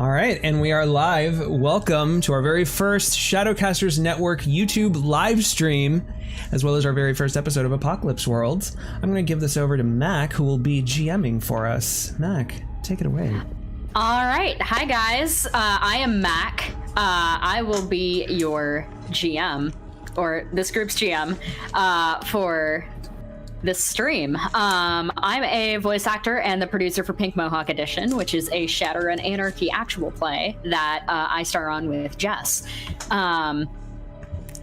All right, and we are live. Welcome to our very first Shadowcasters Network YouTube live stream, as well as our very first episode of Apocalypse World. I'm going to give this over to Mac, who will be GMing for us. Mac, take it away. All right. Hi, guys. I am Mac. I will be your GM, or this group's GM, for this stream. I'm a voice actor and the producer for Pink Mohawk Edition, which is a Shadowrun Anarchy actual play that I star on with Jess. Yeah,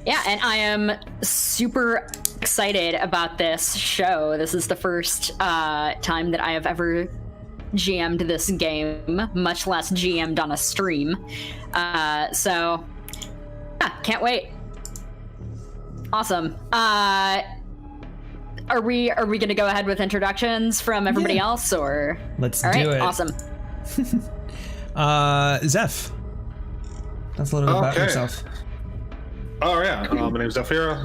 and I am super excited about this show. This is the first time that I have ever GM'd this game, much less GM'd on a stream. So, yeah, can't wait. Awesome. Are we gonna go ahead with introductions from everybody else, or? Let's All do right, it. awesome. Zeph. That's a little bit about yourself. Oh yeah, my name's Zephyra.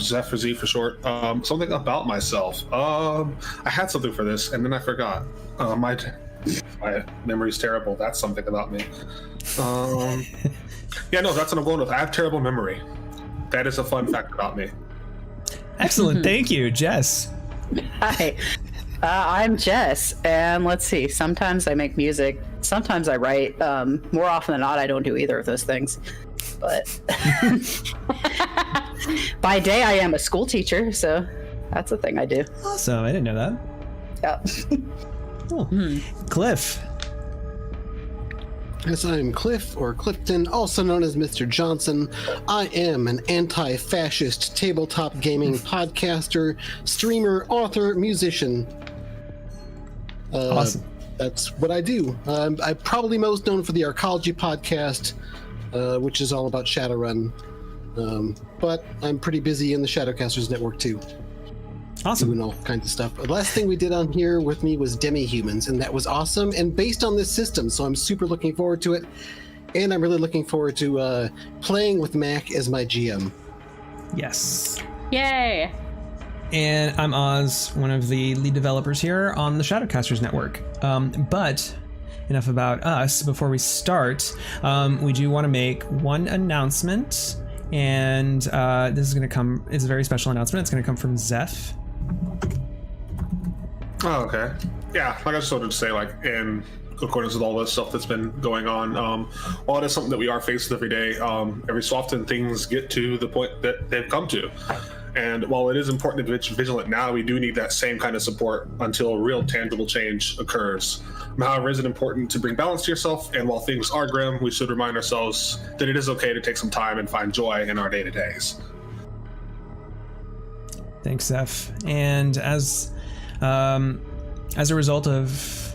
Zeph or Z for short. Something about myself. I had something for this, and then I forgot. My memory's terrible. That's something about me. Yeah, no, that's what I'm going with. I have terrible memory. That is a fun fact about me. Excellent, thank you, Jess. Hi, I'm Jess, and let's see, sometimes I make music, sometimes I write. More often than not, I don't do either of those things. But by day, I am a school teacher, so that's a thing I do. Awesome, I didn't know that. Yeah. Cool. Cliff. Yes, I'm Cliff, or Clifton, also known as Mr. Johnson. I am an anti-fascist tabletop gaming podcaster, streamer, author, musician. Awesome. That's what I do. I'm probably most known for the Arcology podcast, which is all about Shadowrun. But I'm pretty busy in the Shadowcasters Network too. Awesome. Doing all kinds of stuff. The last thing we did on here with me was Demi-Humans, and that was awesome and based on this system, so I'm super looking forward to it. And I'm really looking forward to playing with Mac as my GM. Yes. Yay. And I'm Oz, one of the lead developers here on the Shadowcasters Network. But enough about us. Before we start, we do want to make one announcement, and this is going to come, it's a very special announcement. It's going to come from Zeph. Oh, okay. Yeah, like I just wanted to say, like, in accordance with all this stuff that's been going on, while it is something that we are faced with every day, every so often things get to the point that they've come to. And while it is important to be vigilant now, we do need that same kind of support until real tangible change occurs. However, is it important to bring balance to yourself? And while things are grim, we should remind ourselves that it is okay to take some time and find joy in our day-to-days. Thanks, Zeph. And as a result of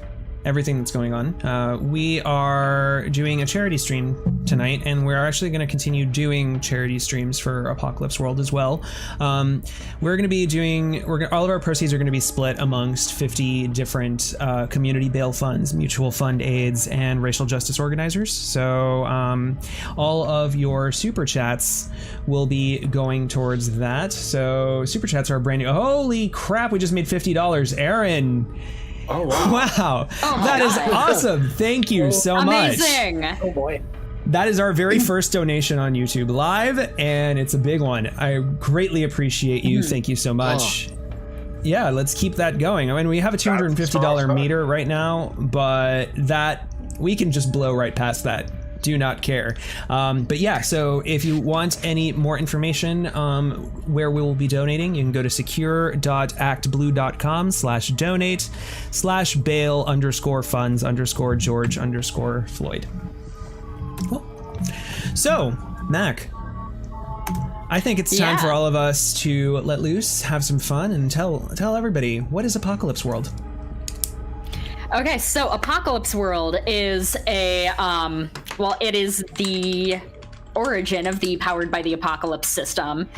everything that's going on, we are doing a charity stream tonight, and we're actually going to continue doing charity streams for Apocalypse World as well. We're going to be doing, all of our proceeds are going to be split amongst 50 different community bail funds, mutual fund aids, and racial justice organizers. So all of your super chats will be going towards that. So super chats are brand new. Holy crap, we just made $50. Aaron. Oh, wow. Wow. Oh, that is awesome. Thank you so much. Amazing. Oh boy. That is our very first donation on YouTube Live, and it's a big one. I greatly appreciate you. Thank you so much. Yeah, let's keep that going. I mean, we have a $250 meter right now, but that we can just blow right past that. Do not care. But yeah, so if you want any more information where we will be donating, you can go to secure.actblue.com/donate/bail_funds_George_Floyd. Cool. So, Mac, I think it's time for all of us to let loose, have some fun, and tell everybody, what is Apocalypse World? Okay, so Apocalypse World is a, it is the origin of the Powered by the Apocalypse system.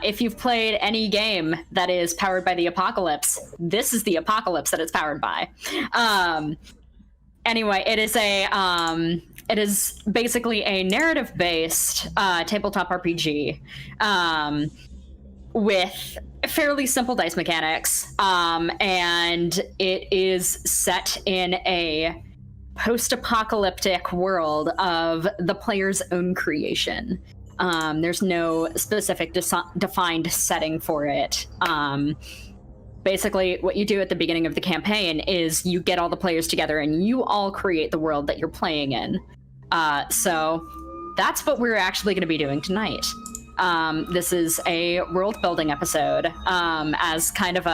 If you've played any game that is powered by the Apocalypse, this is the Apocalypse that it's powered by. Anyway, it is basically a narrative-based tabletop RPG with fairly simple dice mechanics, and it is set in a post-apocalyptic world of the player's own creation. There's no specific defined setting for it. Basically, what you do at the beginning of the campaign is you get all the players together and you all create the world that you're playing in. So that's what we're actually going to be doing tonight. This is a world building episode, as kind of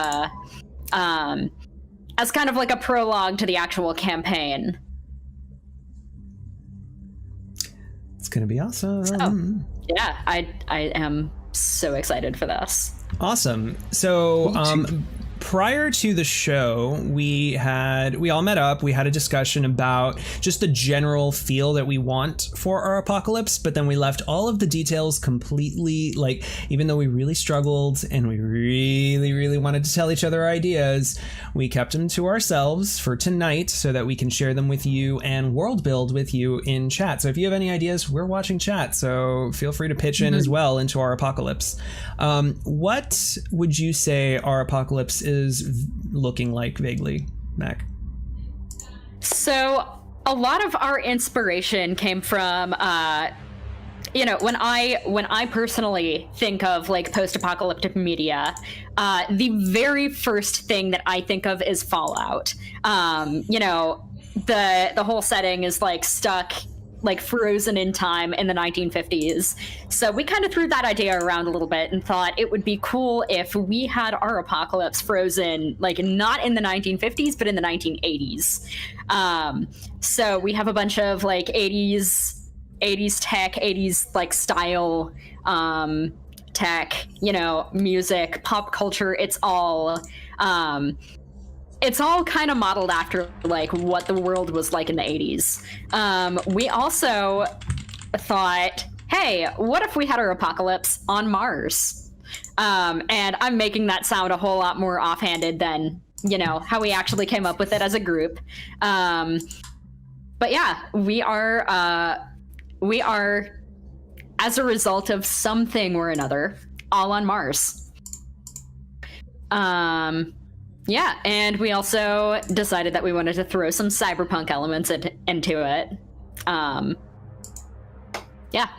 like a prologue to the actual campaign. It's going to be awesome. So, yeah, I am so excited for this. Awesome. So, prior to the show, we all met up. We had a discussion about just the general feel that we want for our apocalypse, but then we left all of the details completely, like, even though we really struggled and we really, really wanted to tell each other our ideas, we kept them to ourselves for tonight so that we can share them with you and world build with you in chat. So if you have any ideas, we're watching chat, so feel free to pitch in as well into our apocalypse. What would you say our apocalypse is looking like vaguely, Mac? So a lot of our inspiration came from when I personally think of like post-apocalyptic media, the very first thing that I think of is Fallout. The whole setting is like stuck, like frozen in time in the 1950s. So we kind of threw that idea around a little bit and thought it would be cool if we had our apocalypse frozen, like not in the 1950s, but in the 1980s. So we have a bunch of like 80s tech, 80s like style tech, music, pop culture. It's all kind of modeled after like what the world was like in the 80s. We also thought, hey, what if we had our apocalypse on Mars? And I'm making that sound a whole lot more offhanded than, how we actually came up with it as a group. But yeah, we are, as a result of something or another, all on Mars. Yeah, and we also decided that we wanted to throw some cyberpunk elements into it. Yeah.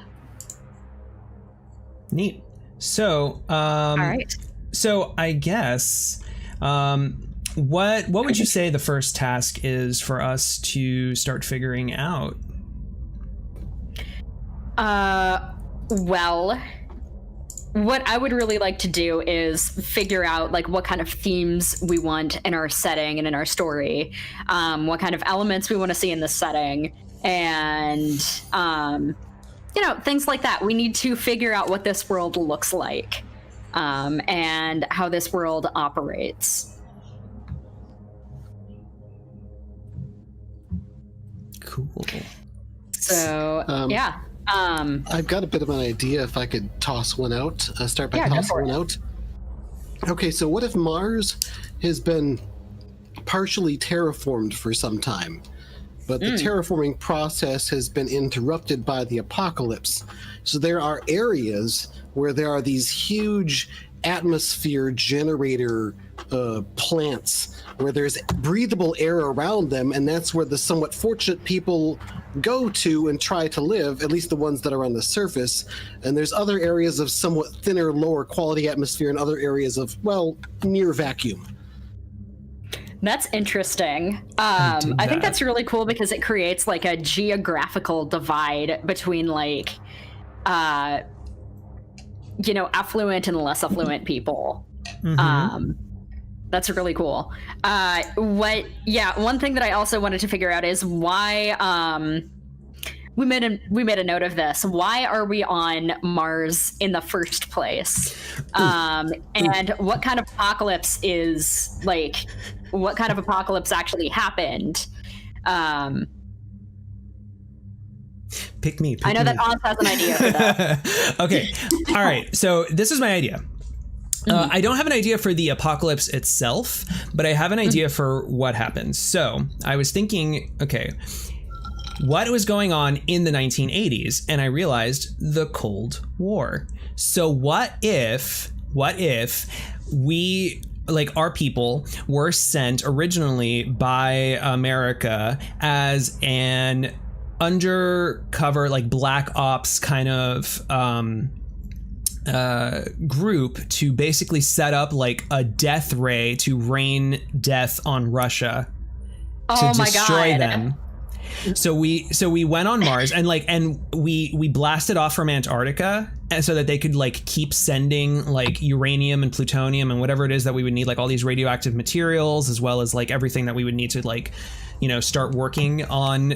Neat. So, all right. So I guess, what would you say the first task is for us to start figuring out? Well, what I would really like to do is figure out like what kind of themes we want in our setting and in our story, what kind of elements we want to see in the setting, and things like that. We need to figure out what this world looks like, and how this world operates. Cool. So yeah. I've got a bit of an idea if I could toss one out. Start by tossing one out. Okay, so what if Mars has been partially terraformed for some time, but the terraforming process has been interrupted by the apocalypse? So there are areas where there are these huge atmosphere generator plants where there's breathable air around them, and that's where the somewhat fortunate people go to and try to live, at least the ones that are on the surface. And there's other areas of somewhat thinner, lower quality atmosphere and other areas of, well, near vacuum. That's interesting. I think that's really cool because it creates like a geographical divide between like affluent and less affluent people. That's really cool. One thing that I also wanted to figure out is why we made a note of this. Why are we on Mars in the first place? And what kind of apocalypse is like? What kind of apocalypse actually happened? Pick me. I know that Oz has an idea for that. Okay. All right. So this is my idea. I don't have an idea for the apocalypse itself, but I have an idea for what happens. So I was thinking, okay, what was going on in the 1980s? And I realized the Cold War. So what if we like our people were sent originally by America as an undercover, like black ops kind of group to basically set up like a death ray to rain death on Russia to destroy them. So we went on Mars and we blasted off from Antarctica, and so that they could like keep sending like uranium and plutonium and whatever it is that we would need, like all these radioactive materials, as well as like everything that we would need to like, you know, start working on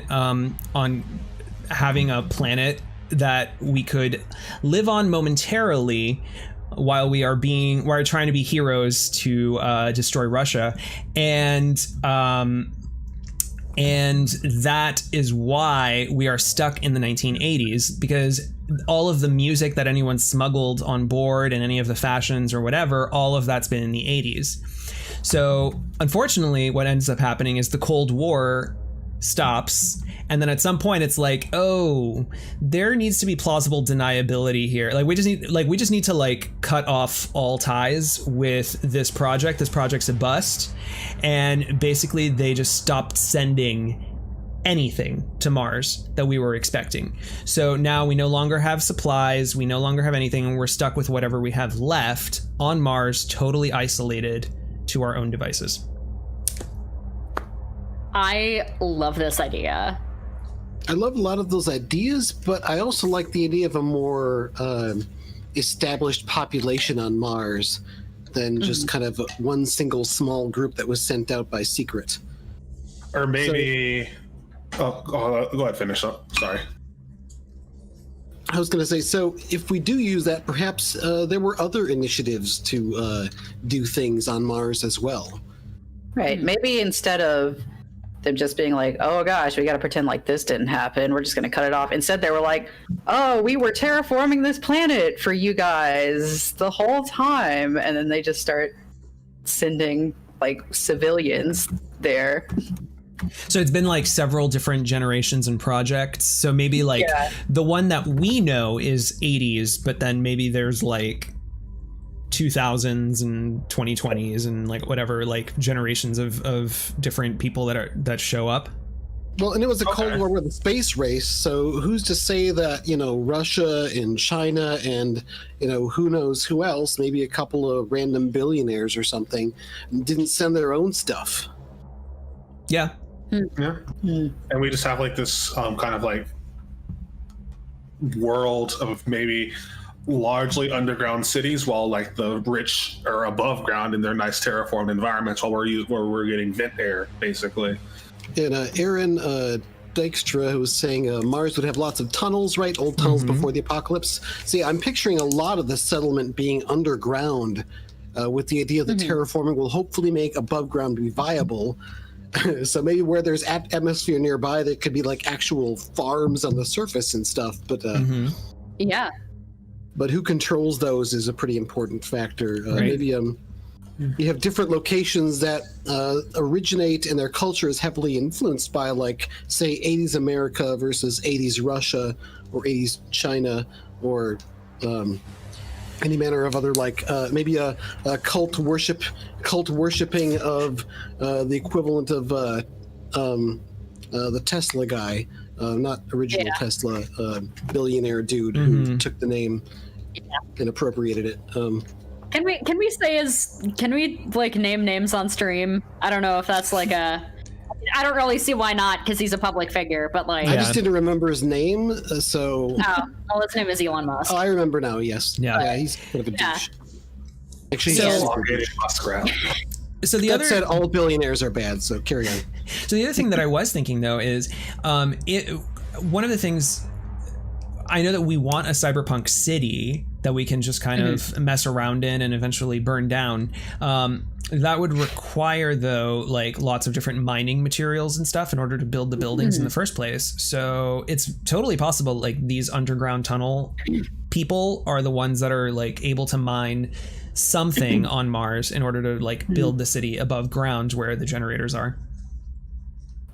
having a planet that we could live on momentarily while we're trying to be heroes to destroy Russia. And that is why we are stuck in the 1980s, because all of the music that anyone smuggled on board and any of the fashions or whatever, all of that's been in the 80s. So unfortunately, what ends up happening is the Cold War stops, and then at some point it's like, oh, there needs to be plausible deniability here. Like we just need to like cut off all ties with this project. This project's a bust. And basically they just stopped sending anything to Mars that we were expecting. So now we no longer have supplies, we no longer have anything, and we're stuck with whatever we have left on Mars, totally isolated to our own devices. I love this idea. I love a lot of those ideas, but I also like the idea of a more established population on Mars than just kind of one single small group that was sent out by secret. Or maybe... go ahead, finish up. Sorry. I was going to say, so if we do use that, perhaps there were other initiatives to do things on Mars as well. Right. Maybe instead of them just being like, oh gosh, we got to pretend like this didn't happen, we're just going to cut it off. Instead, they were like, oh, we were terraforming this planet for you guys the whole time. And then they just start sending like civilians there. So it's been like several different generations and projects. So maybe like the one that we know is 80s, but then maybe there's like 2000s and 2020s and like whatever, like generations of different people that show up. Well, and it was a Cold War with a space race, so who's to say that, you know, Russia and China and, you know, who knows who else, maybe a couple of random billionaires or something, didn't send their own stuff. Yeah. Yeah. And we just have like this kind of like world of maybe largely underground cities, while like the rich are above ground in their nice terraformed environments, while we're getting vent air basically. And Aaron Dykstra, who was saying Mars would have lots of tunnels, right? Old tunnels before the apocalypse. See, I'm picturing a lot of the settlement being underground, with the idea that terraforming will hopefully make above ground be viable. So maybe where there's atmosphere nearby, there could be like actual farms on the surface and stuff. But Yeah. But who controls those is a pretty important factor. Right. Maybe you have different locations that originate and their culture is heavily influenced by, like, say, 80s America versus 80s Russia or 80s China, or any manner of other, like maybe a cult worshipping of the equivalent of the Tesla guy. Not original Tesla, billionaire dude who took the name and appropriated it. Can we like name names on stream? I don't know if that's like I don't really see why not, because he's a public figure, but like... I just didn't remember his name, so... Oh, well, his name is Elon Musk. Oh, I remember now, yes. Yeah, he's kind of a douche. Actually, So the that said, all billionaires are bad, so carry on. So the other thing that I was thinking, though, is one of the things, I know that we want a cyberpunk city that we can just kind of mess around in and eventually burn down. That would require, though, like lots of different mining materials and stuff in order to build the buildings in the first place. So it's totally possible, like, these underground tunnel people are the ones that are like able to mine something on Mars in order to like build the city above ground where the generators are.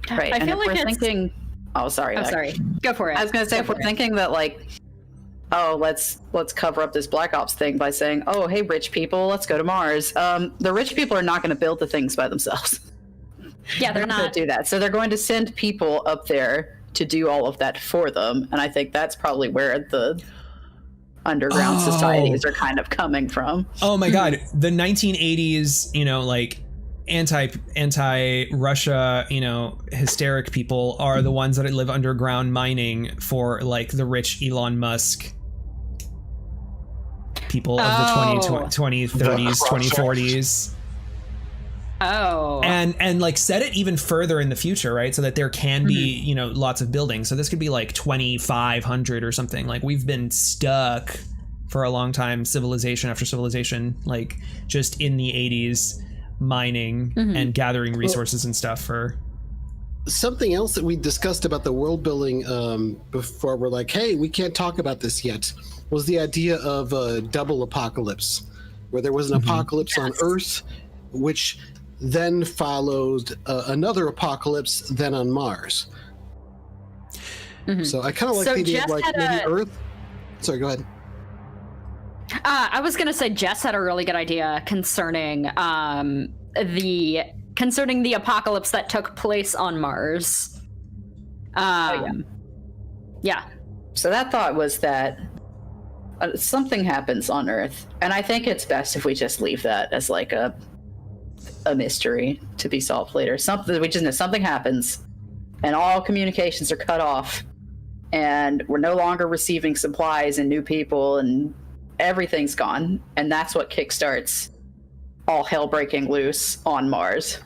Right. I and feel if like we're thinking... Oh, sorry. I'm sorry. Go for it. I was going to say, if we're thinking that, like, oh, let's cover up this Black Ops thing by saying, oh, hey, rich people, let's go to Mars. The rich people are not going to build the things by themselves. Yeah, they're going not. to do that. So they're going to send people up there to do all of that for them. And I think that's probably where the underground societies are kind of coming from. Oh my God. The 1980s, like anti-Russia, hysteric people are the ones that live underground mining for like the rich Elon Musk people of the 2030s, 2040s. Oh. And like set it even further in the future, right? So that there can be, lots of buildings. So this could be like 2,500 or something. Like we've been stuck for a long time, civilization after civilization, like just in the 80s, mining and gathering resources and stuff for. Something else that we discussed about the world building before we're like, hey, we can't talk about this yet, was the idea of a double apocalypse, where there was an apocalypse on Earth, which then followed another apocalypse then on Mars. So I kind of like the idea of like maybe Earth. Sorry, go ahead. I was gonna say Jess had a really good idea concerning the apocalypse that took place on Mars. Yeah. So that thought was that something happens on Earth, and I think it's best if we just leave that as like a mystery to be solved later. Something happens, and all communications are cut off, and we're no longer receiving supplies and new people, and everything's gone, and that's what kickstarts all hell breaking loose on Mars.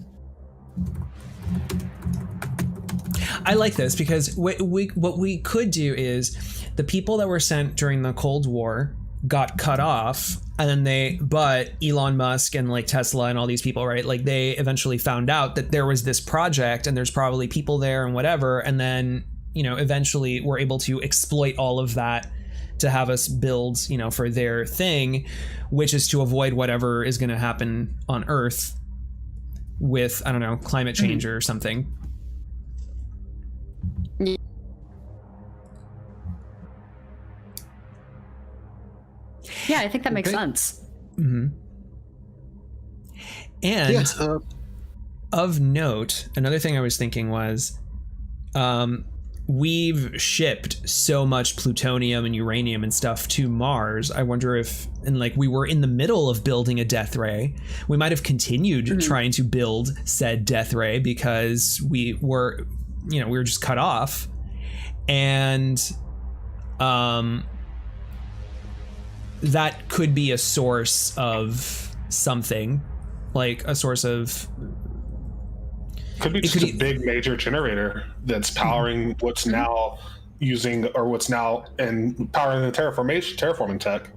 I like this because what we could do is the people that were sent during the Cold War got cut off, and then but Elon Musk and like Tesla and all these people, right? Like they eventually found out that there was this project and there's probably people there and whatever, and then eventually were able to exploit all of that to have us build, for their thing, which is to avoid whatever is going to happen on Earth with, I don't know, climate change or something. Yeah, I think that makes sense. And of note, another thing I was thinking was, we've shipped so much plutonium and uranium and stuff to Mars. I wonder if, and like we were in the middle of building a death ray, we might have continued trying to build said death ray because we were just cut off. And that could be a source of something, like a source of. Could be just a big major generator that's powering what's now using, or what's now and powering the terraforming tech,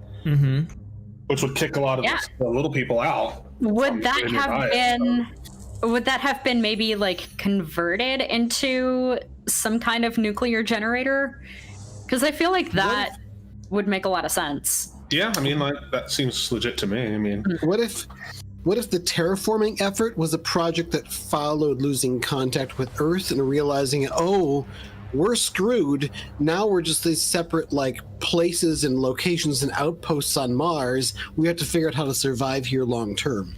which would kick a lot of the little people out. Would that have been maybe like converted into some kind of nuclear generator? Because I feel like that would make a lot of sense. Yeah, I mean, like that seems legit to me. I mean, what if the terraforming effort was a project that followed losing contact with Earth and realizing, oh, we're screwed. Now we're just these separate like places and locations and outposts on Mars. We have to figure out how to survive here long term.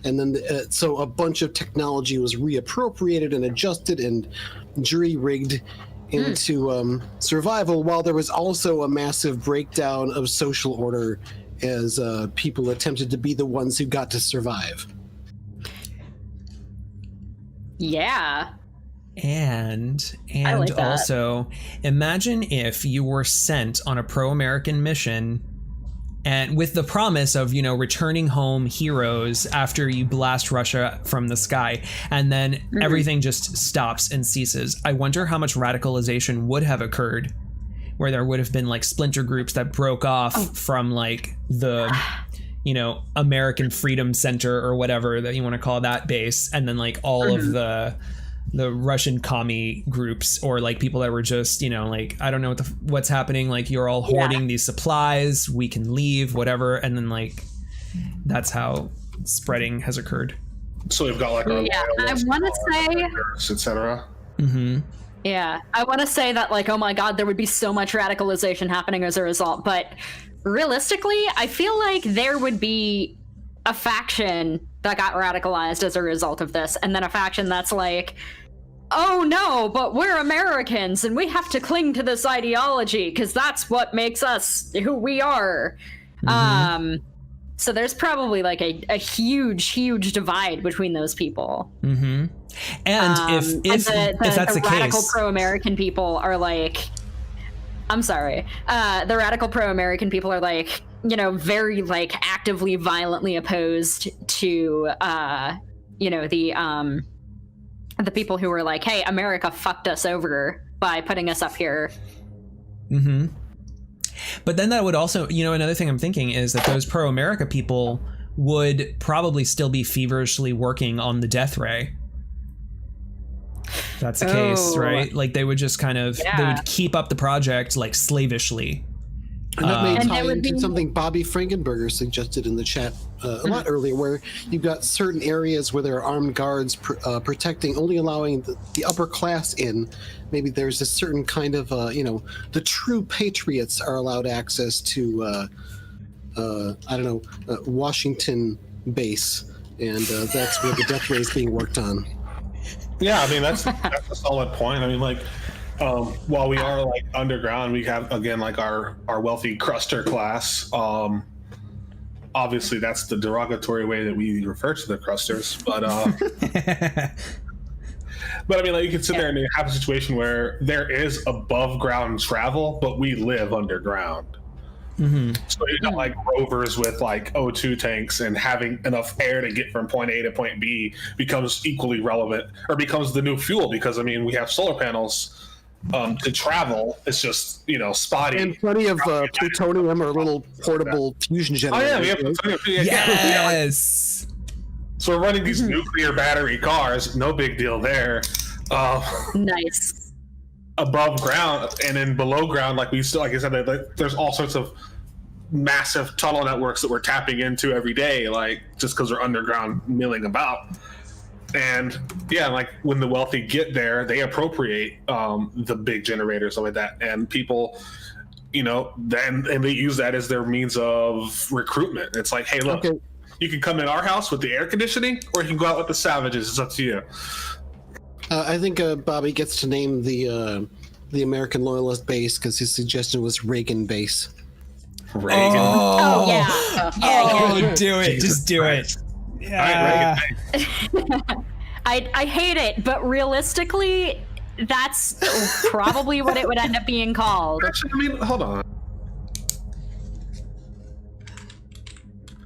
And then so a bunch of technology was reappropriated and adjusted and jury-rigged into survival, while there was also a massive breakdown of social order as people attempted to be the ones who got to survive. Yeah. And like also imagine if you were sent on a pro-American mission and with the promise of, returning home heroes after you blast Russia from the sky, and then everything just stops and ceases. I wonder how much radicalization would have occurred, where there would have been like splinter groups that broke off from like the, American Freedom Center or whatever that you want to call that base, and then like all of the Russian commie groups, or like people that were just, like, I don't know what's happening. Like, you're all hoarding these supplies. We can leave, whatever. And then like, that's how spreading has occurred. So we've got like our I want to say, etc. Yeah, I want to say that, like, oh my god, there would be so much radicalization happening as a result, but realistically, I feel like there would be a faction that got radicalized as a result of this, and then a faction that's like, oh no, but we're Americans and we have to cling to this ideology because that's what makes us who we are. So there's probably like a huge divide between those people. And if that's the radical case, pro-American people are like, I'm sorry, the radical pro-American people are like, you know, very like actively violently opposed to you know, the people who were like, hey, America fucked us over by putting us up here. But then that would also, you know, another thing I'm thinking is that those pro-America people would probably still be feverishly working on the death ray. That's the case, right? Like they would just kind of, they would keep up the project like slavishly. And that may tie into something Bobby Frankenberger suggested in the chat a lot earlier, where you've got certain areas where there are armed guards protecting, only allowing the upper class in. Maybe there's a certain kind of, you know, the true patriots are allowed access to, I don't know, Washington base, and that's where the death ray is being worked on. Yeah, I mean, that's a solid point. I mean, like, while we are like underground, we have again like our wealthy cruster class. Obviously, that's the derogatory way that we refer to the crusters, but but I mean, like you can sit there and you have a situation where there is above ground travel, but we live underground. So you got like rovers with like O2 tanks, and having enough air to get from point A to point B becomes equally relevant, or becomes the new fuel, because I mean we have solar panels to travel. It's just, you know, spotty. And plenty of plutonium or little portable fusion generators. Oh yeah, we have plutonium. Yes. So we're running these nuclear battery cars. No big deal there. Nice. Above ground, and then below ground, like we still, like I said, there's all sorts of massive tunnel networks that we're tapping into every day, like just because we're underground milling about. And yeah, like when the wealthy get there, they appropriate the big generators, stuff like that, and people, you know, then and they use that as their means of recruitment. It's like, hey, look, you can come in our house with the air conditioning, or you can go out with the savages. It's up to you. I think Bobby gets to name the American Loyalist base because his suggestion was Reagan base. Reagan. Oh yeah. Yeah. Do it. Jesus Just do Christ. it. Yeah. All right, I hate it, but realistically, that's probably what it would end up being called. Actually, I mean, hold on.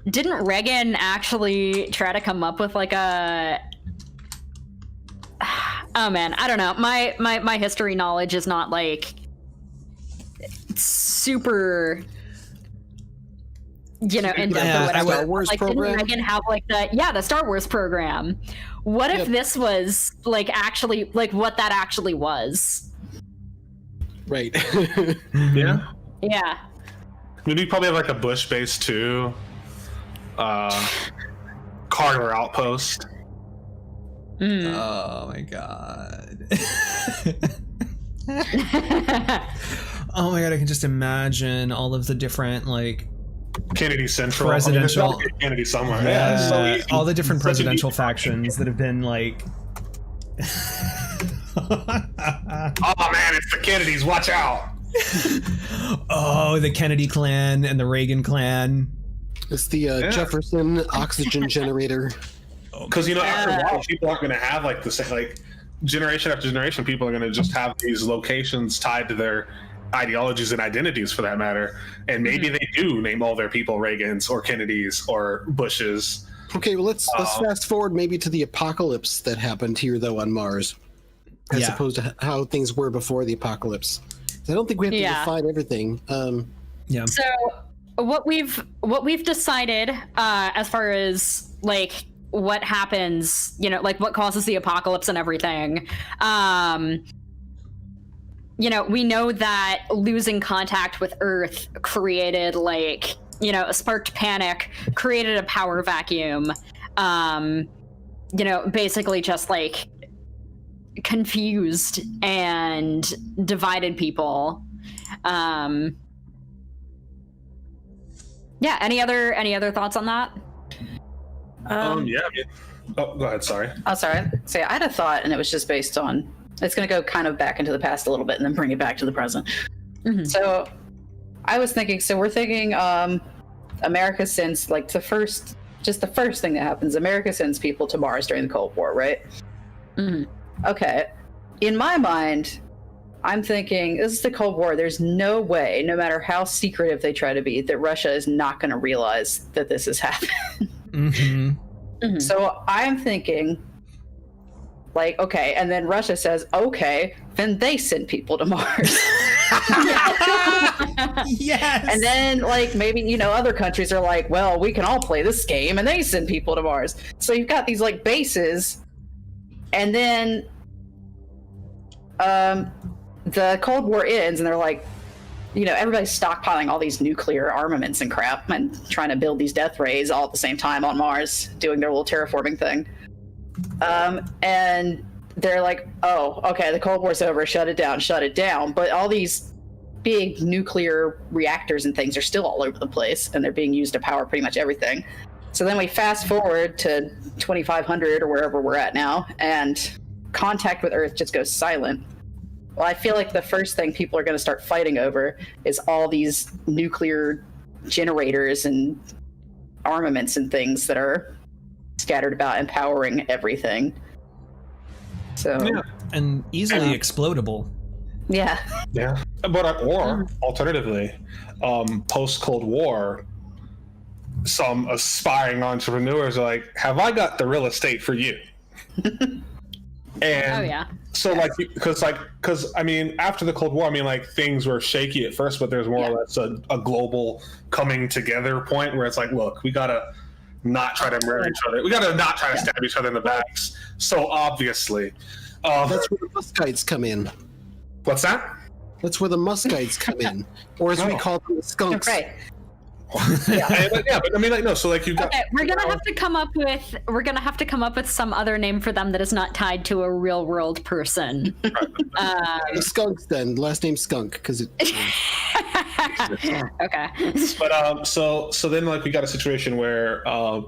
Didn't Reagan actually try to come up with like a... Oh man, I don't know. My history knowledge is not like super, you know, in depth or whatever. Star Wars like, program? didn't Reagan have like the Star Wars program? What if this was like actually like what that actually was? Right. Yeah. Yeah. Maybe probably have like a Bush base too. Carter outpost. Oh my god. Oh my god, I can just imagine all of the different like Kennedy Central. presidential, I mean, there's gotta be a Kennedy somewhere. yeah, It's so easy. all the different Such an presidential easy- factions that have been like Oh man, it's the Kennedys. Watch out. oh, the Kennedy clan and the Reagan clan. It's the Jefferson oxygen generator. Because, you know, after a while, people aren't going to have like the same, like generation after generation, people are going to just have these locations tied to their ideologies and identities, for that matter. And maybe they do name all their people Reagans or Kennedys or Bushes. Okay, well let's fast forward maybe to the apocalypse that happened here though on Mars, as opposed to how things were before the apocalypse. I don't think we have to define everything. Yeah. So what we've decided as far as like what happens, you know, like what causes the apocalypse and everything. You know, we know that losing contact with Earth created like, you know, a sparked panic, created a power vacuum. You know, basically just like confused and divided people. Yeah. Any other thoughts on that? Yeah. I mean, oh, go ahead. Sorry. Oh, sorry. So I had a thought, and it was just based on. It's going to go kind of back into the past a little bit, and then bring it back to the present. Mm-hmm. So, I was thinking. So we're thinking, America sends like the first thing that happens. America sends people to Mars during the Cold War, right? Mm-hmm. Okay. In my mind, I'm thinking this is the Cold War. There's no way, no matter how secretive they try to be, that Russia is not going to realize that this has happened. Mm-hmm. Mm-hmm. So I'm thinking, like, okay, and then Russia says, okay, then they send people to Mars. Yes. And then, like, maybe, other countries are like, well, we can all play this game, and they send people to Mars. So you've got these, like, bases, and then the Cold War ends, and they're like, everybody's stockpiling all these nuclear armaments and crap and trying to build these death rays all at the same time on Mars, doing their little terraforming thing. And they're like, oh, okay, the Cold War's over, shut it down. But all these big nuclear reactors and things are still all over the place, and they're being used to power pretty much everything. So then we fast forward to 2500 or wherever we're at now, and contact with Earth just goes silent. Well, I feel like the first thing people are going to start fighting over is all these nuclear generators and armaments and things that are scattered about and powering everything. So, and easily explodable. Yeah. Yeah. But or alternatively, post Cold War, some aspiring entrepreneurs are like, "Have I got the real estate for you?" And oh yeah. So because I mean, after the Cold War, I mean, like, things were shaky at first, but there's more or less a global coming together point where it's like, look, we gotta not try to murder each other. We gotta not try to stab each other in the backs. So obviously, That's where the Muskites come in. What's that? That's where the Muskites come in, or as we call them, the skunks. Right. But I mean, like, no. So, like, you got. Okay, we're gonna have to come up with some other name for them that is not tied to a real world person. The skunks, then last name Skunk, because it. Okay. But so then, like, we got a situation where like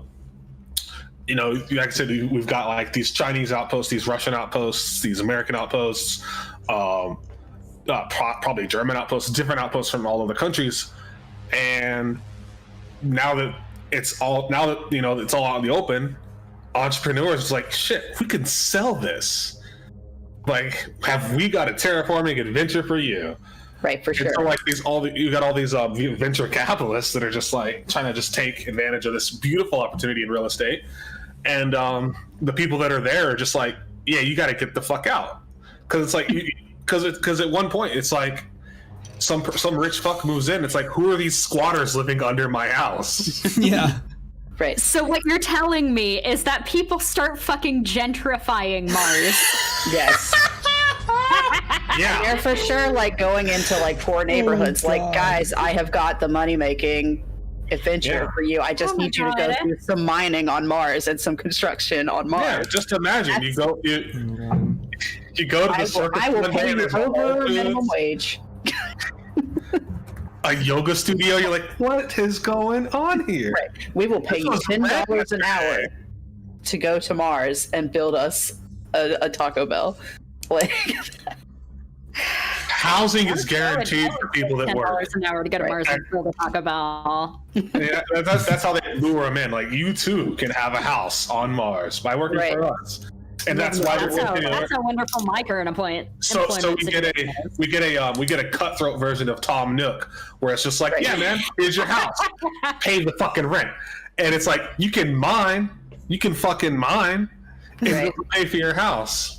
I said, we've got like these Chinese outposts, these Russian outposts, these American outposts, probably German outposts, different outposts from all of the countries, and now that it's all out in the open, entrepreneurs are like, shit, we can sell this. Like, have we got a terraforming adventure for you? Right, for sure. And so, like, you got all these venture capitalists that are just like trying to just take advantage of this beautiful opportunity in real estate, and the people that are there are just like, yeah, you got to get the fuck out, because it's like, because at one point it's like some rich fuck moves in. It's like, who are these squatters living under my house? Yeah. Right. So what you're telling me is that people start fucking gentrifying Mars. Yes. Yeah. They're for sure, like, going into, like, poor neighborhoods. Like, guys, I have got the money-making adventure for you. I just need you to go do some mining on Mars and some construction on Mars. Yeah, just imagine you go to the circus. I will pay you over minimum wage. A yoga studio. You're like, what is going on here? Right. We will pay you $10 an hour to go to Mars and build us a Taco Bell. Like, housing is guaranteed for people that work. $10 an hour to go to Mars and build a Taco Bell. Yeah, that's how they lure them in. Like, you too can have a house on Mars by working for us, and that's why That's a wonderful micro-employment. So we get a cutthroat version of Tom Nook, where it's just like, yeah, man, here's your house, pay the fucking rent, and it's like, you can fucking mine, and you pay for your house.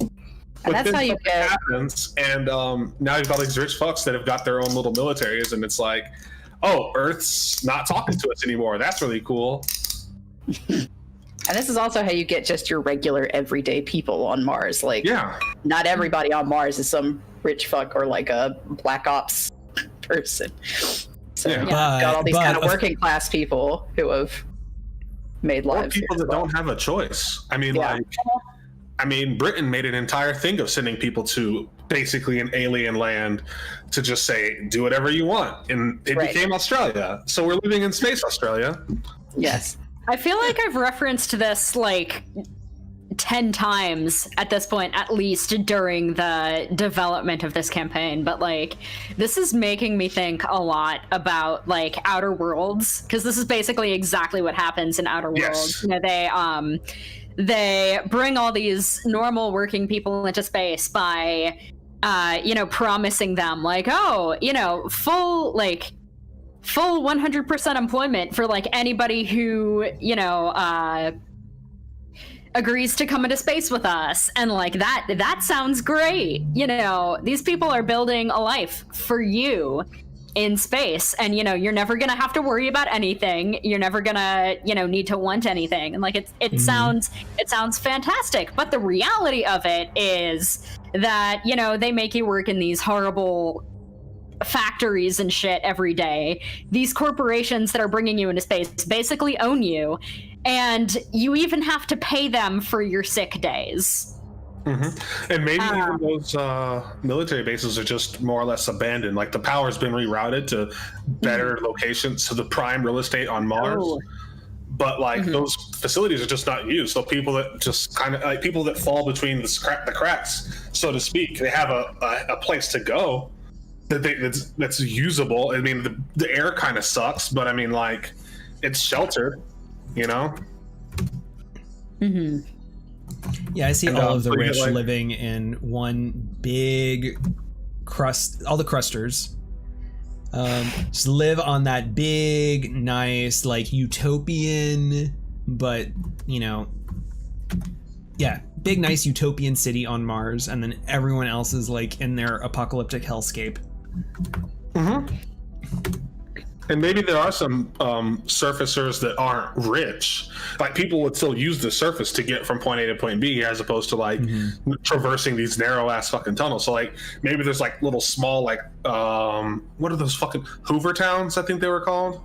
And but that's how you get. Happens, and now you've got these rich fucks that have got their own little militaries, and it's like, oh, Earth's not talking to us anymore. That's really cool. And this is also how you get just your regular everyday people on Mars. Like, not everybody on Mars is some rich fuck or like a Black Ops person. So you've got all these kind of working class people who have made lives. Or people that don't have a choice. I mean, like, I mean, Britain made an entire thing of sending people to basically an alien land to just say, do whatever you want. And it became Australia. So we're living in space, Australia. Yes. I feel like I've referenced this like 10 times at this point, at least during the development of this campaign, but like this is making me think a lot about like Outer Worlds, because this is basically exactly what happens in Outer Worlds. You know, they bring all these normal working people into space by you know, promising them like, oh, you know, full 100% employment for like anybody who, you know, agrees to come into space with us. And like that sounds great. You know, these people are building a life for you in space, and you know, you're never gonna have to worry about anything. You're never gonna, you know, need to want anything. And like it sounds fantastic. But the reality of it is that, you know, they make you work in these horrible factories and shit every day. These corporations that are bringing you into space basically own you, and you even have to pay them for your sick days. And maybe even those military bases are just more or less abandoned. Like the power's been rerouted to better locations, to the prime real estate on Mars. But like those facilities are just not used. So people that just kind of like people that fall between the cracks, so to speak, they have a place to go that's usable. I mean, the air kind of sucks, but I mean, like, it's sheltered, you know? Yeah, I see all of the rich living in one big crust. All the crusters just live on that big, nice, like utopian, but you know, yeah, big, nice utopian city on Mars, and then everyone else is like in their apocalyptic hellscape. And maybe there are some surfacers that aren't rich. Like people would still use the surface to get from point A to point B, as opposed to like traversing these narrow ass fucking tunnels. So like maybe there's like little small like what are those fucking Hoover towns? I think they were called.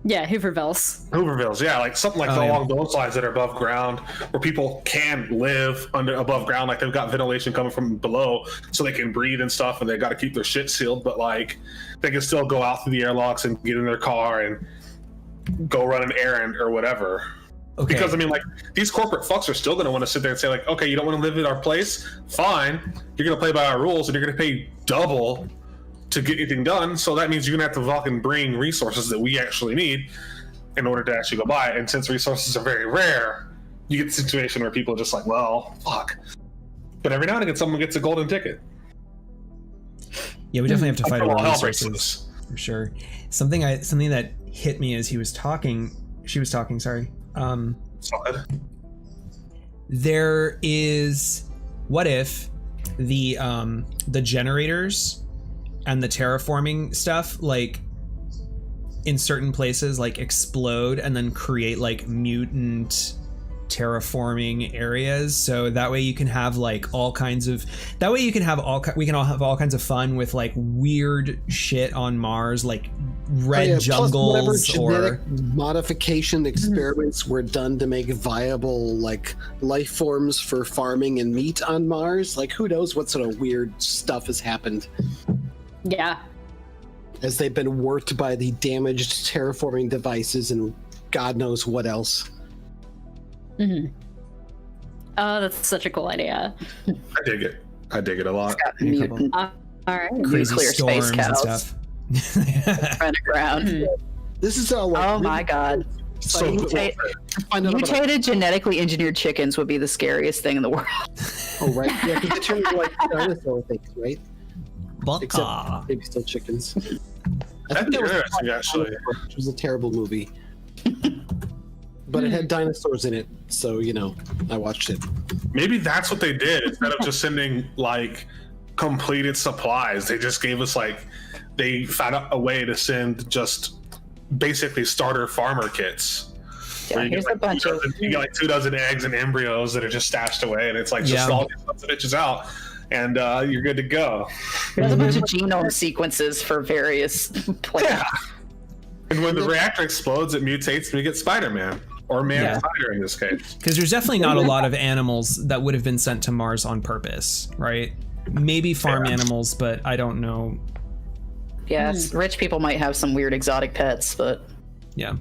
Yeah, Hoovervilles, yeah, like something like along those lines that are above ground, where people can live above ground, like they've got ventilation coming from below, so they can breathe and stuff, and they got to keep their shit sealed, but like they can still go out through the airlocks and get in their car and go run an errand or whatever. Okay. Because I mean, like these corporate fucks are still going to want to sit there and say like, okay, you don't want to live at our place, fine, you're going to play by our rules, and you're going to pay double to get anything done, so that means you're gonna have to fucking bring resources that we actually need in order to actually go buy it. And since resources are very rare, you get a situation where people are just like, well, fuck. But every now and again, someone gets a golden ticket. Yeah, we definitely have to fight over resources for sure. Something that hit me as she was talking. Sorry. There is, what if the generators and the terraforming stuff, like in certain places, like explode and then create like mutant terraforming areas, so that way you can have like all kinds of we can all have all kinds of fun with like weird shit on Mars, like red jungles, or genetic modification experiments were done to make viable like life forms for farming and meat on Mars. Like who knows what sort of weird stuff has happened. Yeah. As they've been worked by the damaged terraforming devices and God knows what else. Oh, that's such a cool idea. I dig it a lot. All right. Crazy Nuclear storms space and cows stuff. running around. This is all like, Oh my god. So Mutated genetically engineered chickens would be the scariest thing in the world. Oh right, yeah, because they turn into like dinosaur things, right? Baka. Except maybe still chickens. That'd be interesting, actually. Which was a terrible movie. But it had dinosaurs in it, so, you know, I watched it. Maybe that's what they did. Instead of just sending, like, completed supplies, they just gave us, like, they found a way to send just basically starter farmer kits. Yeah, you here's get, like, you get like 24 eggs and embryos that are just stashed away, and it's like just all these bunch of bitches out, and you're good to go. There's a bunch of genome sequences for various plants. Yeah. And when the reactor explodes, it mutates and we get Spider-Man. or man-spider in this case. Because there's definitely not a lot of animals that would have been sent to Mars on purpose, right? Maybe farm animals, but I don't know. Yes, rich people might have some weird exotic pets, but Yeah.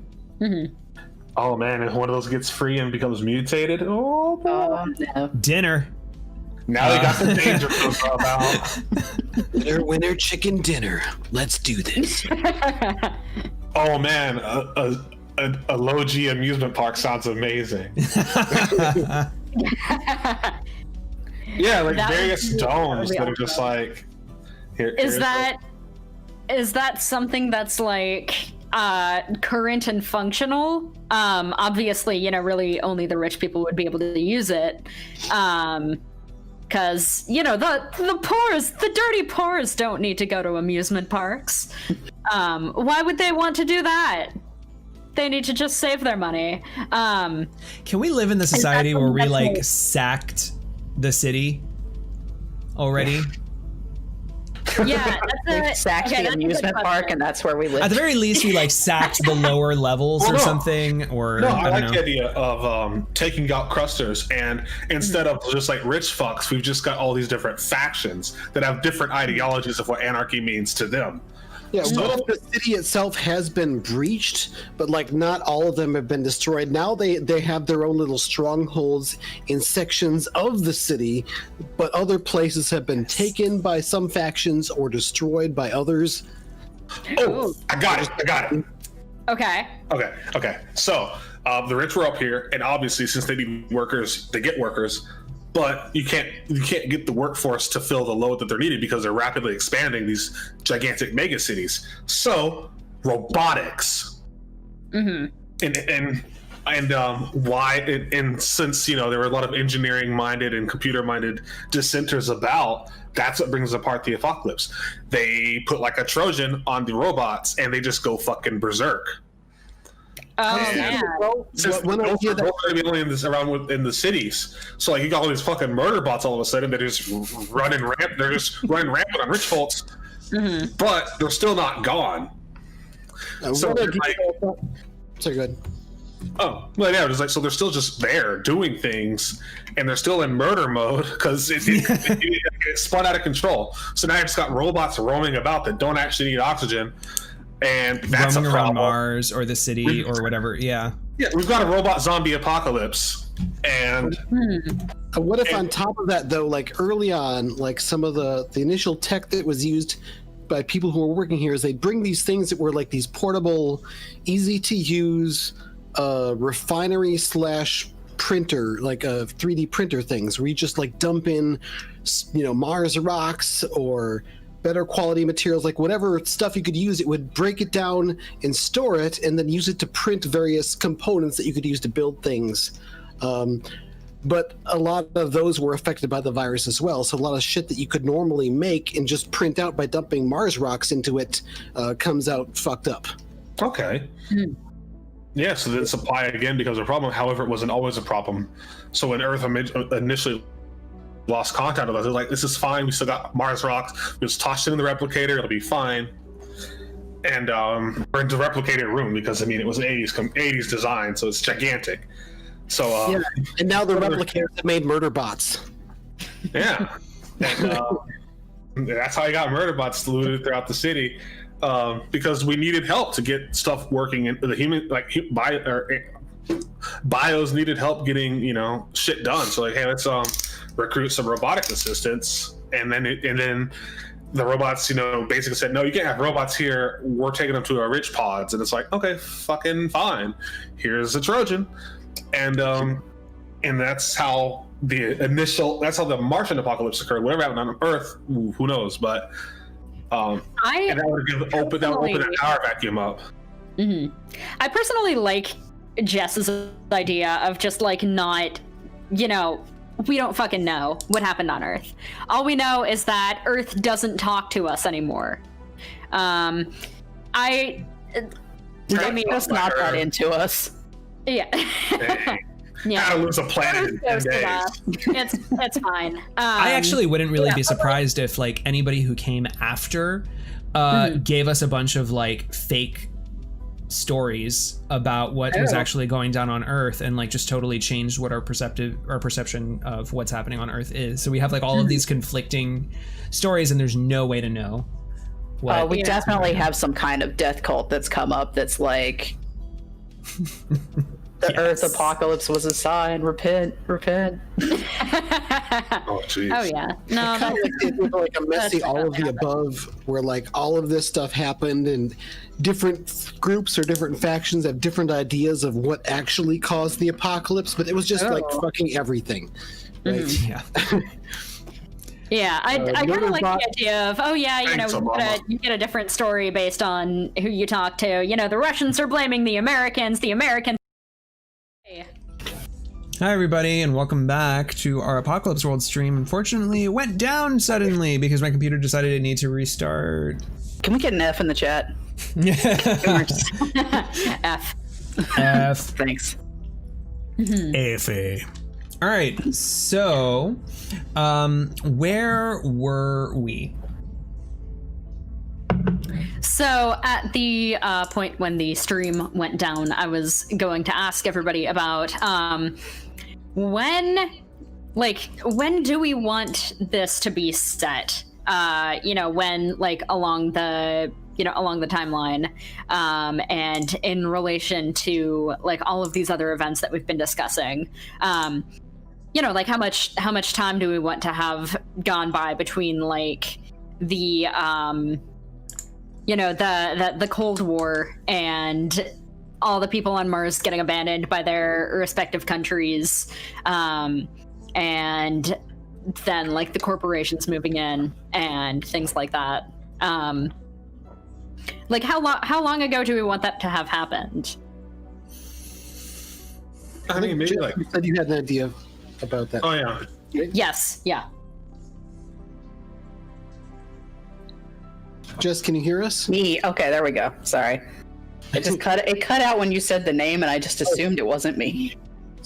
Oh man, if one of those gets free and becomes mutated, oh boy. no. Dinner. Now they got the danger filter about. Winner chicken dinner. Let's do this. Oh man, a low-G amusement park sounds amazing. Yeah, like That various would be domes that really are just like. Is that something that's like current and functional? Obviously, you know, really only the rich people would be able to use it. Because, you know, the poors, the dirty poors don't need to go to amusement parks. Why would they want to do that? They need to just save their money. Can we live in the society where we like sacked the city already? Yeah, that's Sacked the amusement park, and that's where we live. At the very least, we like sacked the lower levels or something. Or No, I I don't like know. the idea of taking out crusters, and instead of just like rich fucks, we've just got all these different factions that have different ideologies of what anarchy means to them. Yeah, what if the city itself has been breached, but like not all of them have been destroyed? Now they have their own little strongholds in sections of the city, but other places have been taken by some factions or destroyed by others. Oh, I got it. okay. So the rich were up here, and obviously, since they need workers, they get workers. But you can't get the workforce to fill the load that they're needed because they're rapidly expanding these gigantic mega cities. So robotics, and since, you know, there were a lot of engineering minded and computer minded dissenters about, that's what brings apart the apocalypse. They put like a Trojan on the robots and they just go fucking berserk. Oh, man. Since only in the cities, so like you got all these fucking murder bots all of a sudden that are just running rampant. They're just running rampant on rich folks, but they're still not gone. So good. Oh, well, yeah, it's like, so they're still just there doing things, and they're still in murder mode because it spun out of control. So now you just got robots roaming about that don't actually need oxygen. And that's roaming a around problem. Mars or the city or whatever. Yeah. Yeah, we've got a robot zombie apocalypse, and What if on top of that, though, like early on, like some of the initial tech that was used by people who were working here is they'd bring these things that were like these portable, easy to use refinery / printer, like 3D printer things, where you just like dump in, you know, Mars rocks or better quality materials, like whatever stuff you could use, it would break it down and store it and then use it to print various components that you could use to build things. But a lot of those were affected by the virus as well. So a lot of shit that you could normally make and just print out by dumping Mars rocks into it comes out fucked up. okay. Yeah, so then supply again becomes a problem. However, it wasn't always a problem. So when Earth initially lost contact with us, they're like, this is fine, we still got Mars rocks, we just tossed it in the replicator, it'll be fine. And we're in the replicator room because, I mean, it was an 80s design, so it's gigantic. So Yeah, and now the replicators have made murder bots. yeah, and that's how you got murder bots looted throughout the city, because we needed help to get stuff working, and the human, like bios needed help getting, you know, shit done. So like, hey, let's recruit some robotic assistants, and then the robots, you know, basically said, no, you can't have robots here, we're taking them to our rich pods. And it's like, okay, fucking fine, here's a Trojan. And that's how the Martian apocalypse occurred. Whatever happened on Earth, who knows, but and that would open that power vacuum up. I personally like Jess's idea of just like not, you know, we don't fucking know what happened on Earth. All we know is that Earth doesn't talk to us anymore. I mean, Just not that into us. yeah. Yeah. How to lose a planet in 10 days. It's fine. I actually wouldn't really be surprised if like anybody who came after gave us a bunch of like fake stories about what was actually going down on Earth, and like just totally changed what our perception of what's happening on Earth is. So we have like all of these conflicting stories, and there's no way to know what. We definitely have some kind of death cult that's come up that's like the Earth apocalypse was a sign. Repent. Oh, jeez. Oh yeah. No, Kind of like, it was like a messy all of the above, where like all of this stuff happened, and different groups or different factions have different ideas of what actually caused the apocalypse, but it was just like fucking everything. Right? Yeah. yeah, I kind of like Murderbot- the idea of, you get a different story based on who you talk to. You know, the Russians are blaming the Americans. Hi everybody, and welcome back to our Apocalypse World stream. Unfortunately, it went down suddenly because my computer decided it needed to restart. Can we get an F in the chat? F. F. Thanks. F. All right, so where were we? So at the point when the stream went down, I was going to ask everybody about when do we want this to be set? When like along the timeline, and in relation to like all of these other events that we've been discussing. Like how much time do we want to have gone by between like the the Cold War and all the people on Mars getting abandoned by their respective countries, and then like the corporations moving in and things like that. Like how long ago do we want that to have happened? I mean, maybe like. You said you had an idea about that. Oh yeah. Yes. Yeah. Jess, can you hear us? Me. Okay, there we go. Sorry. It cut out when you said the name, and I just assumed it wasn't me.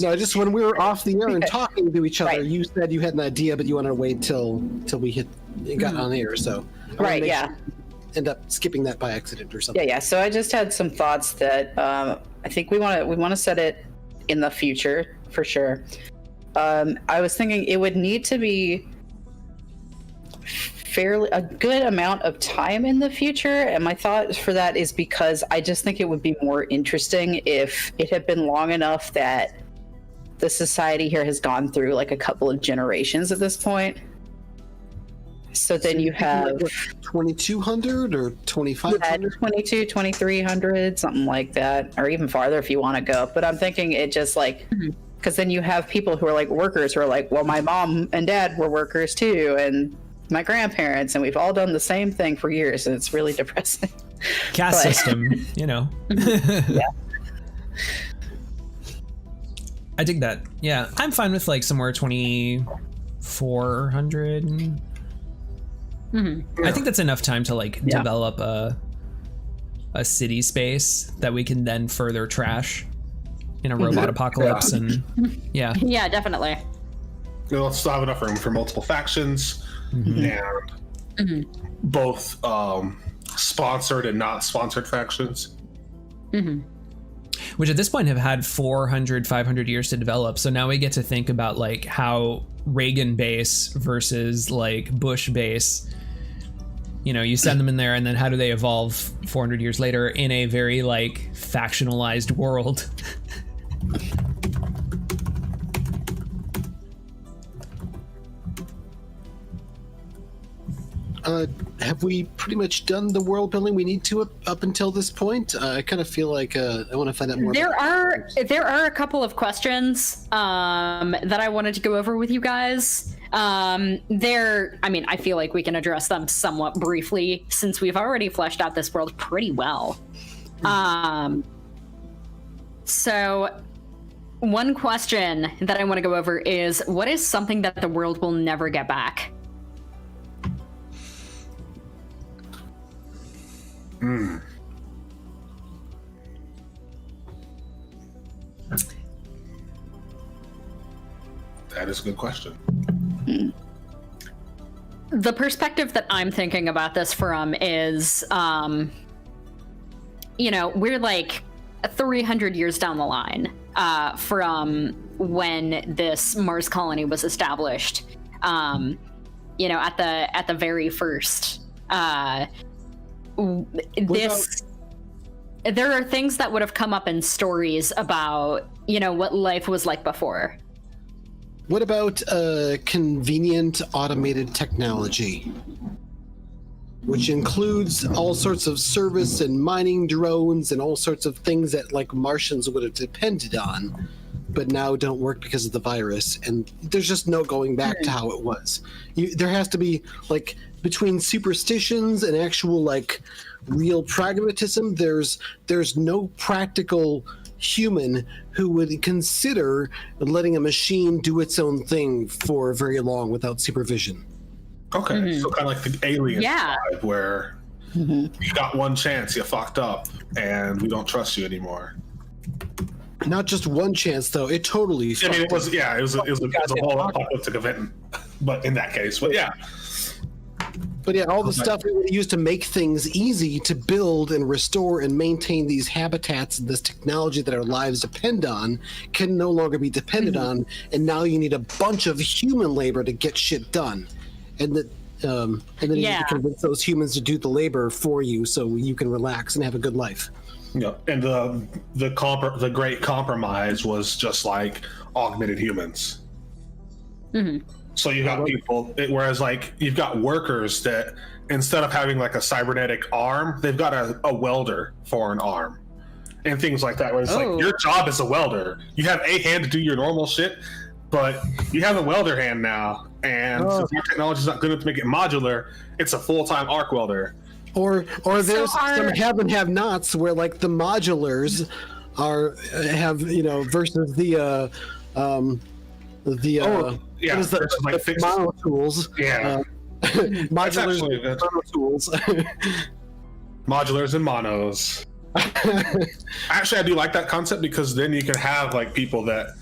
No, just when we were off the air and Okay. talking to each other, Right. you said you had an idea, but you wanted to wait till we got on air. So I wanna Right, make yeah. sure you end up skipping that by accident or something. Yeah. So I just had some thoughts that I think we want to set it in the future for sure. I was thinking it would need to be fairly a good amount of time in the future, and my thought for that is because I just think it would be more interesting if it had been long enough that the society here has gone through like a couple of generations at this point. So then you have 2200 or 2500. 22, 2300, something like that, or even farther if you want to go. But I'm thinking it just like, because then you have people who are like workers who are like, well, my mom and dad were workers too, and my grandparents, and we've all done the same thing for years, and it's really depressing. Caste But- system, Yeah. I dig that. Yeah, I'm fine with like somewhere 2400. I think that's enough time to like Yeah. develop a city space that we can then further trash in a robot apocalypse. And yeah, Yeah, definitely. Let's still have enough room for multiple factions and both sponsored and not sponsored factions. which at this point have had 400, 500 years to develop. So now we get to think about like how Reagan base versus like Bush base, you send them in there, and then how do they evolve 400 years later in a very like factionalized world? Have we pretty much done the world building we need to up until this point? I kind of feel like I want to find out more. There are a couple of questions that I wanted to go over with you guys. I feel like we can address them somewhat briefly since we've already fleshed out this world pretty well. So one question that I want to go over is, what is something that the world will never get back? That is a good question. The perspective that I'm thinking about this from is, we're like 300 years down the line from when this Mars colony was established. At the very first. There are things that would have come up in stories about, what life was like before. What about convenient automated technology, which includes all sorts of service and mining drones and all sorts of things that like Martians would have depended on, but now don't work because of the virus, and there's just no going back to how it was. There has to be, like, between superstitions and actual, like, real pragmatism, there's no practical human who would consider letting a machine do its own thing for very long without supervision. Okay, so kind of like the alien vibe, where you got one chance, you fucked up, and we don't trust you anymore. Not just one chance, though. It totally. I mean, it was a whole apocalyptic event, but in that case, but yeah. But yeah, all the stuff we used to make things easy to build and restore and maintain these habitats and this technology that our lives depend on can no longer be depended on, and now you need a bunch of human labor to get shit done, and then you need to convince those humans to do the labor for you so you can relax and have a good life. Yeah, and the great compromise was just like augmented humans. So you got people, whereas like you've got workers that instead of having like a cybernetic arm, they've got a welder for an arm, and things like that. Where it's like your job as a welder, you have a hand to do your normal shit, but you have a welder hand now, and since your technology is not good enough to make it modular, it's a full-time arc welder. Or there's some have and have nots where like the modulars have versus the mono tools. Yeah. Modulars, mono tools. Modulars and monos. Actually, I do like that concept, because then you can have like people that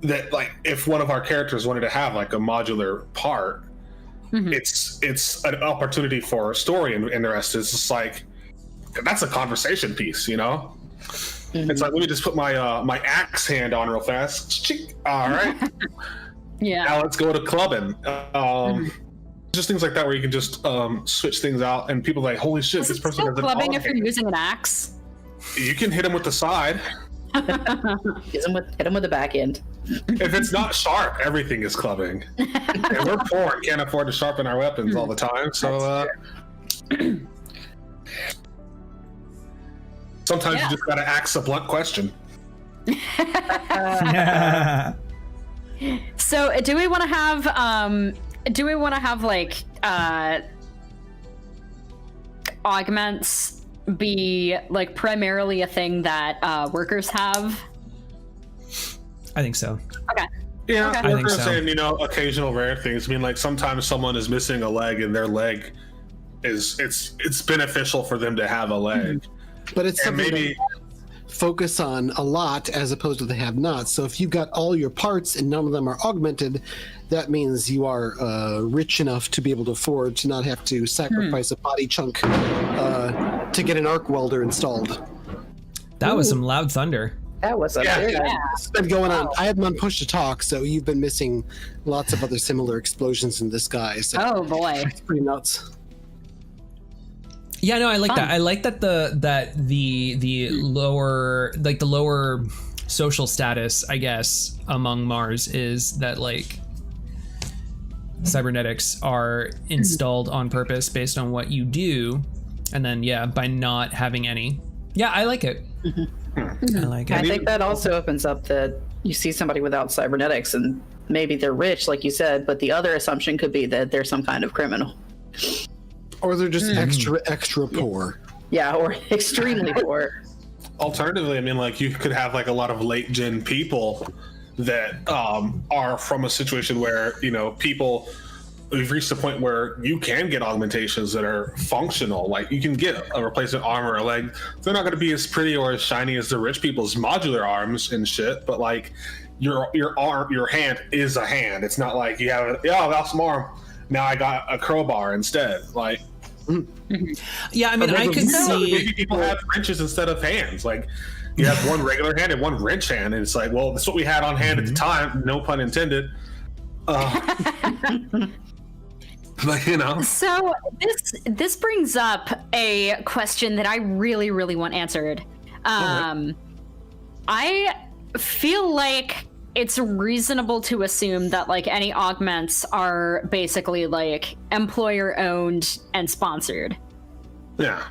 like if one of our characters wanted to have like a modular part, it's an opportunity for story and the rest. It's just like that's a conversation piece, It's like, let me just put my my axe hand on real fast. All right. Now let's go to clubbing. Just things like that where you can just switch things out, and people are like, holy shit, this person has an clubbing if you're using an axe. You can hit him with the side. hit him with the back end. If it's not sharp, everything is clubbing. And we're poor and can't afford to sharpen our weapons all the time. So sometimes you just gotta ask a blunt question. So do we want to have like augments be like primarily a thing that workers have? I think so. Okay. Yeah, I think so. And occasional rare things. I mean, like sometimes someone is missing a leg, and their leg it's beneficial for them to have a leg. But it's something to focus on a lot as opposed to the have-nots. So if you've got all your parts and none of them are augmented, that means you are rich enough to be able to afford to not have to sacrifice a body chunk to get an arc welder installed. That was some loud thunder. That was It's been going on. I have been on push to talk, so you've been missing lots of other similar explosions in the sky. So oh boy, it's pretty nuts. Yeah, no, I like that. I like that the lower social status, I guess, among Mars is that like cybernetics are installed on purpose based on what you do, and then by not having any. Yeah, I like it. I like it. I think that also opens up that you see somebody without cybernetics and maybe they're rich, like you said, but the other assumption could be that they're some kind of criminal. Or they're just extra poor. Yeah, or extremely poor. Alternatively, I mean, like you could have like a lot of late gen people that are from a situation where, people, we've reached the point where you can get augmentations that are functional. Like you can get a replacement arm or a leg. They're not going to be as pretty or as shiny as the rich people's modular arms and shit, but like your arm, your hand is a hand. It's not like you have an awesome arm. Now I got a crowbar instead. Like Yeah, I mean, I could see maybe people have wrenches instead of hands. Like you have one regular hand and one wrench hand, and it's like, well, that's what we had on hand at the time. No pun intended. But you know. So this brings up a question that I really, really want answered. I feel like it's reasonable to assume that like any augments are basically like employer owned and sponsored. Yeah.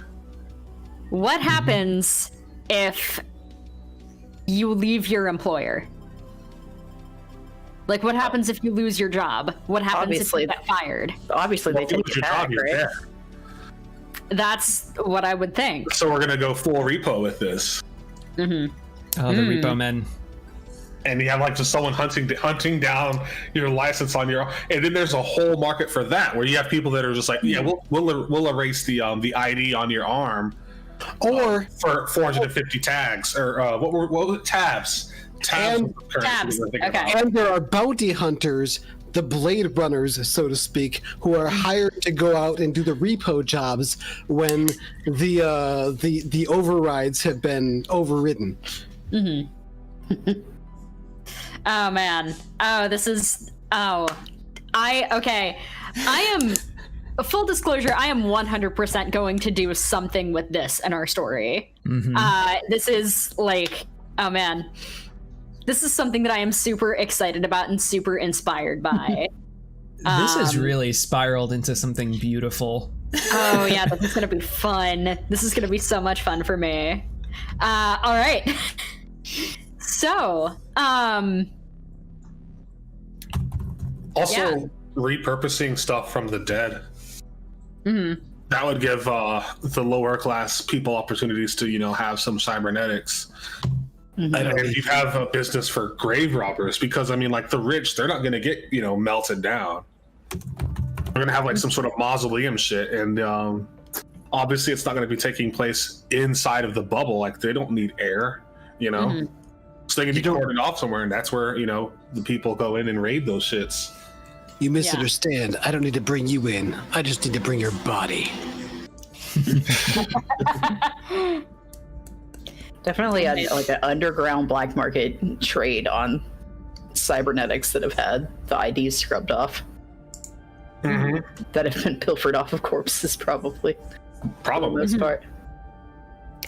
What happens if you leave your employer? Like, what happens if you lose your job? What happens if you get fired? Obviously, they take it back, right? That's what I would think. So we're gonna go full repo with this. Mm-hmm. Oh, the repo men. And you have like just someone hunting down your license on your, and then there's a whole market for that where you have people that are just like, yeah, we'll erase the ID on your arm, Or for 450 tags or what were tabs. Tabs. Okay. and there are bounty hunters, the Blade Runners, so to speak, who are hired to go out and do the repo jobs when the overrides have been overridden. Mm-hmm. Oh man. Oh, this is. Oh, okay. I am. Full disclosure, I am 100% going to do something with this in our story. Mm-hmm. This is like, oh man. This is something that I am super excited about and super inspired by. This has really spiraled into something beautiful. Oh yeah, this is gonna be fun. This is gonna be so much fun for me. All right. So, also repurposing stuff from the dead. Mm-hmm. That would give the lower class people opportunities to, have some cybernetics. Mm-hmm. And if you have a business for grave robbers, because I mean, like the rich, they're not going to get, melted down. We're going to have like some sort of mausoleum shit. And obviously it's not going to be taking place inside of the bubble. Like they don't need air, Mm-hmm. So they can be cordoned off somewhere. And that's where, the people go in and raid those shits. You misunderstand. I don't need to bring you in. I just need to bring your body. Definitely like an underground black market trade on cybernetics that have had the IDs scrubbed off. Mm-hmm. That have been pilfered off of corpses, probably. For the Probably. most part.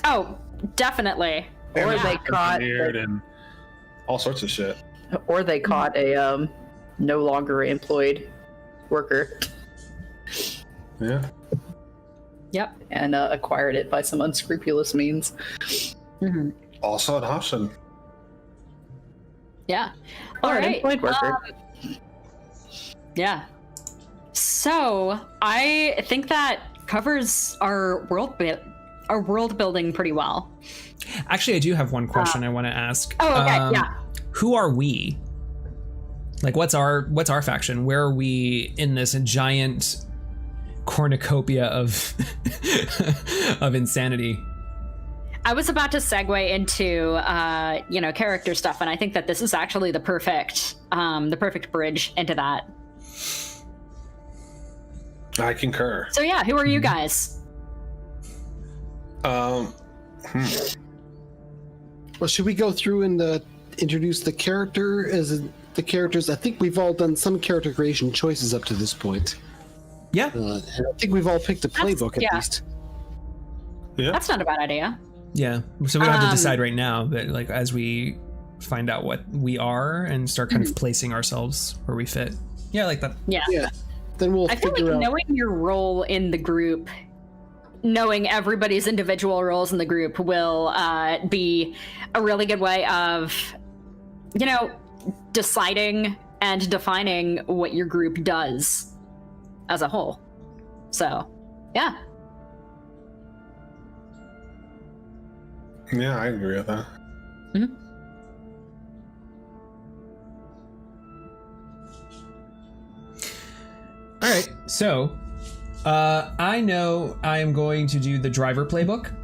Oh, definitely. Or And they caught, and all sorts of shit. or they caught a no longer employed worker Yeah. Yep. and acquired it by some unscrupulous means. Mm-hmm. Also an option. Yeah. Or All an right. employed worker. Yeah. So I think that covers our world building pretty well. Actually, I do have one question I want to ask. Oh, okay. Yeah. Who are we? Like, what's our faction? Where are we in this giant cornucopia of of insanity? I was about to segue into character stuff, and I think that this is actually the perfect bridge into that. I concur. So yeah, who are you guys? Well, should we go through and introduce the character the characters? I think we've all done some character creation choices up to this point. Yeah. And I think we've all picked a playbook at least. Yeah. That's not a bad idea. Yeah. So we don't have to decide right now, but like as we find out what we are and start kind of placing ourselves where we fit. Yeah, I like that. Yeah. Yeah. Then we'll I feel like figure out. knowing your role in the group, knowing everybody's individual roles in the group will be a really good way of, deciding and defining what your group does as a whole. So, yeah. Yeah, I agree with that. Mm-hmm. All right. So, I know I am going to do the driver playbook.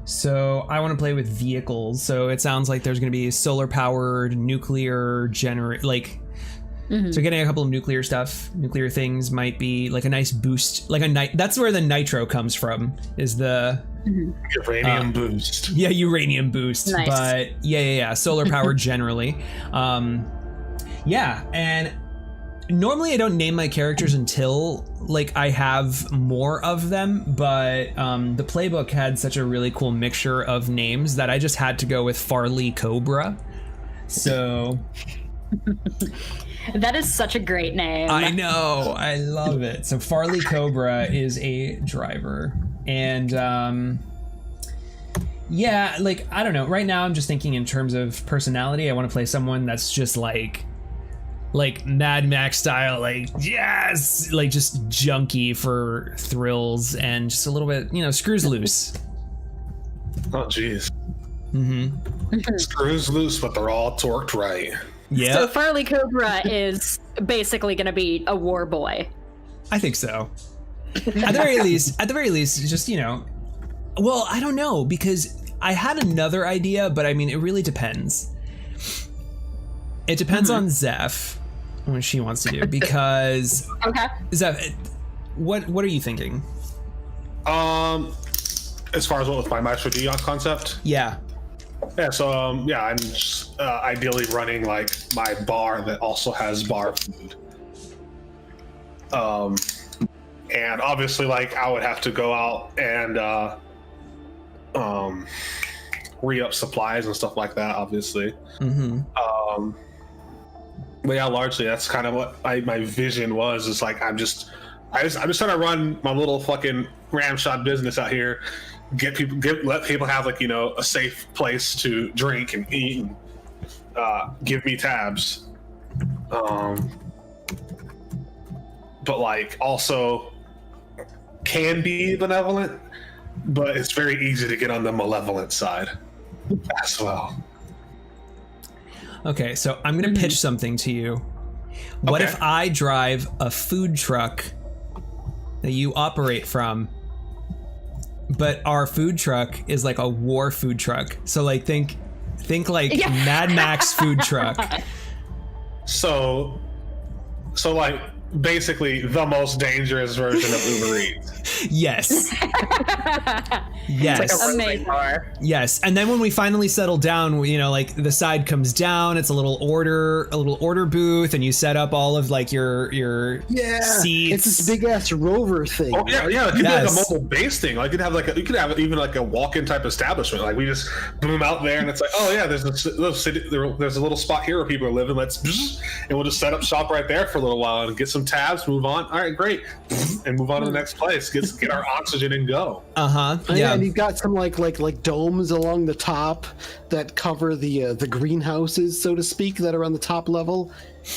So I want to play with vehicles. So it sounds like there's going to be solar powered, nuclear So getting a couple of nuclear things might be like a nice boost, that's where the nitro comes from, is the uranium boost. Yeah, uranium boost. Nice. But yeah, solar power generally. Yeah, and normally I don't name my characters until like I have more of them, but the playbook had such a really cool mixture of names that I just had to go with Farley Cobra. So That is such a great name. I know, I love it. So Farley Cobra is a driver, and yeah, like I don't know. Right now, I'm just thinking in terms of personality. I want to play someone that's just like Mad Max style, like yes, like just junky for thrills and just a little bit, screws loose. Oh, jeez. Screws loose, but they're all torqued right. Yeah, So Farley Cobra is basically going to be a war boy. I think so. At the very least, just well, I don't know, because I had another idea, but I mean, it really depends. It depends on Zeph, what she wants to do, because Okay. Zeph, what are you thinking? As far as what with my Maestro Dion concept? Yeah. Yeah, so I'm just, ideally running like my bar that also has bar food. And obviously, like I would have to go out and re-up supplies and stuff like that, obviously. But yeah, largely that's kind of what my vision was. Is like I'm just trying to run my little fucking ramshot business out here. Let people have like a safe place to drink and eat, and give me tabs, but like also can be benevolent, but it's very easy to get on the malevolent side as well. Okay, so I'm gonna pitch something to you. What Okay. if I drive a food truck that you operate from, but our food truck is like a war food truck? So like think like Mad Max food truck. So like basically the most dangerous version of Uber Eats. Yes. Yes. It's like a rolling Amazing. bar. Yes, and then when we finally settle down, like the side comes down, it's a little order booth, and you set up all of like your seats. It's this big ass rover thing. Oh yeah, right? yeah. It could Yes. be like a mobile base thing. Like you could have even like a walk-in type establishment. Like we just boom out there, and it's like, oh yeah, there's a little city, there's a little spot here where people are living. And we'll just set up shop right there for a little while and get some tabs. Move on. All right, great, and move on to the next place. Get our oxygen and go. Yeah. And you've got some like domes along the top that cover the greenhouses, so to speak, that are on the top level,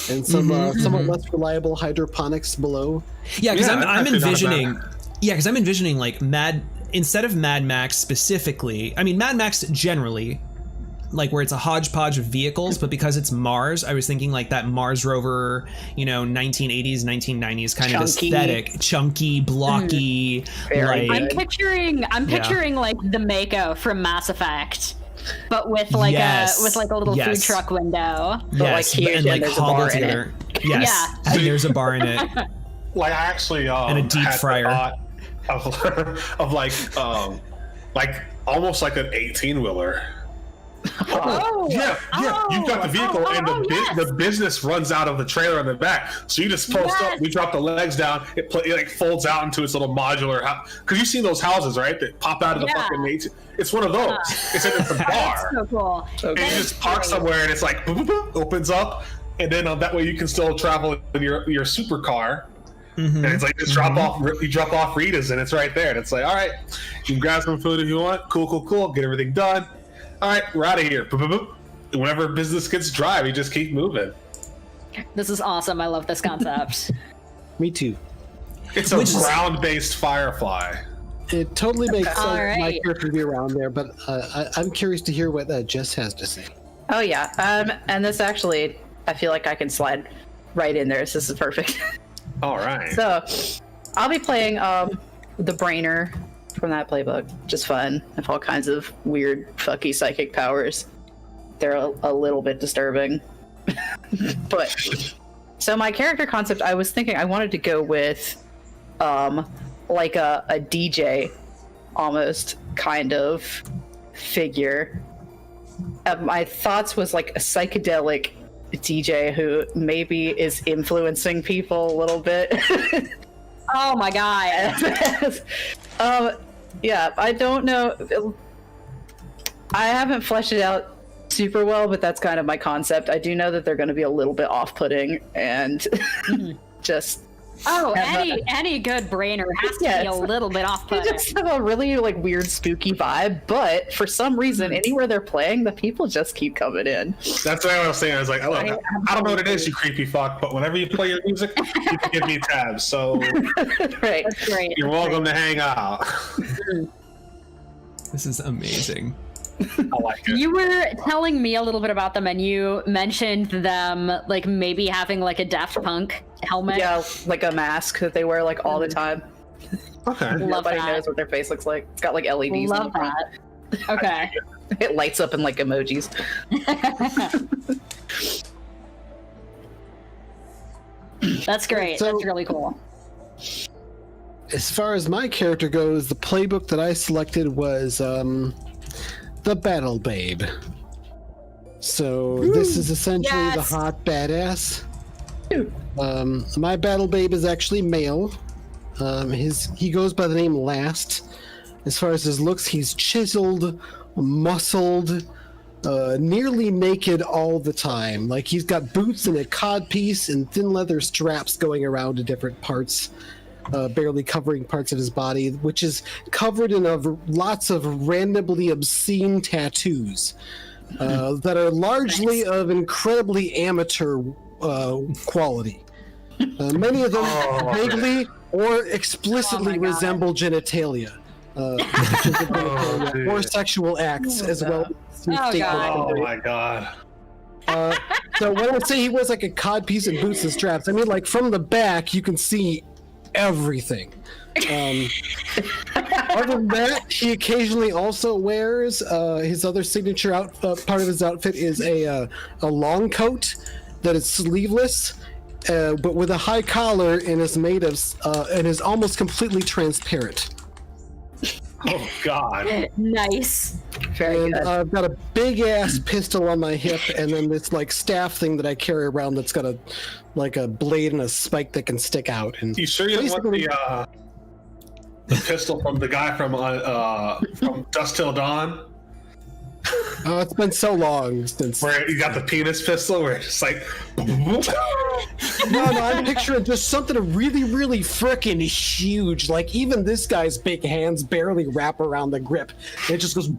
and some somewhat less reliable hydroponics below. Yeah, because Yeah, I'm actually not envisioning. bad. Yeah, because I'm envisioning like instead of Mad Max specifically. I mean, Mad Max generally, like where it's a hodgepodge of vehicles, but because it's Mars, I was thinking like that Mars rover, 1980s, 1990s kind of aesthetic, chunky, blocky. Very like, I'm picturing like the Mako from Mass Effect, but with like Yes. a little food Yes. truck window. yes, like, huge, and like and there's a hobbled bar in together. Yes, Yeah. and there's a bar in it. Like I actually And a deep had the fryer. thought of like almost like an 18-wheeler. Oh, Yeah. You've got the vehicle, and the business runs out of the trailer in the back. So you just post up. We drop the legs down. It like folds out into its little modular house. Because you've seen those houses, right? That pop out of the Yeah. fucking 18. It's one of those. It's a bar. so cool. And you just park somewhere, and it's like boop, boop, boop, opens up, and then that way you can still travel in your supercar. And it's like just drop off Rita's, and it's right there. And it's like, all right, you can grab some food if you want. Cool. Get everything done. All right, we're out of here. Boop, boop, boop. And whenever business gets dry, we just keep moving. This is awesome. I love this concept. Me too. It's a ground-based Firefly. It totally makes sense. All right. My character to be around there, but I'm curious to hear what Jess has to say. Oh yeah. And this actually, I feel like I can slide right in there. So this is perfect. All right. So, I'll be playing the Brainer from that playbook. Just fun. I have all kinds of weird, fucky psychic powers. They're a little bit disturbing, but So my character concept, I was thinking I wanted to go with like a DJ almost kind of figure. My thoughts was like a psychedelic DJ who maybe is influencing people a little bit. Oh my god. Yeah, I don't know. I haven't fleshed it out super well, but that's kind of my concept. I do know that they're going to be a little bit off-putting and just... any good brainer has to be a little bit They off-putting. just have a really like weird, spooky vibe, but for some reason, anywhere they're playing, the people just keep coming in. That's what I was saying. I was like, I don't know what it is, you creepy fuck, but whenever you play your music, you can give me tabs. So Right. That's great. you're welcome to hang out. This is amazing. I like it. You were telling me a little bit about them, and you mentioned them like maybe having like a Daft Punk helmet. Yeah, like a mask that they wear like all the time. Okay. Love Nobody that. knows what their face looks like. It's got like LEDs on Love the front. that. Okay. It lights up in like emojis. That's great. So- That's really cool. As far as my character goes, the playbook that I selected was the Battle Babe. So this is essentially Yes. the hot badass. My Battle Babe is actually male. He goes by the name Last. As far as his looks, he's chiseled, muscled, nearly naked all the time. Like he's got boots and a codpiece and thin leather straps going around to different parts. Barely covering parts of his body, which is covered in lots of randomly obscene tattoos that are largely of incredibly amateur quality. Many of them vaguely or explicitly resemble genitalia, or sexual acts as well. God. Oh my god. So when I say he wears like a codpiece and boots and straps, I mean like from the back you can see everything. Other than that, he occasionally also wears his other signature part of his outfit is a long coat that is sleeveless, but with a high collar and is made of and is almost completely transparent. Oh god. Nice. Very And good. I've got a big ass pistol on my hip, and then this like staff thing that I carry around that's got a blade and a spike that can stick out. And You sure you don't want the pistol from the guy from Dusk Till Dawn? it's been so long since. Where you got the penis pistol where it's like No, I'm picturing just something really, really frickin' huge. Like even this guy's big hands barely wrap around the grip. It just goes.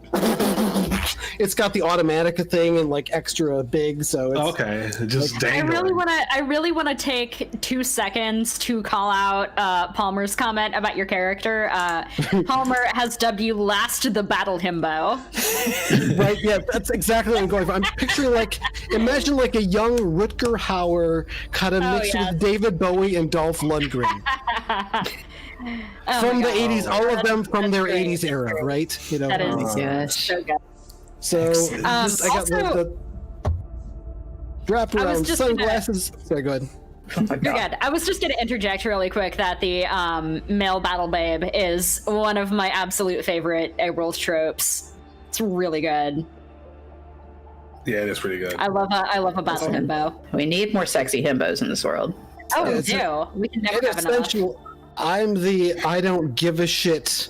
It's got the automatic thing and like extra big, so it's okay, just I dangling. really want to take 2 seconds to call out Palmer's comment about your character. Palmer has dubbed you Last the Battle Himbo. right. Yeah, that's exactly what I'm going for. I'm picturing like imagine like a young Rutger Hauer kind of mixed yes. with David Bowie and Dolph Lundgren Oh from my the God. 80s. All of them from That's their great. 80s era, right? You know. That is Yes. so good. So just, I got the wrap I was around just gonna- sunglasses. Sorry, go ahead. You're good. I was just going to interject really quick that the male battle babe is one of my absolute favorite world tropes. It's really good. Yeah, it is pretty good. I love a battle himbo. We need more sexy himbos in this world. Oh, we it's do. We can never And have enough. essentially, I'm the I don't give a shit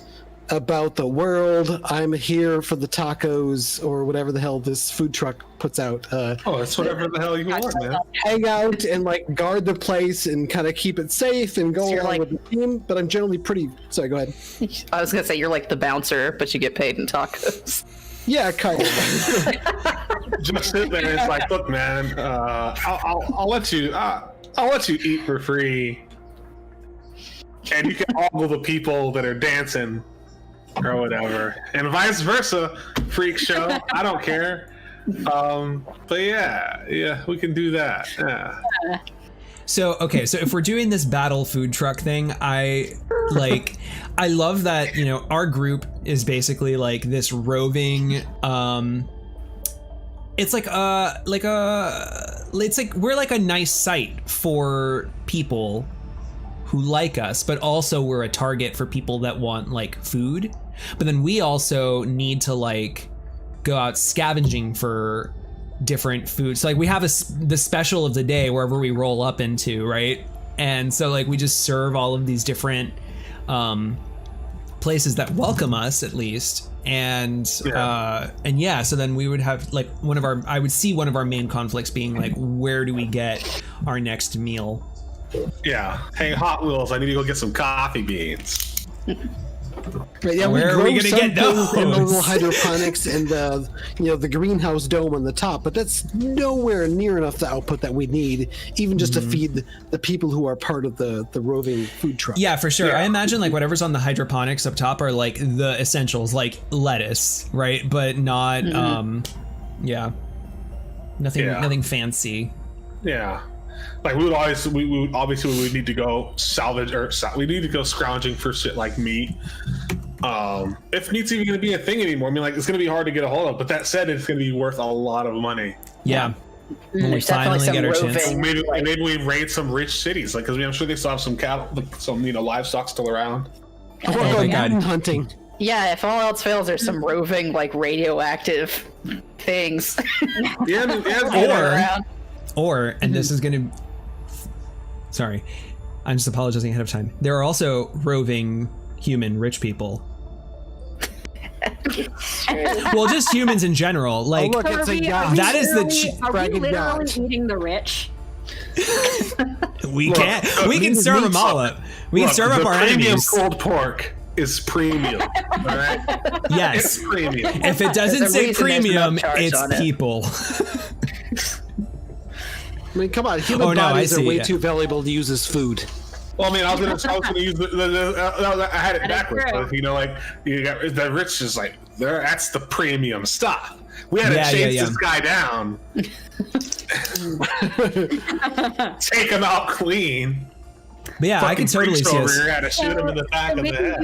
about the world. I'm here for the tacos or whatever the hell this food truck puts out. Oh, it's whatever the hell you want, man. Hang out and like guard the place and kind of keep it safe and go So you're along like- with the team. But I'm generally pretty. Sorry, go ahead. I was gonna say you're like the bouncer, but you get paid in tacos. Yeah, kind of. Just sit there and it's like, look, man, I'll let you eat for free, and you can ogle the people that are dancing or whatever, and vice versa. Freak show, I don't care. But yeah, we can do that. Yeah. So if we're doing this battle food truck thing, I love that, you know, our group is basically like this roving it's like a it's like we're like a nice site for people who like us, but also we're a target for people that want like food. But then we also need to like go out scavenging for different foods. So like we have the special of the day wherever we roll up into, right? And so like we just serve all of these different places that welcome us at least. And so then we would have like I would see one of our main conflicts being like, where do we get our next meal? Yeah. Hey, Hot Wheels, I need to go get some coffee beans. Right, yeah, Where are we gonna get those? In the little hydroponics and the greenhouse dome on the top, but that's nowhere near enough the output that we need, even just to feed the people who are part of the roving food truck. Yeah, for sure. I imagine like whatever's on the hydroponics up top are like the essentials, like lettuce, right? But not nothing fancy. Yeah. Like we would need to go salvage we need to go scrounging for shit like meat. If meat's even going to be a thing anymore, I mean, like it's going to be hard to get a hold of. But that said, it's going to be worth a lot of money. Yeah. When we finally get our chance. Maybe we raid some rich cities, like because I'm sure they still have some cattle, some livestock still around. Or go mountain hunting. Yeah, if all else fails, there's some roving like radioactive things. Or this is going to. Sorry, I'm just apologizing ahead of time. There are also roving human rich people. Well, just humans in general. Like, look, it's a guy. That is the Are we literally eating the rich? We can serve them all up. We can serve up our enemies. Pulled pork is premium. All right. Yes. It's premium. If it doesn't say premium, it's people. I mean, come on, human bodies are way too valuable to use as food. Well, I mean, I was gonna use I had it backwards. But, like you got the rich is like that's the premium stuff. We had to chase this guy down, take him out clean. But yeah, I can totally see us. Had to shoot him in the back of the head.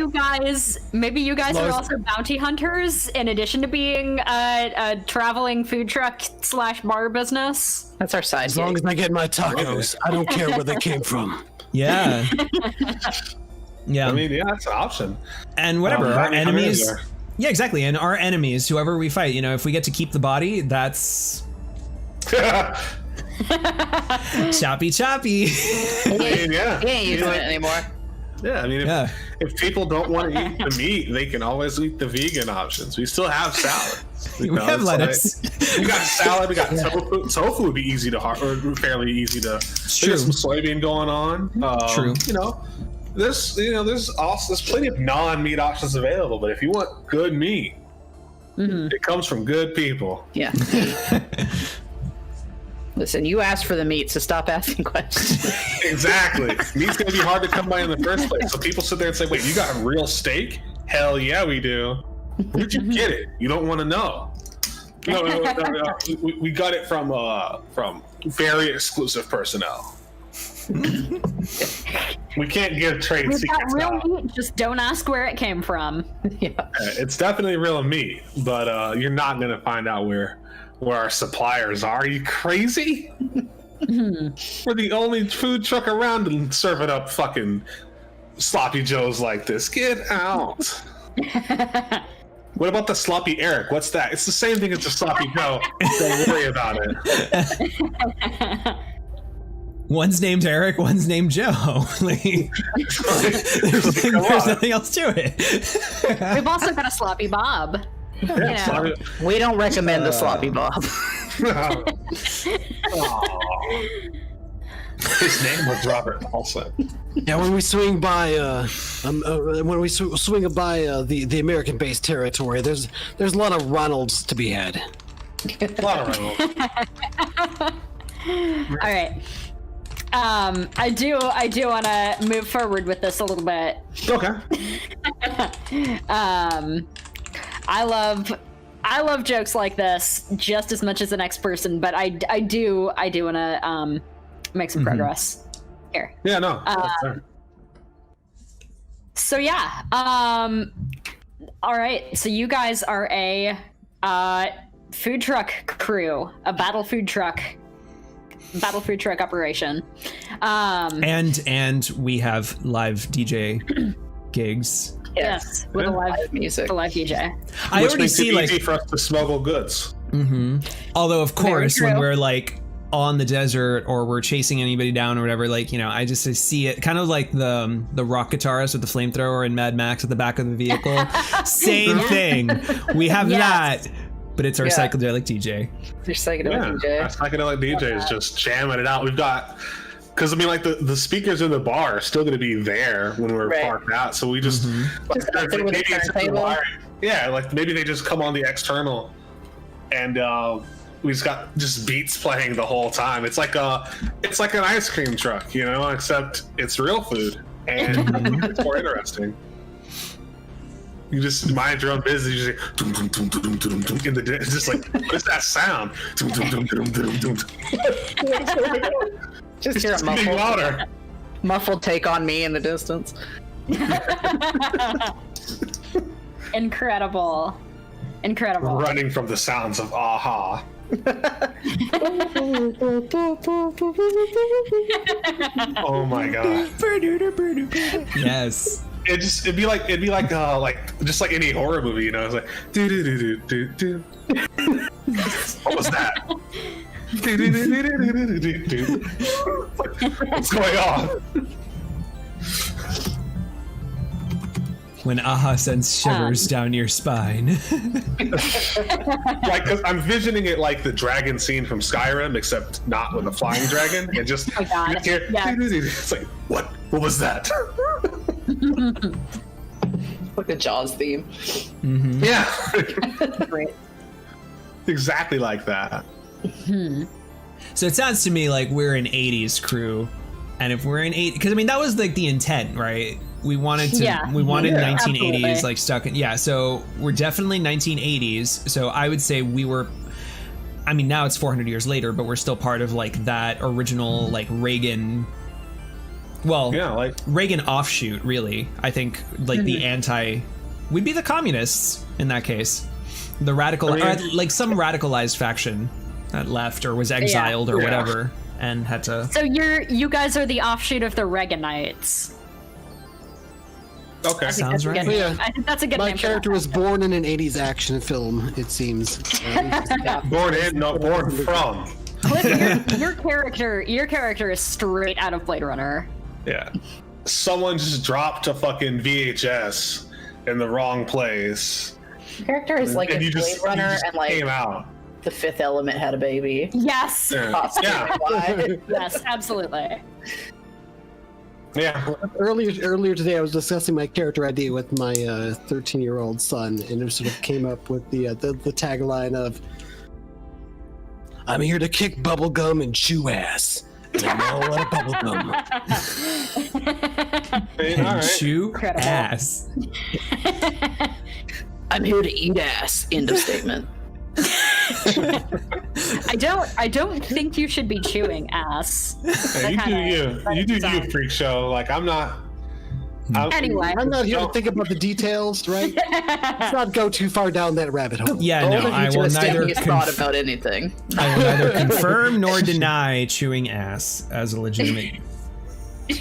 Maybe you guys are also bounty hunters in addition to being a traveling food truck / bar business. That's our side. As long as I get my tacos, I don't care where they came from. Yeah. Yeah. I mean, yeah, that's an option. And whatever, our enemies. Yeah, exactly. And our enemies, whoever we fight, if we get to keep the body, that's. Choppy. I mean, yeah. He ain't using it anymore. Yeah, I mean, if people don't want to eat the meat, they can always eat the vegan options. We still have salad. We have lettuce. We got salad. We got tofu. Tofu would be easy to or fairly easy to. True. Some soybean going on. True. There's plenty of non-meat options available. But if you want good meat, it comes from good people. Yeah. Listen, you asked for the meat, so stop asking questions. Exactly. Meat's going to be hard to come by in the first place. So people sit there and say, wait, you got real steak? Hell yeah, we do. Where'd you get it? You don't want to know. No, we got it from very exclusive personnel. We can't give trade We've secrets got real out. meat, just don't ask where it came from. It's definitely real meat, but you're not going to find out where our suppliers are. Are you crazy? We're the only food truck around and serving up fucking sloppy joes like this. Get out. What about the sloppy Eric? What's that? It's the same thing as the sloppy Joe. Don't worry about it. One's named Eric, one's named Joe. There's nothing else to it. We've also got a sloppy Bob. We don't recommend the sloppy Bob. His name was Robert Paulson. Yeah, when we swing by, the American-based territory, there's a lot of Ronalds to be had. A lot of Ronalds. All right. I do want to move forward with this a little bit. Okay. I love jokes like this just as much as the next person, but I do want to make some progress here. Yeah, no. That's fair. So yeah, all right. So you guys are a food truck crew, a battle food truck. battle food truck operation. And we have live DJ gigs. Yes, with a live music. a live DJ. I Which already makes see it like easy for us to smuggle goods. although of course when true. we're like on the desert or we're chasing anybody down or whatever, like, you know, I just see it kind of like the rock guitarist with the flamethrower and Mad Max at the back of the vehicle. Same thing. We have Yes. that, but it's our Yeah. psychedelic DJ. Your psychedelic DJ. Our psychedelic DJ is just jamming it out. We've got, because I mean, like the speakers in the bar are still going to be there when we're Right. parked out. So we just, like, Just up there with maybe a it's just turntable. wiring. Yeah, like maybe they just come on the external, and we just got just beats playing the whole time. It's like an ice cream truck, you know, except it's real food and it's more interesting. You just mind your own business. You just say, dum, dum, dum, dum, dum, dum, in the it's just like, what is that sound? Dum, dum, dum, dum, dum, dum. Just It's hear a just getting louder. muffled take on me in the distance. Incredible. Incredible. Running from the sounds of aha. Oh my god! Yes. It'd be like just like any horror movie, you know. It's like do do do do do do. What was that? Do, do, do, do, do, do, do, do. What's going on? When aha sends shivers down your spine. Like, 'cause I'm visioning it like the dragon scene from Skyrim, except not with a flying dragon, and just Oh my God. you hear, Yes. it's like what was that? Like the Jaws theme. Yeah, Great. exactly like that. So it sounds to me like we're an 80s crew. And if we're in 80s, because I mean, that was like the intent, right? We wanted to, Yeah. we wanted Yeah, 1980s, absolutely. like stuck in, yeah. So we're definitely 1980s. So I would say we were, I mean, now it's 400 years later, but we're still part of like that original, like Reagan, well, Yeah, like Reagan offshoot, really. I think like the we'd be the communists in that case. The radical, I mean- or, like some radicalized faction that left or was exiled or Yeah. whatever and had to. So you guys are the offshoot of the Reaganites. okay. Sounds That's a right. good name. Yeah. I think that's a good My name. for character that. was born in an 80s action film, it seems. Born in, no, born from. Cliff, your character is straight out of Blade Runner. Yeah. Someone just dropped a fucking VHS in the wrong place. Character is like a and you Blade just, Runner you just and like came out. the Fifth Element had a baby. Yes. Yeah. Possibly Yeah. why. Yes, absolutely. Yeah. Earlier today, I was discussing my character idea with my 13-year-old son, and it sort of came up with the tagline of, "I'm here to kick bubblegum and chew ass." And I know a lot of bubblegum. Hey, And all right. chew Incredible. ass. I'm here to eat ass. End of statement. I don't think you should be chewing ass. Hey, you do you. You do you, freak show. Like, I'm not. Anyway. I'm not here to think about the details, right? Let's not go too far down that rabbit hole. Yeah, no, I will neither He's thought about anything. I will neither confirm nor deny chewing ass as a legitimate. All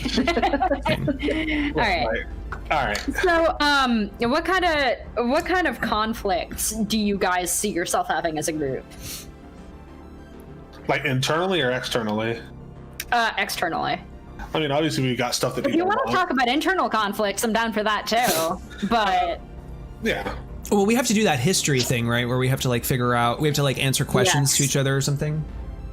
right. All right. So, what kind of conflicts do you guys see yourself having as a group? Like, internally or externally? Externally. I mean, obviously, we got stuff that If you want to talk about internal conflicts, I'm down for that too. But Yeah. Well, we have to do that history thing, right? Where we have to like figure out, we have to like answer questions Yes. to each other or something.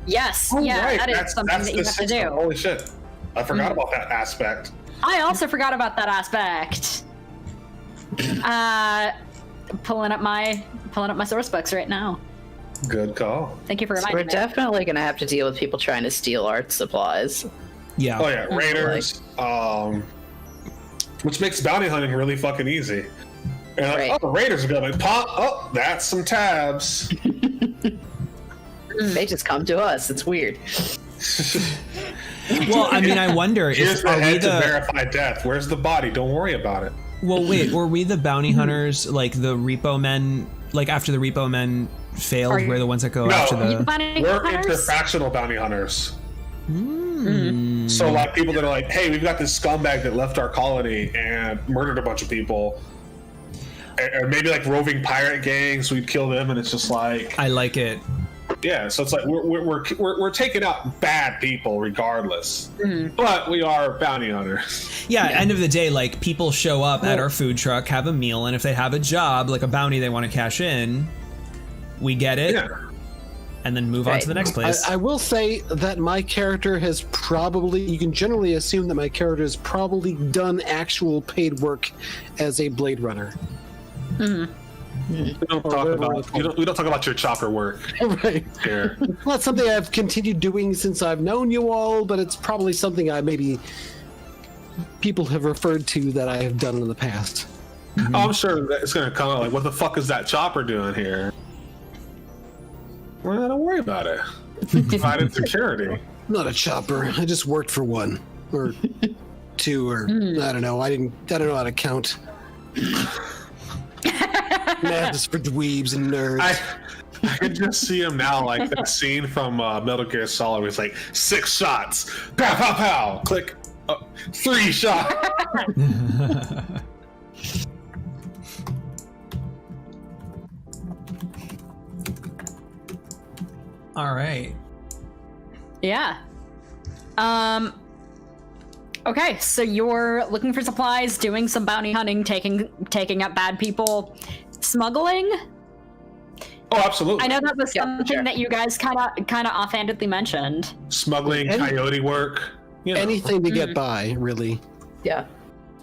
yes, Oh, yeah, right. that is something that you the have to system. do. Holy shit. I forgot about that aspect. I also forgot about that aspect. Pulling up my source books right now. Good call. Thank you for We're reminding me. definitely going to have to deal with people trying to steal art supplies. Yeah. Oh, yeah. Raiders. Which makes bounty hunting really fucking easy. And like, Right. oh, the Raiders are going to pop. Oh, that's some tabs. They just come to us. It's weird. Well, I mean, I wonder Here's if the are we head to the verify death. Where's the body? Don't worry about it. well, wait, were we the bounty hunters, like the repo men, like after the repo men failed, we're the ones that go No. after You the. bounty We're hunters? interfactional bounty hunters. Mm. So like people that are like, hey, we've got this scumbag that left our colony and murdered a bunch of people, or maybe like roving pirate gangs, we'd kill them, and it's just like, I like it. yeah. So it's like we're taking out bad people regardless, but we are bounty hunters. Yeah, end of the day, like, people show up at our food truck, have a meal, and if they have a job, like a bounty they want to cash in, we get it, Yeah. and then move on to the next place. I will say that my character has probably, you can generally assume that my character has probably done actual paid work as a Blade Runner. We don't talk about your chopper work Right. here. Well, that's something I've continued doing since I've known you all, but it's probably something I maybe people have referred to that I have done in the past. Oh, I'm sure that it's gonna come out like, what the fuck is that chopper doing here? Well, don't worry about it. Provided security. Not a chopper. I just worked for one or two, or I don't know. I don't know how to count. Math is for dweebs and nerds. I can just see him now, like that scene from Metal Gear Solid, where it's like 6 shots, pow pow pow, click, 3 shots. All right. Yeah. Okay, so you're looking for supplies, doing some bounty hunting, taking up bad people, smuggling. Oh, absolutely. I know that was something that you guys kind of offhandedly mentioned. Smuggling, coyote work, you know. Anything to get by, really. Yeah.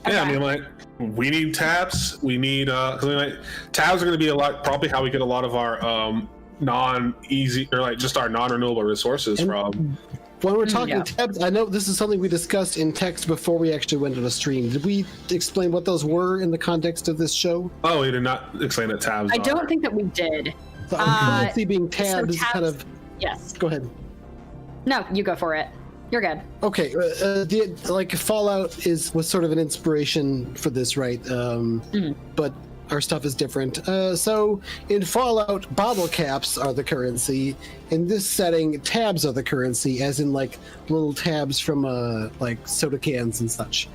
Yeah, I mean, like, we need tabs. We need tabs are going to be probably how we get a lot of our non-easy, or like just our non-renewable resources from. When we're talking tabs, I know this is something we discussed in text before we actually went to the stream. Did we explain what those were in the context of this show? Oh, we did not explain that tabs. I don't think that we did. The currency being tabbed is tabs- kind of. Yes. Go ahead. No, you go for it. You're good. Okay, like Fallout was sort of an inspiration for this, right? But our stuff is different. So in Fallout, bottle caps are the currency. In this setting, tabs are the currency, as in like little tabs from like soda cans and such.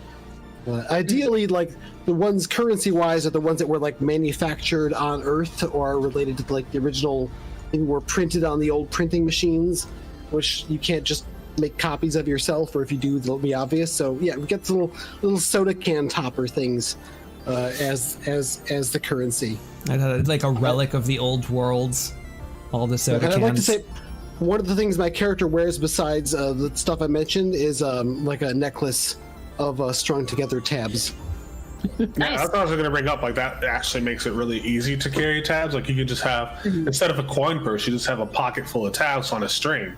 Ideally, like the ones currency-wise are the ones that were like manufactured on Earth or are related to like the original, and were printed on the old printing machines, which you can't just make copies of yourself, or if you do, they'll be obvious. So yeah, we get the little soda can topper things as the currency. I thought it's like a relic of the old worlds. All the soda And cans. I'd like to say, one of the things my character wears besides the stuff I mentioned is like a necklace of strung together tabs. Yeah, Nice. I thought I was going to bring up, like, that actually makes it really easy to carry tabs. Like, you can just have, instead of a coin purse, you just have a pocket full of tabs on a string.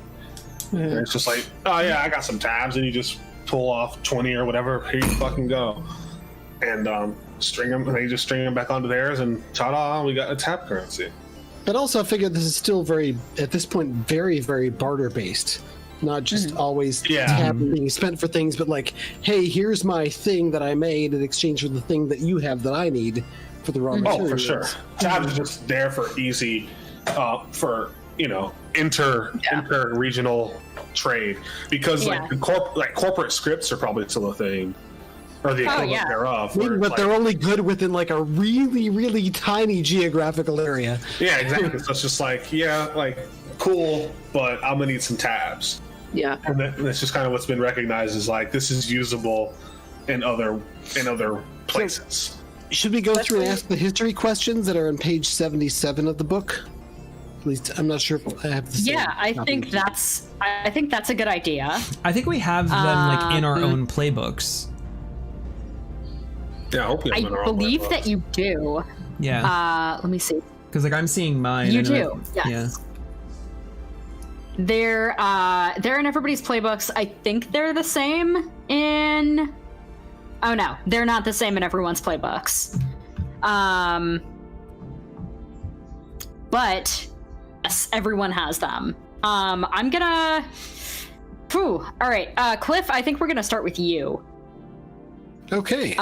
And it's just like, oh yeah, I got some tabs, and you just pull off 20 or whatever, here you fucking go. And string them, and then you just string them back onto theirs, and ta-da, we got a tab currency. But also, I figure this is still at this point, very, very barter based. Not just always tab being spent for things, but like, hey, here's my thing that I made in exchange for the thing that you have that I need for the raw materials. Oh, for sure. Tabs are just there for easy, for, you know, inter-regional trade, because like corporate scripts are probably still a thing, or the equivalent thereof. Maybe, but they're only good within like a really, really tiny geographical area. Yeah, exactly. So it's just like, yeah, like, cool, but I'm gonna need some tabs. Yeah. And that's just kind of what's been recognized as like, this is usable in other places. Should we go through and ask the history questions that are on page 77 of the book? At least I'm not sure if I have the same I copy. think that's a good idea. I think we have them like in our own playbooks. Yeah, I hope I believe that you do. Yeah. Let me see. Because like I'm seeing mine. You and do. Yes. Yeah. They're in everybody's playbooks. I think they're the same in. Oh no, they're not the same in everyone's playbooks. But yes, everyone has them. I'm gonna. All right, Cliff. I think we're gonna start with you. Okay.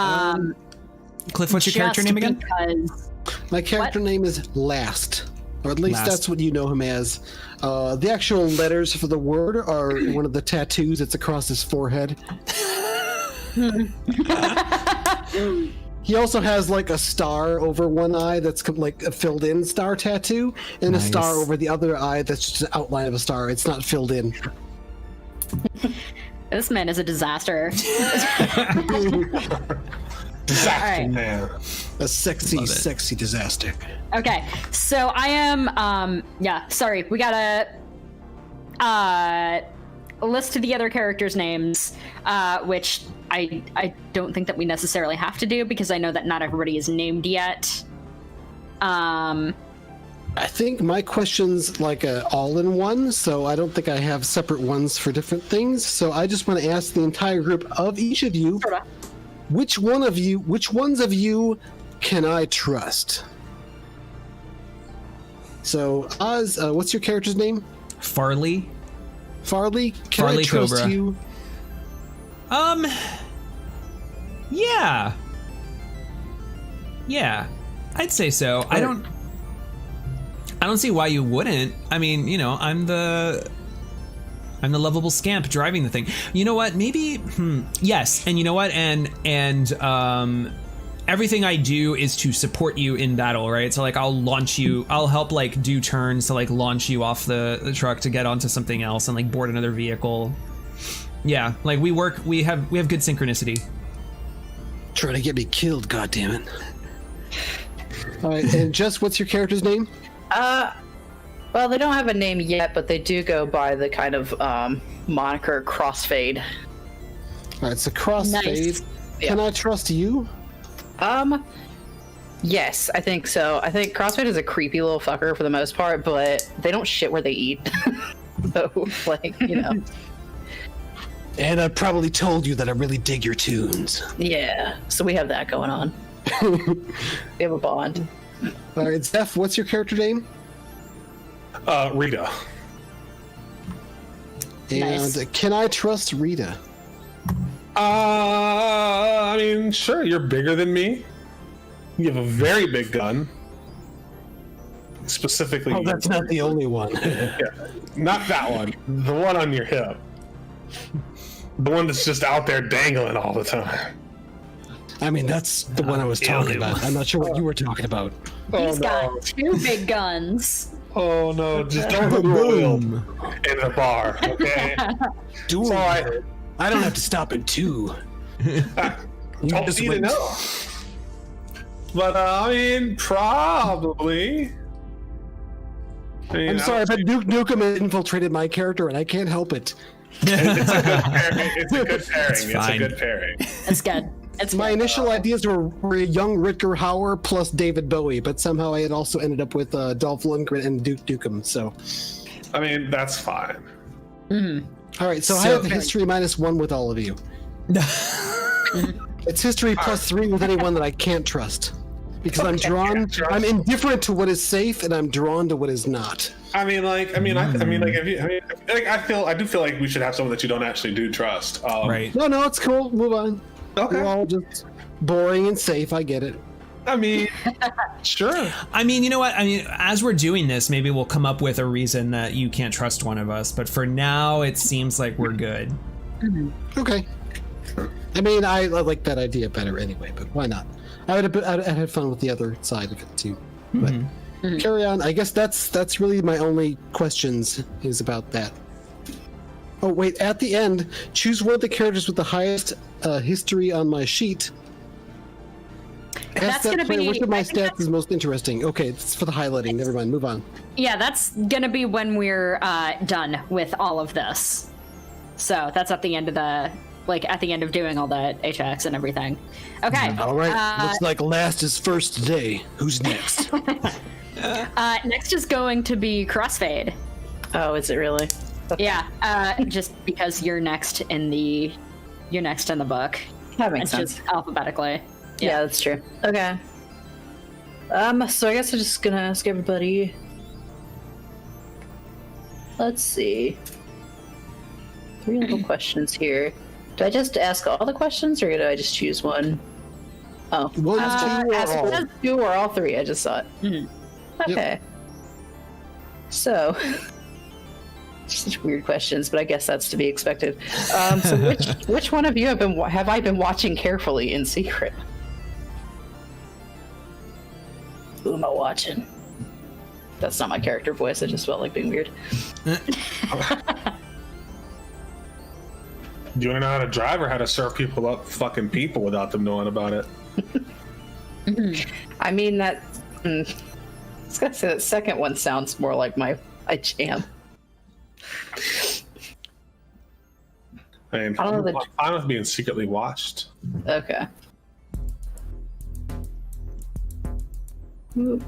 Cliff, what's your character name again? Because My character name is Last. Or at least Last. that's what you know him as. The actual letters for the word are one of the tattoos that's across his forehead. He also has like a star over one eye that's like a filled in star tattoo, and Nice. a star over the other eye that's just an outline of a star. It's not filled in. This man is a disaster. Disaster Alright. man. A sexy, Love it. sexy disaster. Okay, so I am, sorry, we gotta, list the other characters' names, which I don't think that we necessarily have to do because I know that not everybody is named yet. I think my question's like a all-in-one, so I don't think I have separate ones for different things. So I just want to ask the entire group of each of you, Sorta. which ones of you can I trust? So Oz, what's your character's name? Farley. Farley? Can Farley I trust Cobra. you? Yeah. Yeah, I'd say so. I don't see why you wouldn't. I mean, you know, I'm the lovable scamp driving the thing. You know what? Maybe yes. And you know what? And everything I do is to support you in battle, right? So like I'll help like do turns to like launch you off the truck to get onto something else and like board another vehicle. Yeah, like we have good synchronicity. Trying to get me killed, goddammit. All right, and Jess, what's your character's name? Well, they don't have a name yet, but they do go by the kind of moniker Crossfade. All right, so Crossfade. Nice. Can I trust you? Yes, I think so. I think Crossfade is a creepy little fucker for the most part, but they don't shit where they eat. So, like, you know. And I probably told you that I really dig your tunes. Yeah, so we have that going on. We have a bond. All right, Zeph, what's your character name? Rita. And Nice. can I trust Rita? I mean, sure, you're bigger than me. You have a very big gun. Specifically, Oh, that's not the only one. yeah, not that one. The one on your hip. The one that's just out there dangling all the time. I mean, that's the one I was talking about. I'm not sure what you were talking about. He's got two big guns. Oh no, just don't put oil in the bar, okay? Dude, It's all right. I don't have to stop in two. Don't just need to wait. know. But I mean, probably. I mean, I'm sorry, but Duke Nukem infiltrated my character, and I can't help it. It's a good pairing. It's a fine. good pairing. It's good. It's My good. initial ideas were a young Rutger Hauer plus David Bowie, but somehow I had also ended up with Dolph Lundgren and Duke Nukem. So, I mean, that's fine. all right, so I So- have history -1 with all of you. It's history +3 with anyone that I can't trust, because I'm drawn. I'm indifferent to what is safe, and I'm drawn to what is not. I mean, like, if you, I do feel like we should have someone that you don't actually do trust. Right. No, it's cool. Move on. Okay. We're all just boring and safe. I get it. I mean, sure. I mean, you know what? I mean, as we're doing this, maybe we'll come up with a reason that you can't trust one of us. But for now, it seems like we're good. Okay. I mean, I like that idea better anyway, but why not? I had fun with the other side of it too. But carry on. I guess that's really my only questions is about that. Oh wait, at the end, choose one of the characters with the highest history on my sheet. That's Ask that gonna player be- which of my I think stats is most interesting. Okay, it's for the highlighting. Never mind. Move on. Yeah, that's gonna be when we're done with all of this. So that's at the end of at the end of doing all the HX and everything. Okay. All right. Looks like last is first today. Who's next? Next is going to be Crossfade. Oh, is it really? Yeah, just because you're next in the book. That makes It's sense. just alphabetically. Yeah, that's true. Okay. So I guess I'm just gonna ask everybody. Let's see. 3 little questions here. Do I just ask all the questions, or do I just choose one? Oh, One, two, or ask all? 2 or all 3. I just saw it. Okay. So, such weird questions, but I guess that's to be expected. So, which one of you have I been watching carefully in secret? Who am I watching? That's not my character voice. I just felt like being weird. Do you want to know how to drive or how to serve people up fucking people without them knowing about it? I mean, that. I was gonna say that second one sounds more like my jam. I mean, I don't know I'm fine with being secretly watched. Okay. Ooh.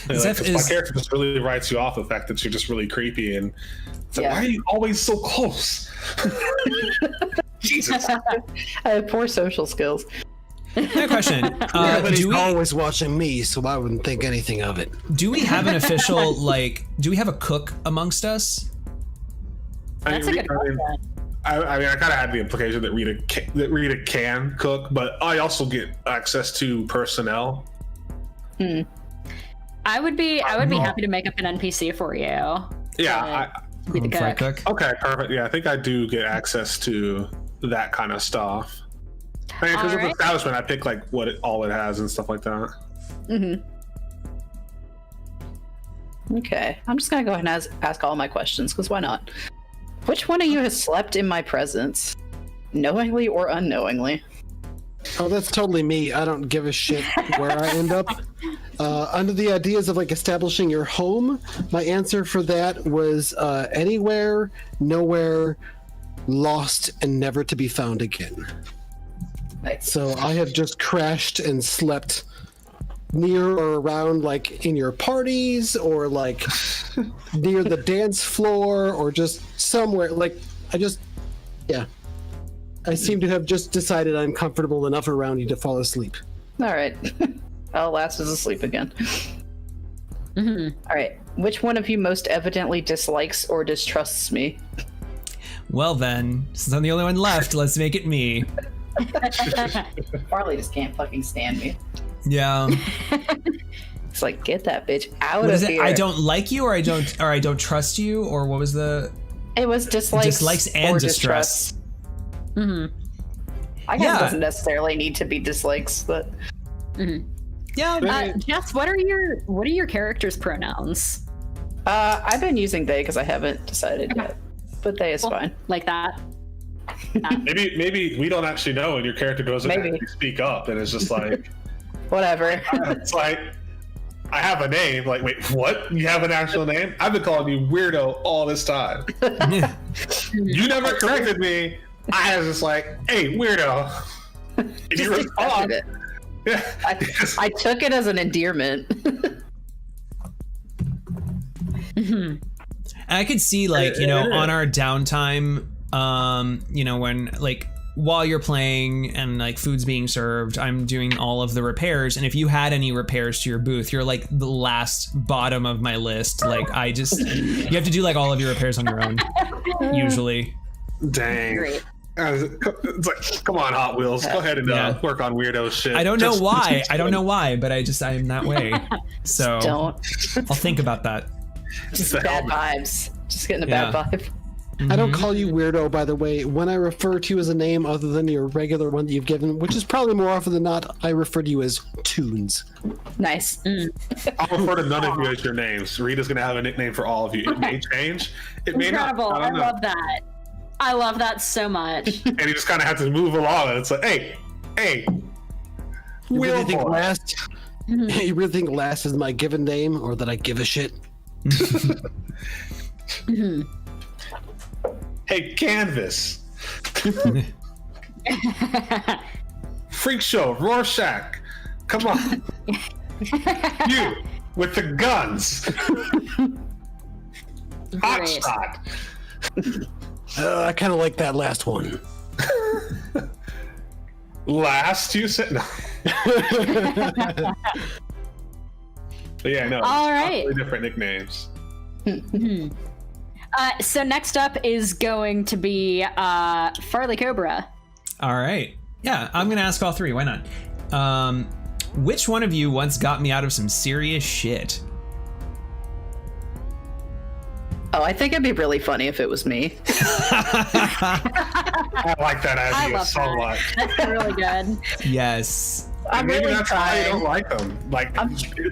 Like, Zeph 'cause my is- character just really writes you off the fact that you're just really creepy and it's like, Yeah. why are you always so close? Jesus. I have poor social skills. I have a question. Everybody's Do we always watching me, so I wouldn't think anything of it. do we have an official do we have a cook amongst us? That's a good question. I kind of had the implication that Rita can cook, but I also get access to personnel. I would be happy to make up an NPC for you. Yeah. Be the For a cook. Okay, perfect. Yeah, I think I do get access to that kind of stuff. I mean, because All of the right. establishment, I pick like all it has and stuff like that. Okay, I'm just gonna go ahead and ask all my questions, because why not? Which one of you has slept in my presence? Knowingly or unknowingly? Oh, that's totally me. I don't give a shit where I end up. Under the ideas of like establishing your home, my answer for that was anywhere, nowhere, lost, and never to be found again. Nice. So I have just crashed and slept near or around, like in your parties, or like near the dance floor, or just somewhere. Like I seem to have just decided I'm comfortable enough around you to fall asleep. All right. Alas is asleep again. All right. Which one of you most evidently dislikes or distrusts me? Well then, since I'm the only one left, let's make it me. Farley just can't fucking stand me. Yeah. It's like, get that bitch out What of is it? here. I don't like you, or I don't trust you, or what was the It was dislikes and or distrust? I guess Yeah. it doesn't necessarily need to be dislikes, but Yeah. Jess, what are your character's pronouns? I've been using they because I haven't decided yet. But they is fine. Like that. Maybe we don't actually know, and your character doesn't Maybe. actually speak up, and it's just like Whatever. it's like I have a name. Like, wait, what? You have an actual name? I've been calling you weirdo all this time. You never corrected me. I was just like, hey, weirdo. And you Just respond. accepted it. Yeah. I took it as an endearment. I could see, like, you know, on our downtime, you know, when like while you're playing and like food's being served, I'm doing all of the repairs, and if you had any repairs to your booth, you're like the last bottom of my list. Like you have to do like all of your repairs on your own usually. Dang. Great. It's like, come on, Hot Wheels. Go ahead and Yeah. work on weirdo shit. I don't know Just- why. I don't know why, but I am that way. So Don't. I'll think about that. Just the bad hell? vibes. Just getting a Yeah. bad vibe. I don't call you weirdo, by the way. When I refer to you as a name other than your regular one that you've given, which is probably more often than not, I refer to you as Tunes. Nice. I'll refer to none of you as your names. Rita's gonna have a nickname for all of you. It may change. It may Incredible. not. I I don't know. love that. I love that so much. And you just kind of have to move along. And it's like, hey, You really think Wheelboy. last? You really think last is my given name, or that I give a shit? Hey, Canvas. Freak Show, Rorschach. Come on. You with the guns. Hot Great. shot. I kind of like that last one. Last you said no. But yeah, no. All right. Totally different nicknames. So next up is going to be Farley Cobra. All right. Yeah, I'm gonna ask all three. Why not? Which one of you once got me out of some serious shit? Oh, I think it'd be really funny if it was me. I like that I idea love so that. much. That's really good. Yes. I'm Maybe really that's why you don't trying. like them. Like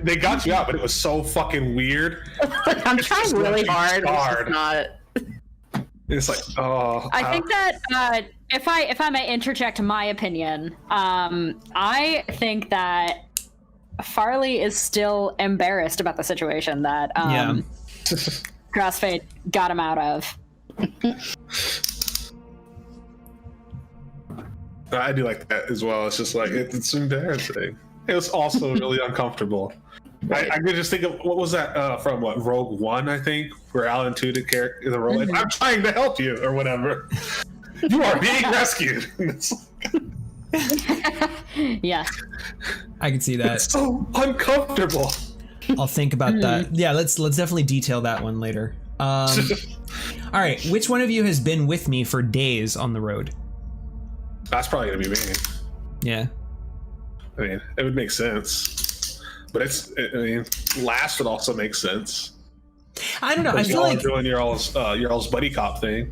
they got you out, but it was so fucking weird. I'm It's trying just really left you hard. It's just scarred. not. It's like, oh. I think that if I may interject my opinion, I think that Farley is still embarrassed about the situation that Crossfade got him out of. I do like that as well. It's just like it's embarrassing. It was also really uncomfortable. I could just think of what was that from Rogue One, I think, where Alan Tudyk character the role. I'm trying to help you or whatever. You are being rescued. Yes. I can see that. It's so uncomfortable. I'll think about that. Yeah, let's definitely detail that one later. All right, which one of you has been with me for days on the road? That's probably gonna be me. Yeah. I mean, it would make sense, but last would also make sense. I don't know. I feel Y'all like are doing your all's buddy cop thing.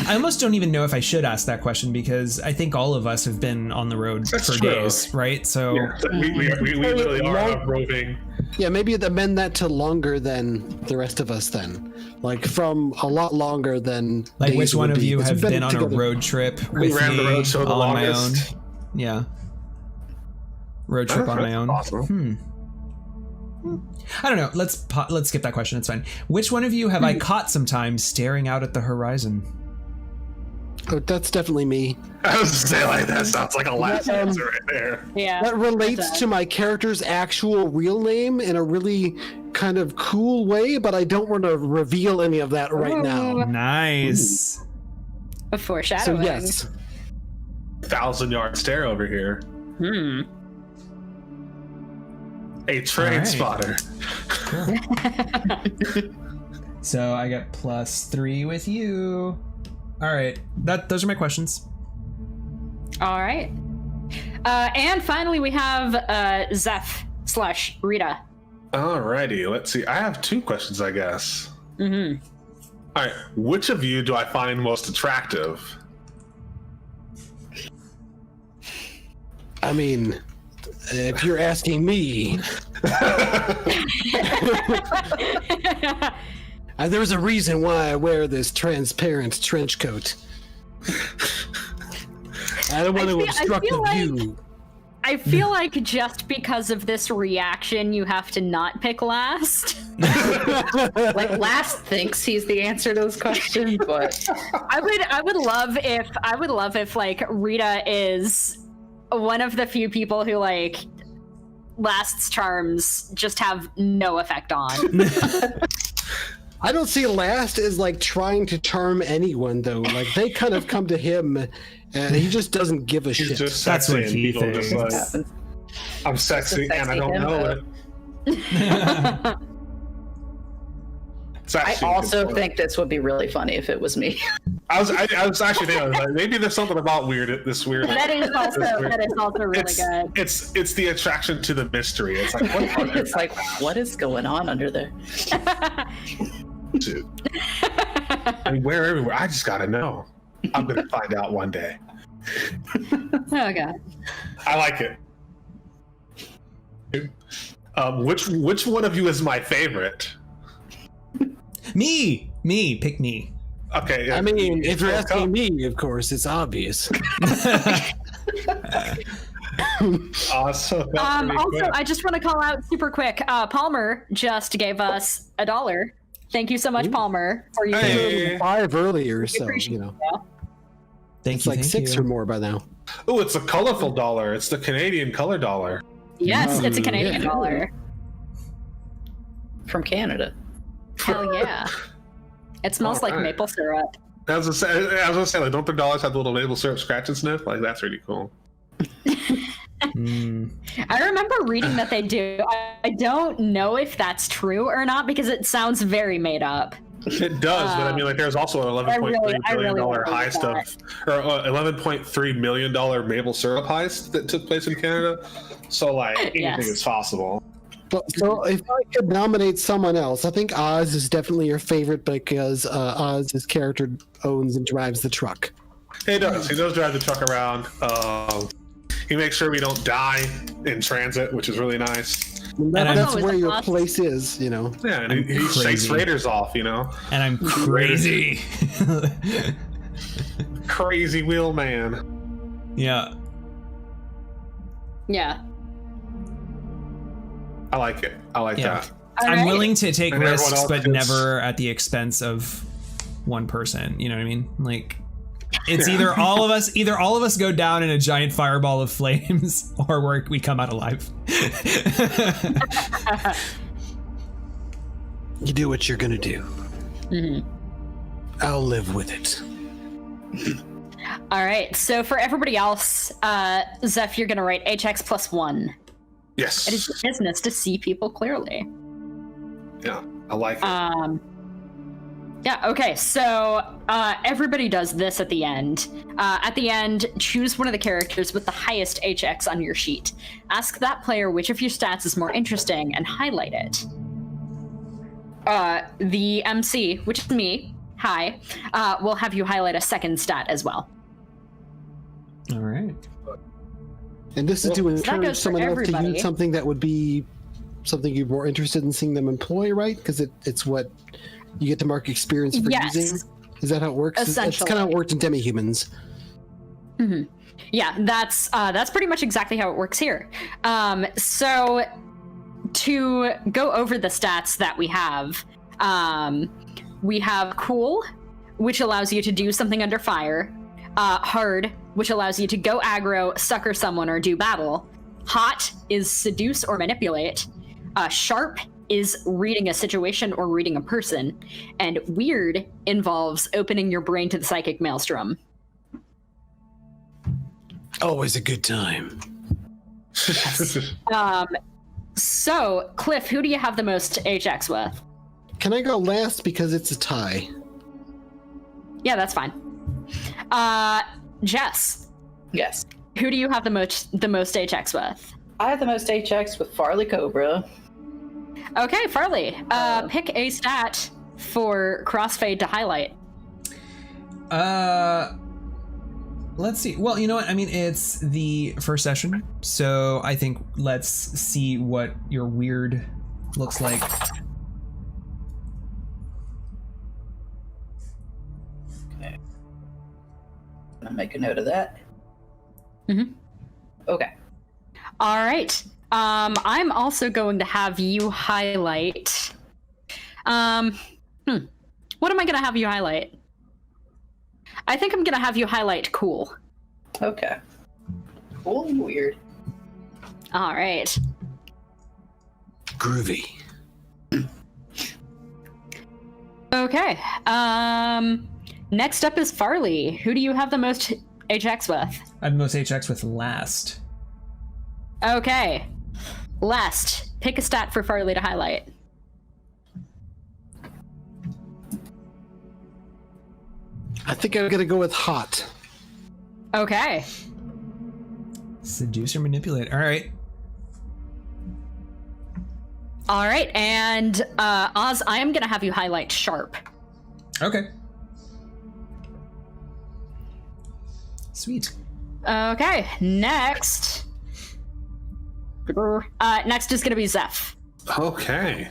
I almost don't even know if I should ask that question because I think all of us have been on the road That's for true. days, right? So Yeah, we really are roving. Yeah, maybe amend that to longer than the rest of us then. Like from a lot longer than like days which one would of be, you 'cause have we've been on a together. road trip We with ran me the road show the on my own? longest. Yeah. Road trip on my own. Awesome. I don't know. Let's skip that question. It's fine. Which one of you have I caught sometimes staring out at the horizon? Oh, that's definitely me. I was to say like that sounds like a last answer right there. Yeah. That relates that's to my character's actual real name in a really kind of cool way, but I don't want to reveal any of that right now. Nice. A So foreshadowing. yes, 1,000-yard stare over here. A train All right. spotter. So I got +3 with you. All right. Those are my questions. All right. And finally, we have Zeph/Rita. Alrighty, let's see. I have 2 questions, I guess. Mm-hmm. All right, which of you do I find most attractive? I mean, if you're asking me, there's a reason why I wear this transparent trench coat. I don't want to obstruct feel the like- view. I feel like just because of this reaction, you have to not pick last. Like last thinks he's the answer to this question, but I would love if like Rita is one of the few people who like Last's charms just have no effect on. I don't see Last as like trying to charm anyone though. Like they kind of come to him and he just doesn't give a He's shit. just That's sexy what and he people just thinks. like, I'm sexy Just a and I sexy don't know himbo. it. It's I actually also good. think this would be really funny if it was me. I was actually thinking like, maybe there's something about this weird. That is also really good. It's the attraction to the mystery. It's like what It's like, what is going on under there? dude? I mean, where everywhere? I just gotta know. I'm gonna find out one day. Oh god. I like it. Which one of you is my favorite? Me. Pick me. Okay. I mean, if you're asking me, of course, it's obvious. Awesome. Also, I just want to call out super quick. Palmer just gave us $1. Thank you so much, Palmer, for your Hey. 5 earlier, so appreciate you know, Thank it's you. like thank 6 you. or more by now. Oh, it's a colorful dollar. It's the Canadian color dollar. Yes, it's a Canadian yeah. dollar. From Canada. Hell yeah. It smells like Alright. maple syrup. I was gonna say, like, don't the dollars have the little maple syrup scratch and sniff? Like, that's really cool. I remember reading that they do. I don't know if that's true or not because it sounds very made up. It does, but I mean, like, there's also an $11.3 I million really wanna heist believe $11.3 million maple syrup heist that took place in Canada. So, like, anything Yes. is possible. So if I could nominate someone else, I think Oz is definitely your favorite because Oz's character owns and drives the truck. He does. He does drive the truck around. He makes sure we don't die in transit, which is really nice. And that's where your place is, you know. Yeah, and he shakes raiders off, you know. And I'm crazy. Crazy wheel man. Yeah. Yeah. I like it. I like that. I'm willing to take And everyone risks, else but is- never at the expense of one person. You know what I mean? Like, it's either all of us go down in a giant fireball of flames, or we come out alive. You do what you're gonna do. Mm-hmm. I'll live with it. All right. So for everybody else, Zeph, you're going to write HX +1. Yes. It is your business to see people clearly. Yeah, I like it. Yeah, okay, so everybody does this at the end. At the end, choose one of the characters with the highest HX on your sheet. Ask that player which of your stats is more interesting and highlight it. The MC, which is me, will have you highlight a second stat as well. All right. And this is to that encourage goes for someone else to everybody. use something that would be something you're more interested in seeing them employ, right? Because it's what you get to mark experience for Yes. using. Is that how it works? That's Essentially. kind of how it worked in Demi-Humans. Mm-hmm. Yeah, that's pretty much exactly how it works here. So to go over the stats that we have cool, which allows you to do something under fire. Hard, which allows you to go aggro, sucker someone, or do battle. Hot is seduce or manipulate. Sharp is reading a situation or reading a person. And weird involves opening your brain to the psychic maelstrom. Always a good time. So, Cliff, who do you have the most HX with? Can I go last because it's a tie? Yeah, that's fine. Jess, Yes. who do you have the most HX with? I have the most HX with Farley Cobra. Okay, Farley, pick a stat for Crossfade to highlight. Let's see. Well, you know what? I mean, it's the first session, so I think let's see what your weird looks like. Okay. I'll make a note of that. Mm-hmm. Okay. All right. I'm also going to have you highlight. What am I going to have you highlight? I think I'm going to have you highlight cool. Okay. Cool and weird. All right. Groovy. Okay. Next up is Farley. Who do you have the most HX with? I have the most HX with last. Okay. Last. Pick a stat for Farley to highlight. I think I'm gonna go with hot. Okay. Seduce or manipulate. All right. All right. And Oz, I am going to have you highlight sharp. Okay. Sweet. Okay. Next. Next is going to be Zeph. Okay.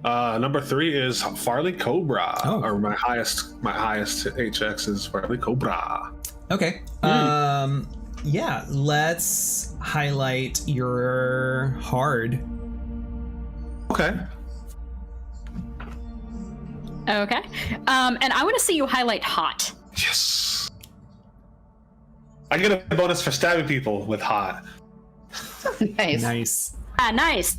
Number 3 is Farley Cobra. Oh. Or my highest HX is Farley Cobra. Okay. Yeah, let's highlight your hard. Okay. Okay. And I want to see you highlight hot. Yes. I get a bonus for stabbing people with hot. Nice. Nice. Nice.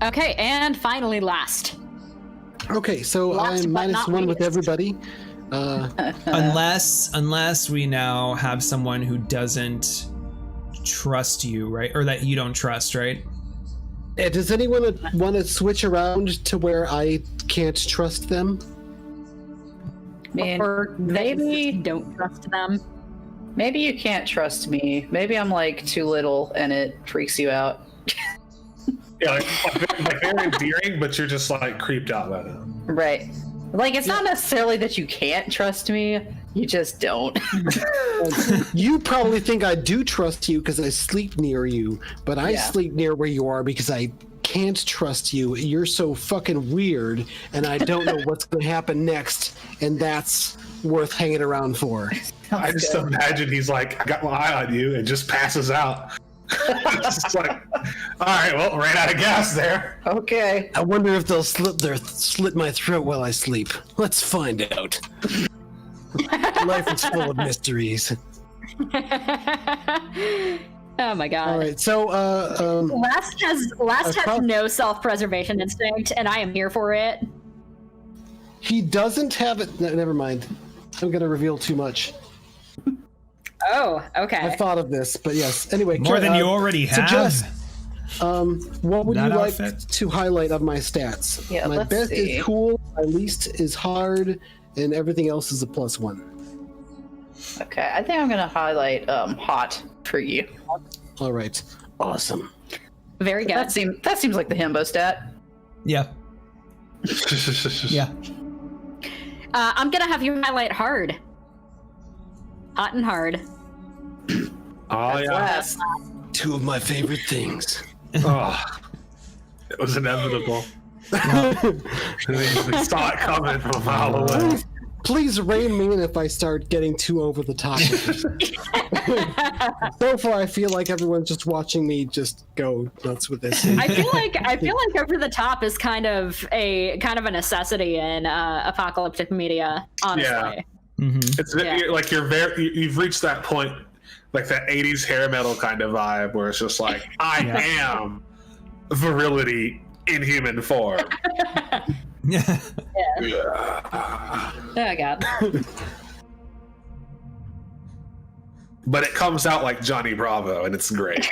Okay, and finally last. Okay, so Last I'm but not -1 with least. everybody. Unless we now have someone who doesn't trust you, right? Or that you don't trust, right? Does anyone want to switch around to where I can't trust them? Man, Or maybe don't trust them. Maybe you can't trust me. Maybe I'm like too little and it freaks you out. Yeah, like they're endearing, but you're just like creeped out by them. Right. Like, it's not necessarily that you can't trust me, you just don't. You probably think I do trust you because I sleep near you, but I sleep near where you are because I can't trust you. You're so fucking weird, and I don't know what's going to happen next, and that's worth hanging around for. I just imagine he's like, I got my eye on you, and just passes out. It's just like, all right, well, ran out of gas there. Okay. I wonder if they'll slit my throat while I sleep. Let's find out. Life is full of mysteries. Oh my god. All right, so Last has no self-preservation instinct, and I am here for it. he doesn't have it. Never mind. I'm gonna reveal too much. Oh, okay. I thought of this, but yes. Anyway, More than you already have. Suggest, what would That you outfit? like to highlight of my stats? Yeah, my let's best see. is cool, my least is hard, and everything else is a +1. Okay, I think I'm gonna highlight hot for you. All right, awesome. Very good. That seems like the himbo stat. Yeah. Yeah. I'm gonna have you highlight hard. Hot and hard. Oh yeah. Last. Two of my favorite things. Oh, it was inevitable. We saw it coming from a mile away. Please rein me in if I start getting too over the top. So far, I feel like everyone's just watching me just go nuts with this. I feel like over the top is kind of a necessity in apocalyptic media. Honestly. Yeah. Mm-hmm. It's Yeah. like you've reached that point, like that 80s hair metal kind of vibe, where it's just like, I am virility in human form. Yeah. Oh god. But it comes out like Johnny Bravo, and it's great.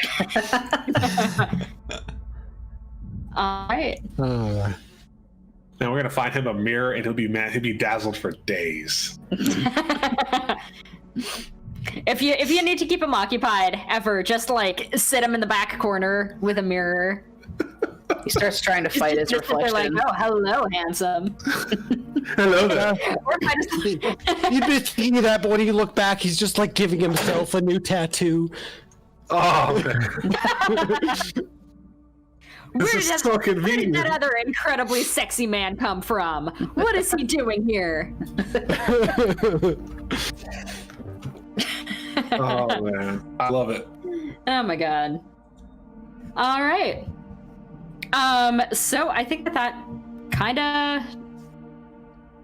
All right. Now we're gonna find him a mirror, and he'll be dazzled for days. If you need to keep him occupied ever, just like sit him in the back corner with a mirror. He starts trying to fight his Just sit there like, reflection. oh, hello, handsome. Hello there. Or if I just- You'd be thinking of that, but when you look back, he's just like giving himself a new tattoo. Oh, man. Where This did is that- so Where did convenient. that other incredibly sexy man come from? What is he doing here? Oh man, I love it. Oh my god. All right. So I think that kind of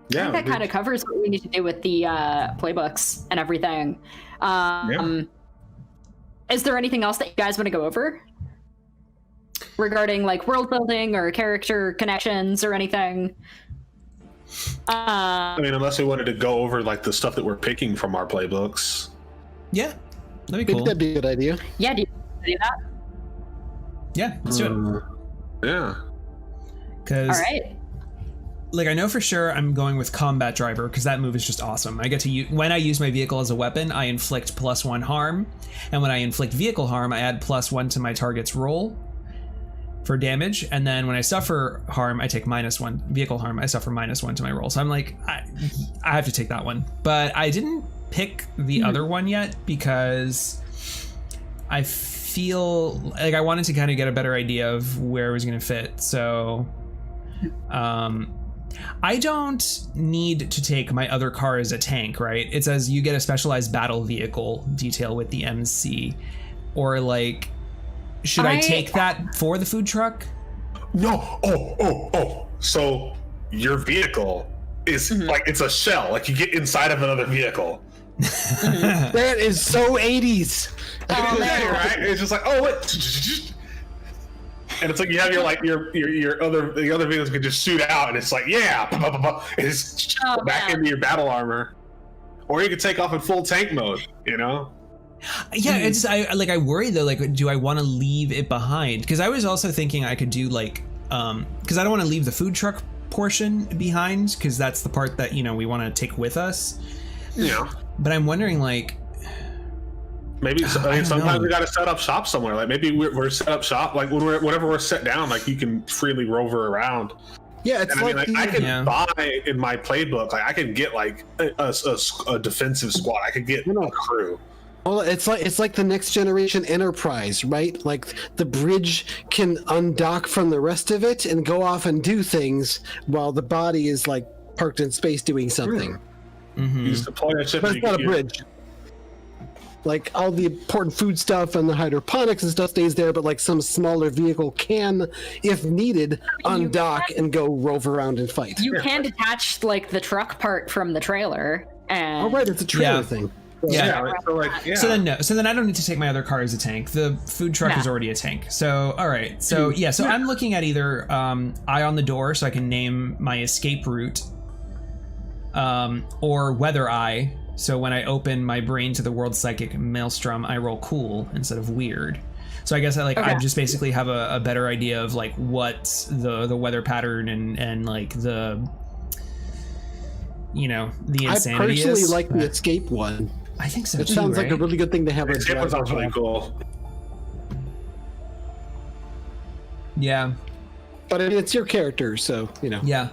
Yeah, kind of covers what we need to do with the playbooks and everything. Is there anything else that you guys want to go over regarding like world building or character connections or anything? I mean, unless we wanted to go over like the stuff that we're picking from our playbooks. Yeah. That'd be Maybe cool. that'd be a good idea. Yeah, do you do that? Yeah, let's do it. Yeah. Because All right. like I know for sure I'm going with combat driver because that move is just awesome. I get to when I use my vehicle as a weapon, I inflict +1 harm, and when I inflict vehicle harm, I add +1 to my target's roll for damage, and then when I suffer harm, I take -1 vehicle harm. I suffer -1 to my roll. So I'm like, I have to take that one, but I didn't pick the other one yet because I feel like I wanted to kind of get a better idea of where it was going to fit. So I don't need to take my other car as a tank, right? It says you get a specialized battle vehicle detail with the MC, or like, should I take that for the food truck? No. Oh. So your vehicle is like it's a shell. Like you get inside of another vehicle. That is so 80s. Oh, man. Right? It's just like, oh, what? And it's like you have your other vehicles can just shoot out, and it's like, yeah, it's back into your battle armor, or you can take off in full tank mode. You know? Yeah, it's I worry though. Like, do I want to leave it behind? Because I was also thinking I could do like, because I don't want to leave the food truck portion behind, because that's the part that we want to take with us. Yeah. But I'm wondering, like, Maybe sometimes we got to set up shop somewhere. Like maybe we're set up shop. Like whenever we're set down, like you can freely rover around. Yeah, it's I can buy in my playbook. Like I can get like a defensive squad. I could get a crew. Well, it's like the next generation Enterprise, right? Like the bridge can undock from the rest of it and go off and do things while the body is like parked in space doing something. You just deploy a ship. But it's not a bridge. Like all the important food stuff and the hydroponics and stuff stays there, but like some smaller vehicle can, if needed, undock and go rove around and fight. You can detach like the truck part from the trailer. And... Oh right, it's a trailer thing. Yeah. So then I don't need to take my other car as a tank. The food truck is already a tank. So all right. So so I'm looking at either eye on the door, so I can name my escape route, or weather eye. So when I open my brain to the world psychic maelstrom, I roll cool instead of weird. So I guess I just basically have a better idea of like what the weather pattern and like the the insanity is. I personally like the escape one. I think so too. It sounds like a really good thing to have. Escape was really cool. Yeah. But it's your character, so Yeah.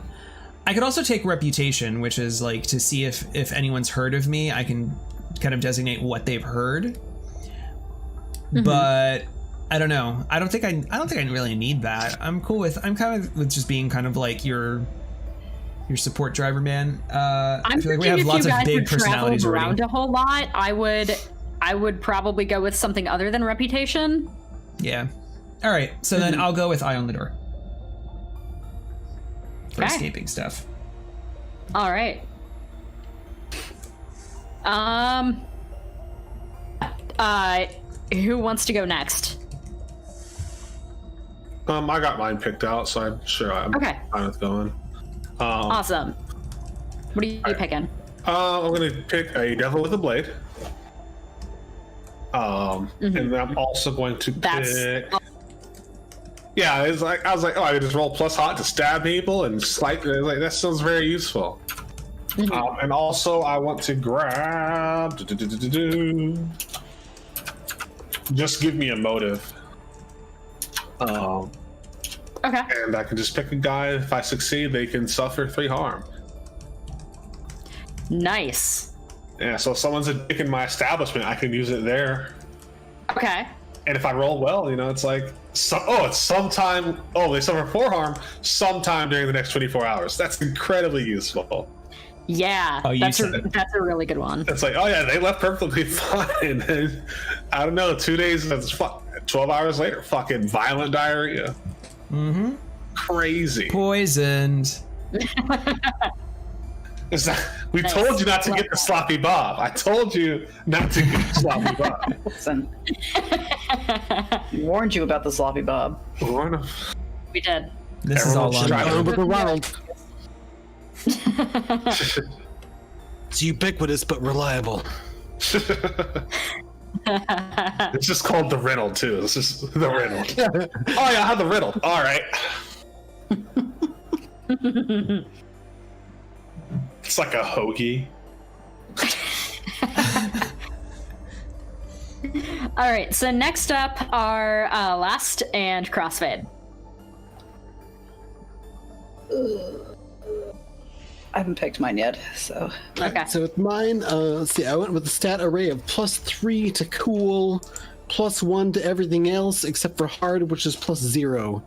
I could also take reputation, which is like to see if anyone's heard of me. I can kind of designate what they've heard. But I don't know. I don't think I really need that. I'm kind of with just being kind of like your support driver, man. I feel like we have lots of big personalities around a whole lot. I would probably go with something other than reputation. Yeah. All right. So then I'll go with eye on the door. For escaping stuff. All right. Who wants to go next? I got mine picked out, so I'm sure I'm fine with going. Awesome. What are you picking? I'm gonna pick a devil with a blade. And then I'm also going to pick. Yeah, it's like I was like, I could just roll plus hot to stab people and slice. Like that sounds very useful. And also, I want to grab. Just give me a motive. Okay. And I can just pick a guy. If I succeed, they can suffer 3 harm. Nice. Yeah. So if someone's a dick in my establishment, I can use it there. Okay. And if I roll well, it's like, it's sometime. Oh, they suffer 4 harm sometime during the next 24 hours. That's incredibly useful. Yeah, that's a really good one. It's like, they left perfectly fine. And I don't know, 2 days, 12 hours later, fucking violent diarrhea. Crazy. Poisoned. We told you not to get the sloppy Bob. I told you not to get the sloppy Bob. Listen. We warned you about the sloppy Bob. We did. This is all on with the Ronald. It's ubiquitous but reliable. It's just called the riddle too. This is the riddle. I have the riddle. All right. It's like a hoagie. All right. So next up are Last and Crossfade. I haven't picked mine yet, so. Okay. So with mine, let's see, I went with the stat array of +3 to cool, +1 to everything else except for hard, which is +0.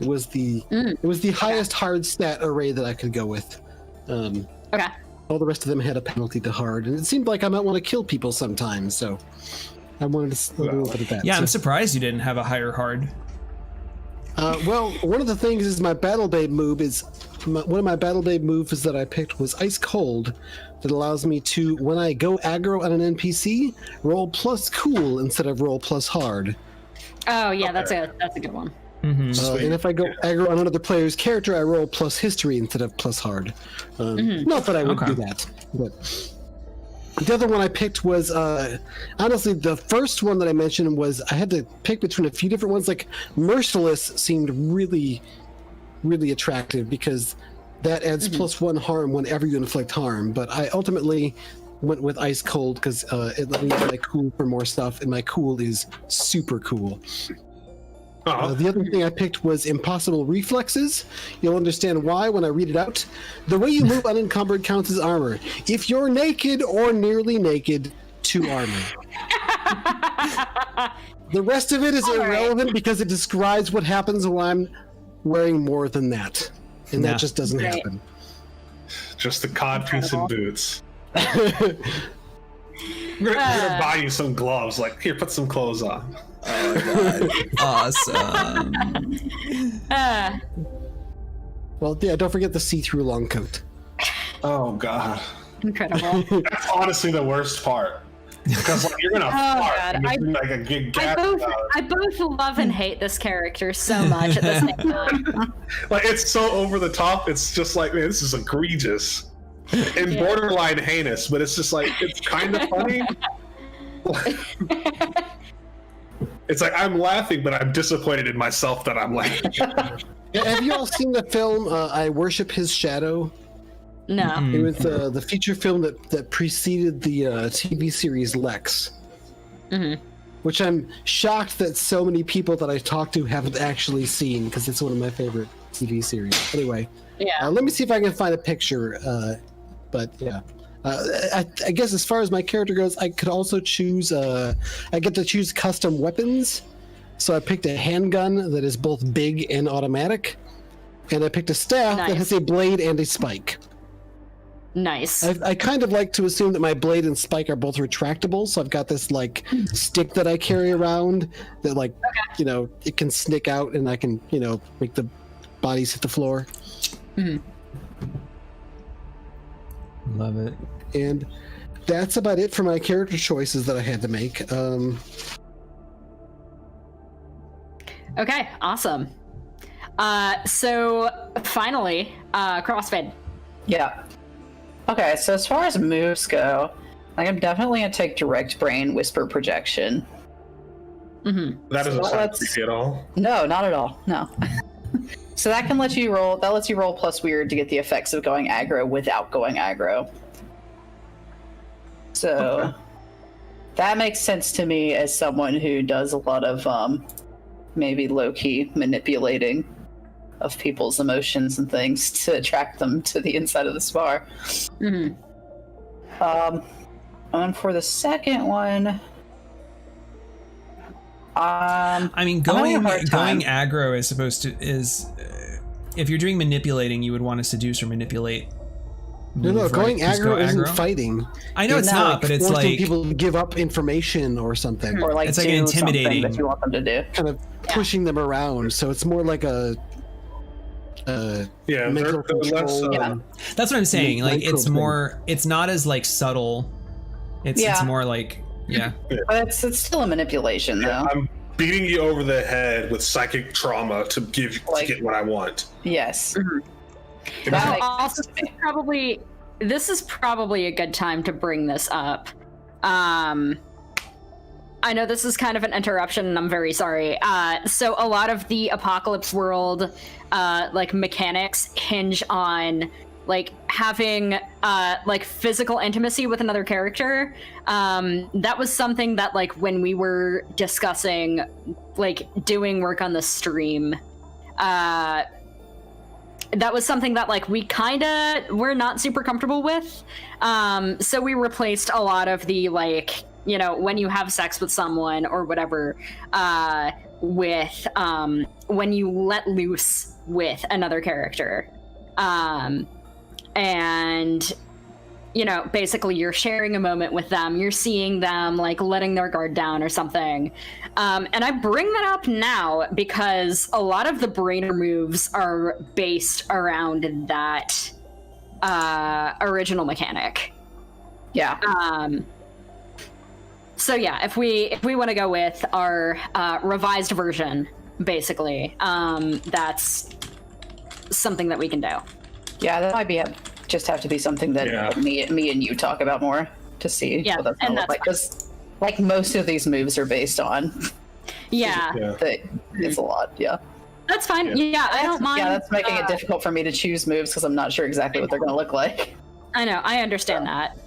It was the highest hard stat array that I could go with. Okay. All the rest of them had a penalty to hard, and it seemed like I might want to kill people sometimes, so I wanted to a little bit of that. Yeah, I'm surprised you didn't have a higher hard. Well, one of the things is my Battle Babe move is one of my Battle Babe moves that I picked was Ice Cold, that allows me to, when I go aggro on an NPC, roll plus cool instead of roll plus hard. Oh yeah, that's a good one. And if I go aggro on another player's character, I roll plus history instead of plus hard. Not that I would do that, but the other one I picked was honestly the first one that I mentioned was I had to pick between a few different ones. Like Merciless seemed really, really attractive because that adds +1 harm whenever you inflict harm. But I ultimately went with ice cold because it let me get my cool for more stuff, and my cool is super cool. The other thing I picked was impossible reflexes. You'll understand why when I read it out. The way you move unencumbered counts as armor. If you're naked or nearly naked, 2 armor. The rest of it is irrelevant because it describes what happens when I'm wearing more than that. And that just doesn't happen. Just the codpiece and boots. I'm gonna buy you some gloves. Like, here, put some clothes on. Oh my god. Awesome. Well, yeah, don't forget the see-through long coat. Oh god. Incredible. That's honestly the worst part. Because like, you're gonna fart. God. Like a gig gap I both love and hate this character so much at the same time. Like, it's so over the top. It's just like, man, this is egregious and borderline heinous. But it's just like, it's kind of funny. It's like I'm laughing, but I'm disappointed in myself that I'm laughing. Have you all seen the film I Worship His Shadow? No. It was the feature film that preceded the TV series Lex. Which I'm shocked that so many people that I talked to haven't actually seen, because it's one of my favorite TV series. Anyway, let me see if I can find a picture. But yeah. I guess as far as my character goes, I could also choose, I get to choose custom weapons. So I picked a handgun that is both big and automatic. And I picked a staff that has a blade and a spike. Nice. I kind of like to assume that my blade and spike are both retractable. So I've got this like stick that I carry around that like, you know, it can snick out and I can, you know, make the bodies hit the floor. Love it. And that's about it for my character choices that I had to make. Okay, awesome. So finally, CrossFit. Yeah. Okay, so as far as moves go, like I'm definitely gonna take Direct Brain Whisper Projection. That doesn't sound creepy at all. No, not at all. No. So that can let you roll. That lets you roll plus weird to get the effects of going aggro without going aggro. So that makes sense to me as someone who does a lot of maybe low-key manipulating of people's emotions and things to attract them to the inside of the spar. And for the second one, I mean, going aggro is supposed to if you're doing manipulating, you would want to seduce or manipulate. No, going aggro isn't fighting. I know it's not, but it's like people to give up information or something, or like it's like intimidating that you want them to do, kind of pushing them around. So it's more like a mental control. That's what I'm saying. Like it's more, it's not as like subtle. It's more like but it's still a manipulation though. I'm beating you over the head with psychic trauma to get what I want. Yes. Well, also, this is probably a good time to bring this up. I know this is kind of an interruption, and I'm very sorry. So a lot of the Apocalypse World, like mechanics hinge on like having like physical intimacy with another character. That was something that like when we were discussing like doing work on the stream, that was something that like we we're not super comfortable with. So we replaced a lot of the like, you know, when you have sex with someone or whatever, with when you let loose with another character. And, you know, basically you're sharing a moment with them, you're seeing them like letting their guard down or something. And I bring that up now because a lot of the Brainer moves are based around that original mechanic. Yeah. So yeah, if we want to go with our revised version, basically, that's something that we can do. Yeah, that might just have to be something that me and you talk about more to see what that's gonna look like. Because like most of these moves are based on. It's a lot. Yeah. That's fine. Yeah, I don't mind. Yeah, that's making it difficult for me to choose moves because I'm not sure exactly what they're going to look like. I know. I understand that.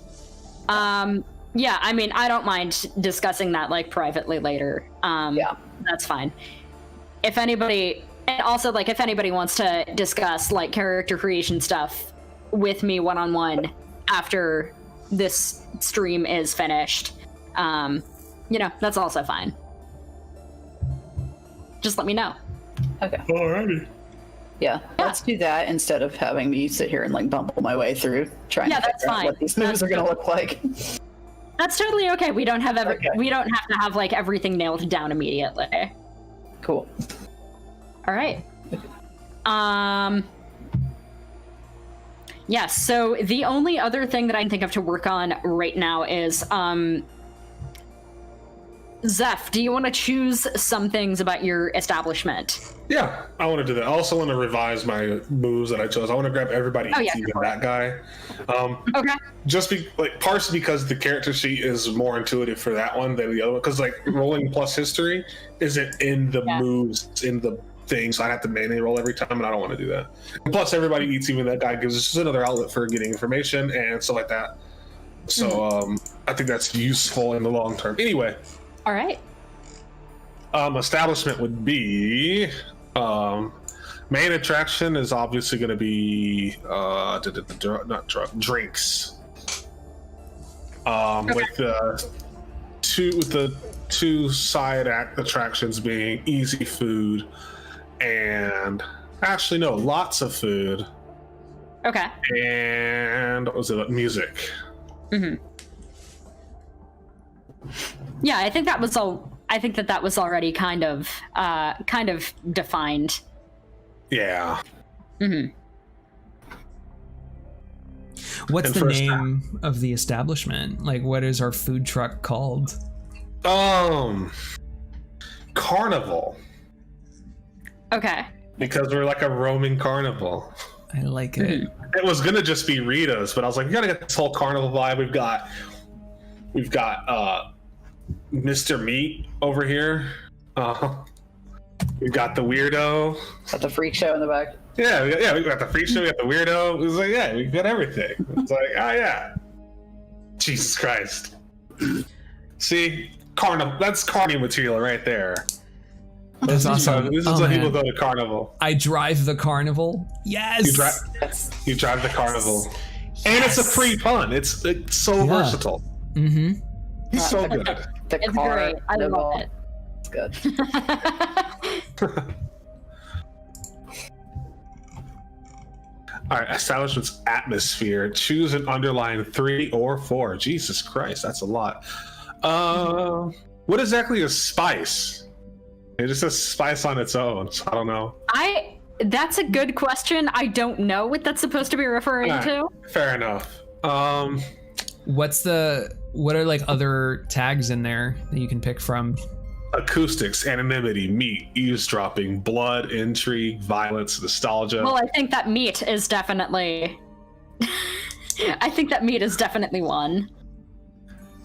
Yeah, I mean, I don't mind discussing that like privately later. Yeah. That's fine. If anybody, and also like if anybody wants to discuss like character creation stuff with me one-on-one after this stream is finished, that's also fine. Just let me know. Okay. Alrighty. Yeah, let's do that instead of having me sit here and like bumble my way through trying to that's figure out fine. what these moves are going to look like. That's totally okay. We don't have we don't have to have like everything nailed down immediately. Cool. All right. Yes, so the only other thing that I can think of to work on right now is Zeph, do you want to choose some things about your establishment? Yeah, I want to do that. I also want to revise my moves that I chose. I want to grab everybody, even that guy. Okay. Just partially because the character sheet is more intuitive for that one than the other one. Because like rolling plus history isn't in the moves, it's in the thing, so I'd have to manually roll every time, and I don't want to do that. And plus, everybody eats, even that guy gives us just another outlet for getting information and stuff like that. So I think that's useful in the long term. Anyway. All right. Establishment would be main attraction is obviously going to be drinks. With the two side attractions being easy food and actually no, lots of food. Okay. And what was it? Music. Mm-hmm. Yeah, I think that was all. I think that was already kind of defined. Yeah. Mm-hmm. What's the name of the establishment? Like, what is our food truck called? Carnival. Okay. Because we're like a roaming carnival. I like it. It was gonna just be Rita's, but I was like, we gotta get this whole carnival vibe. We've got Mr. Meat over here. We've got the weirdo. Got the freak show in the back. Yeah, we got the freak show. We got the weirdo. It was like, yeah, we got everything. It's like, oh yeah. Jesus Christ. See, carnival. That's carnival material right there. That's awesome. This is when people go to carnival. I drive the carnival. Yes. You drive the carnival, and it's a free pun. It's so versatile. Mm-hmm. He's so good. It's great. I love it. It's good. All right, establishment's atmosphere. Choose an underline 3 or 4. Jesus Christ, that's a lot. What exactly is spice? It just says spice on its own, so I don't know. That's a good question. I don't know what that's supposed to be referring to. Fair enough. What are like other tags in there that you can pick from? Acoustics, anonymity, meat, eavesdropping, blood, intrigue, violence, nostalgia. Well, I think that meat is definitely. I think that meat is definitely one.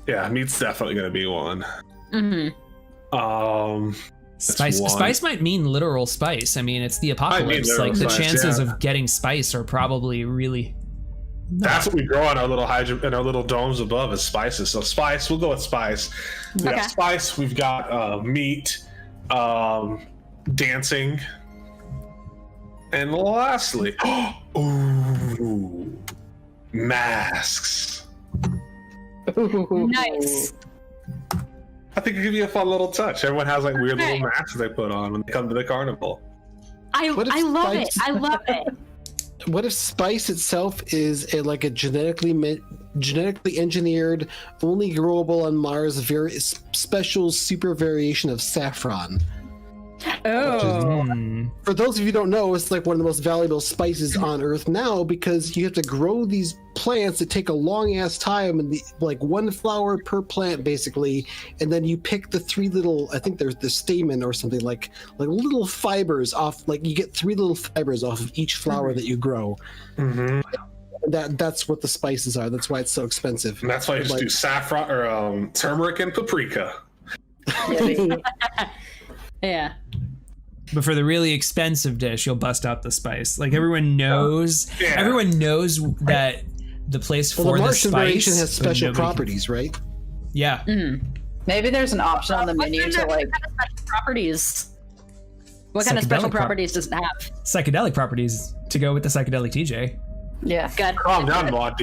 Yeah, meat's definitely going to be one. Mm-hmm. Spice might mean literal spice. I mean, it's the apocalypse. Like the chances of getting spice are probably really. That's what we grow on our little domes above is spices. So spice, we'll go with spice. We got spice. We've got meat, dancing, and lastly, masks. Nice. I think it could be a fun little touch. Everyone has like weird little masks they put on when they come to the carnival. I love it. I love it. What if spice itself is a genetically engineered, only growable on Mars, very special super variation of saffron? Oh. For those of you who don't know, it's like one of the most valuable spices on Earth now because you have to grow these plants that take a long ass time and one flower per plant basically, and then you pick the 3 little, I think there's the stamen or something like little fibers off, you get 3 little fibers off of each flower that you grow. Mm-hmm. That's what the spices are. That's why it's so expensive. And that's why you just do saffron or turmeric and paprika. Yeah. But for the really expensive dish, you'll bust out the spice. Like everyone knows that the place Well, for the the Martian spice. variation has but special nobody can- properties, right? Yeah. Maybe there's an option on the menu to like. What kind of special properties? What kind of special Psychedelic properties does it have? Psychedelic properties to go with the psychedelic TJ. Yeah. Good. Calm down, Maud.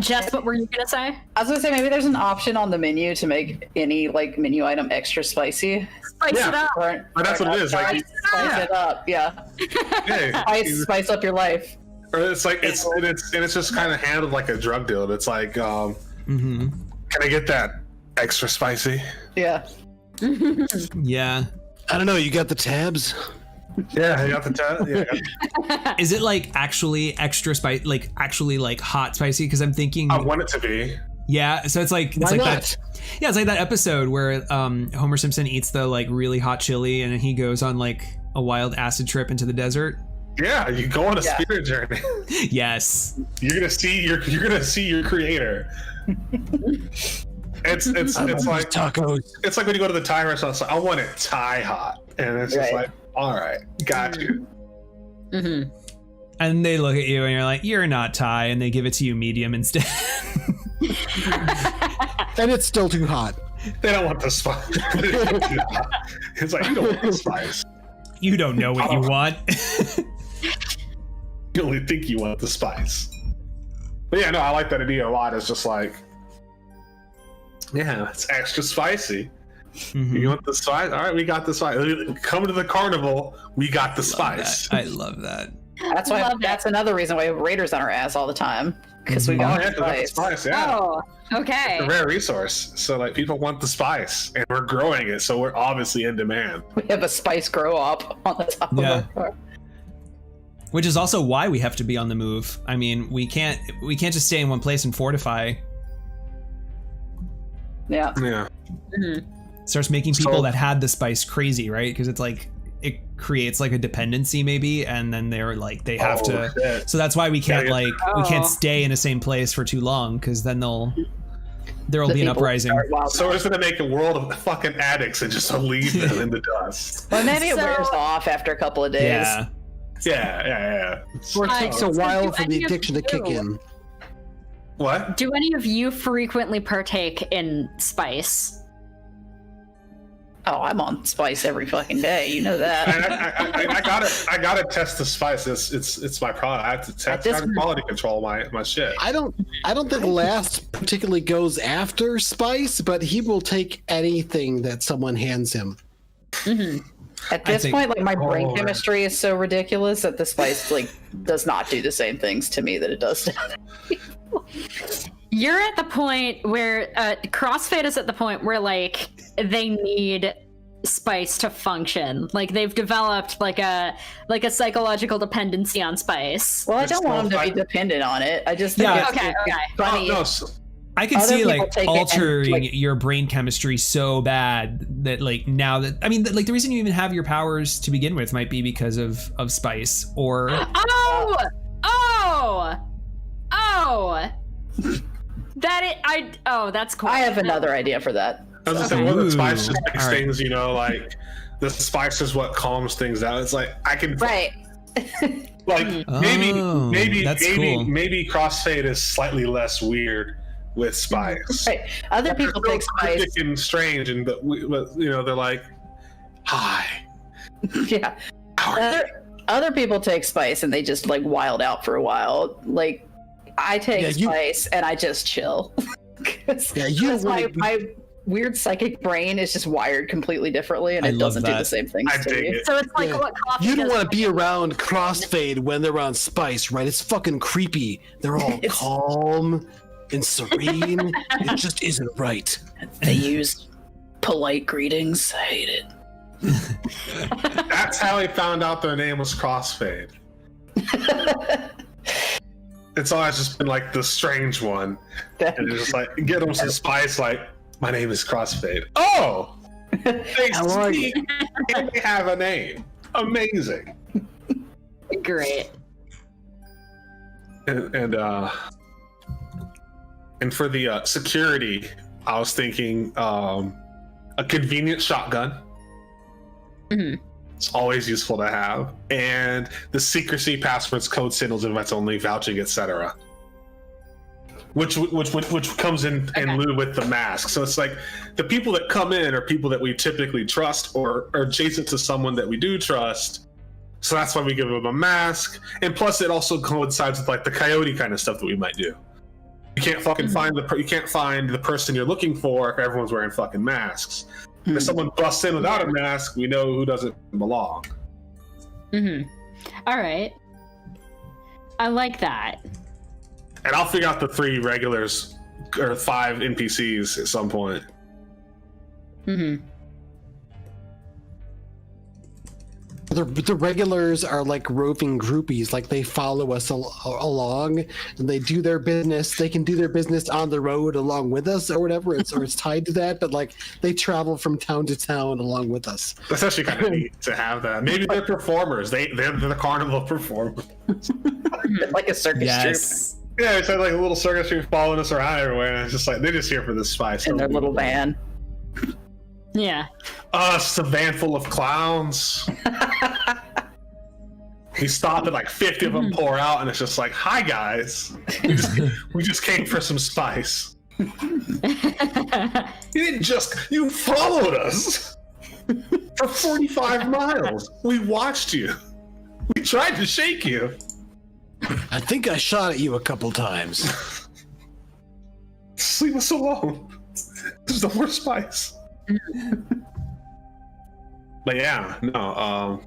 Jess, what were you gonna say? I was gonna say maybe there's an option on the menu to make any like menu item extra spicy. Spice Yeah. it up. Or, That's what it is. Like, spice it up. Yeah. hey, Spice up your life. or it's like it's just kind of handled like a drug deal. It's like, can I get that extra spicy? Yeah. Yeah. I don't know. You got the tabs? Yeah, I got the yeah. Is it like actually extra spice, like actually like hot spicy? Because I'm thinking, I want it to be. yeah. So it's like Why not? that. Yeah, it's like that episode where Homer Simpson eats the like really hot chili, and then he goes on like a wild acid trip into the desert. Yeah, you go on a spirit journey. Yes. You're gonna see your creator. It's like tacos. it's like when you go to the Thai restaurant. It's like, I want it Thai hot, and it's just like, all right, got you. Mm-hmm. And they look at you, and you're like, "You're not Thai," and they give it to you medium instead. And it's still too hot. They don't want the spice. It's like, you don't want the spice. You don't know what you want. You only think you want the spice. But yeah, no, I like that idea a lot. It's just like, yeah, it's extra spicy. Mhm. You want the spice? All right, we got the spice. Come to the carnival. We got the spice. I love that. That's why. That's another reason why we have raiders on our ass all the time because we Oh, got yeah, 'cause that's the spice. spice. Yeah. Oh, okay. It's a rare resource. So like people want the spice and we're growing it. So we're obviously in demand. We have a spice grow up on the top Yeah. of our car. Which is also why we have to be on the move. I mean, we can't just stay in one place and fortify. Yeah. Yeah. Mhm. Starts making people So- that had the spice crazy, right? Because it's like it creates like a dependency maybe, and then they're like they have to. Shit. So that's why we can't Yeah, we can't Oh. stay in the same place for too long, because then there'll be an people uprising. start wild- So we're just gonna make a world of fucking addicts and just leave them in the dust. Well, maybe it So- wears off after a couple of days. Yeah. Yeah. Or it takes a so while do for any the of addiction to kick you- in. What? Do any of you frequently partake in spice? Oh, I'm on spice every fucking day. You know that. I gotta test the spice. It's my product. I have to test. this I gotta quality control my shit. I don't think Last particularly goes after spice, but he will take anything that someone hands him. At this think- point, like my brain Oh. chemistry is so ridiculous that the spice like does not do the same things to me that it does to other people. You're at the point where CrossFit is at the point where like they need spice to function. Like they've developed like a psychological dependency on spice. Well, I It's don't want them to still be dependent on it. I just think Yeah. it's, Okay, it's okay. funny. No, I can Other see people like take it and, altering like- your brain chemistry so bad that like now that I mean like the reason you even have your powers to begin with might be because of spice or That's cool. I have another idea for that. I was just Okay. saying, one of the spice Ooh. just makes All right. things, like the spice is what calms things down. It's like I can Right. like Oh, maybe that's cool. maybe crossfade is slightly less weird with spice. Right. Other people They're take still spice. cryptic and strange, and but they're like, hi. Yeah. How are you? Other people take spice and they just like wild out for a while. Like I take Yeah, you- spice and I just chill. 'Cause Yeah, you that's really- my weird psychic brain is just wired completely differently and I it love doesn't do that. the same things I to dig me. it. So it's like Yeah. what coffee You don't does want to be around Crossfade when they're on spice, right? It's fucking creepy. They're all It's- calm and serene. It just isn't right. They use polite greetings. I hate it. That's how he found out their name was Crossfade. It's always just been like the strange one. And it's just like, get them some spice, like, my name is Crossfade. Oh! They How are you? speak and they have a name. Amazing. Great. And for the security, I was thinking a convenient shotgun. Mhm. It's always useful to have. And the secrecy, passwords, code signals, invites only, vouching, etc. which comes in lieu with the mask. So it's like the people that come in are people that we typically trust or are adjacent to someone that we do trust. So that's why we give them a mask. And plus, it also coincides with like the coyote kind of stuff that we might do. You can't fucking find the person you're looking for if everyone's wearing fucking masks. If someone busts in without a mask, we know who doesn't belong. All right. I like that. And I'll figure out the 3 regulars or 5 NPCs at some point. The regulars are like roving groupies, like they follow us along, and they do their business. They can do their business on the road along with us, or whatever. It's tied to that, but like they travel from town to town along with us. That's actually kind of neat to have that. Maybe they're performers. They're the carnival performers, like a circus Yes. troupe Yeah, it's like a little circus troupe following us around everywhere, and it's just like they're just here for the spice. in their little van. Yeah. Us, a van full of clowns. We stop and like 50 of them pour out, and it's just like, "Hi guys, we just came for some spice." You followed us for 45 miles. We watched you. We tried to shake you. I think I shot at you a couple times. Just leave us alone. This is the worst spice. But yeah, no.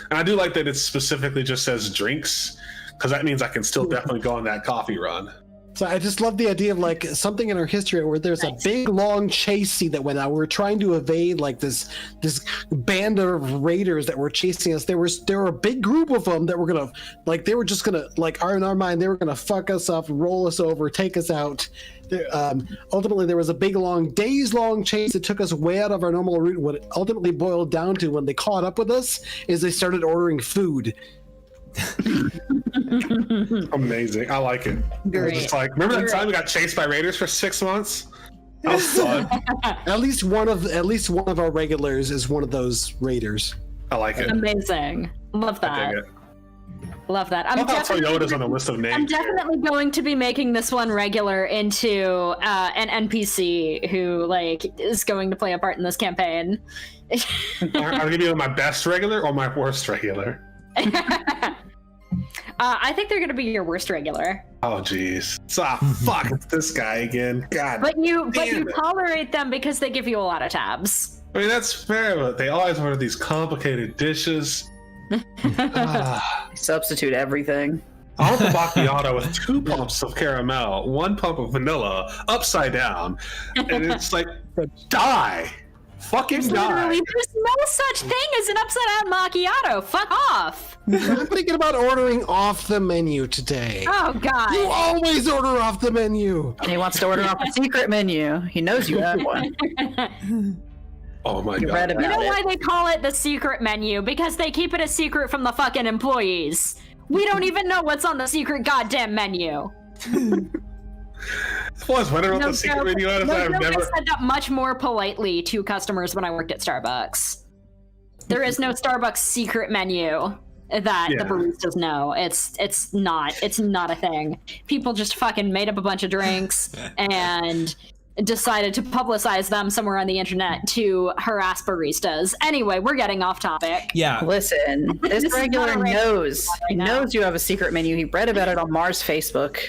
And I do like that it specifically just says drinks, because that means I can still definitely go on that coffee run. So I just love the idea of like something in our history where there's a big long chase scene that went out. We were trying to evade like this band of raiders that were chasing us. There were a big group of them that were gonna they were just gonna in our mind they were gonna fuck us up, roll us over, take us out. Ultimately, there was a big days-long chase that took us way out of our normal route. What it ultimately boiled down to when they caught up with us is they started ordering food. Amazing. I like it. Great. Just like, remember that time we got chased by raiders for 6 months? That was fun. At least one of our regulars is one of those raiders. I like it. Amazing. Love I that. dig it. Love that. I love how Toyota's on the list of names. I'm definitely going to be making this one regular into an NPC who is going to play a part in this campaign. Are going to be my best regular or my worst regular? I think they're going to be your worst regular. Oh jeez. Fuck, it's this guy again. God. But you damn it. tolerate them because they give you a lot of tabs. I mean, that's fair, but they always order these complicated dishes. Substitute everything. I want the macchiato with 2 pumps of caramel, 1 pump of vanilla, upside down, and it's like, die. Fucking die. There's no such thing as an upside down macchiato. Fuck off. I'm thinking about ordering off the menu today. Oh god. You always order off the menu. And he wants to order off a secret menu. He knows you have one. Oh my You god. read about You know it. why they call it the secret menu? Because they keep it a secret from the fucking employees. We don't even know what's on the secret goddamn menu. Was wondering what the secret menu is. I've I never. said that much more politely to customers when I worked at Starbucks. There is no Starbucks secret menu that the baristas know. It's not a thing. People just fucking made up a bunch of drinks and decided to publicize them somewhere on the internet to harass baristas. Anyway, we're getting off topic. Yeah. Listen, This this is regular not a regular knows. right He now. knows you have a secret menu. He read about it on Mars Facebook.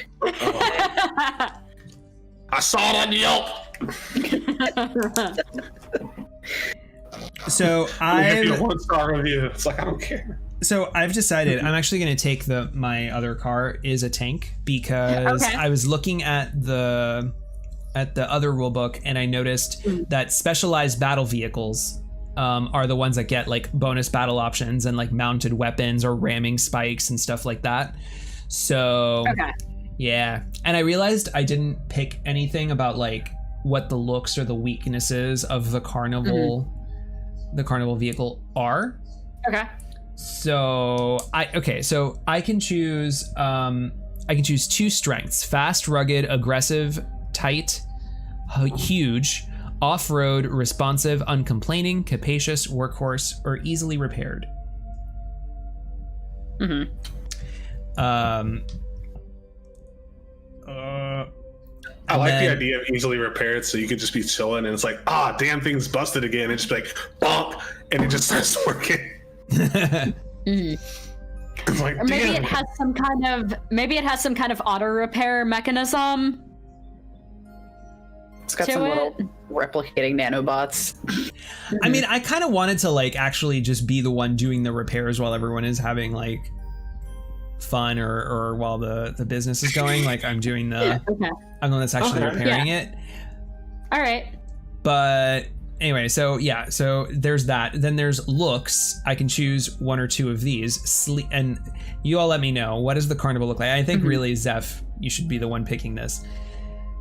I saw it on Yelp. So I give you a I've 1-star review. It's like, I don't care. decided I'm actually going to take my other car is a tank because Okay. I was looking at the other rulebook and I noticed that specialized battle vehicles are the ones that get like bonus battle options and like mounted weapons or ramming spikes and stuff like that. So Okay. yeah, and I realized I didn't pick anything about like what the looks or the weaknesses of the carnival vehicle are. Okay. So I can choose 2 strengths: fast, rugged, aggressive, tight, huge, off-road, responsive, uncomplaining, capacious, workhorse, or easily repaired. I like the idea of easily repaired, so you could just be chilling and it's like, damn thing's busted again. And just be like, bonk, and it just starts working. It's like, or maybe it has some kind of auto repair mechanism. It's got some little replicating nanobots. I mean, I kind of wanted to like actually just be the one doing the repairs while everyone is having like fun or while the business is going. Like I'm doing the I'm the one that's actually repairing it. All right. But anyway, so there's that. Then there's looks. I can choose one or two of these. And you all let me know, what does the carnival look like? I think really, Zeph, you should be the one picking this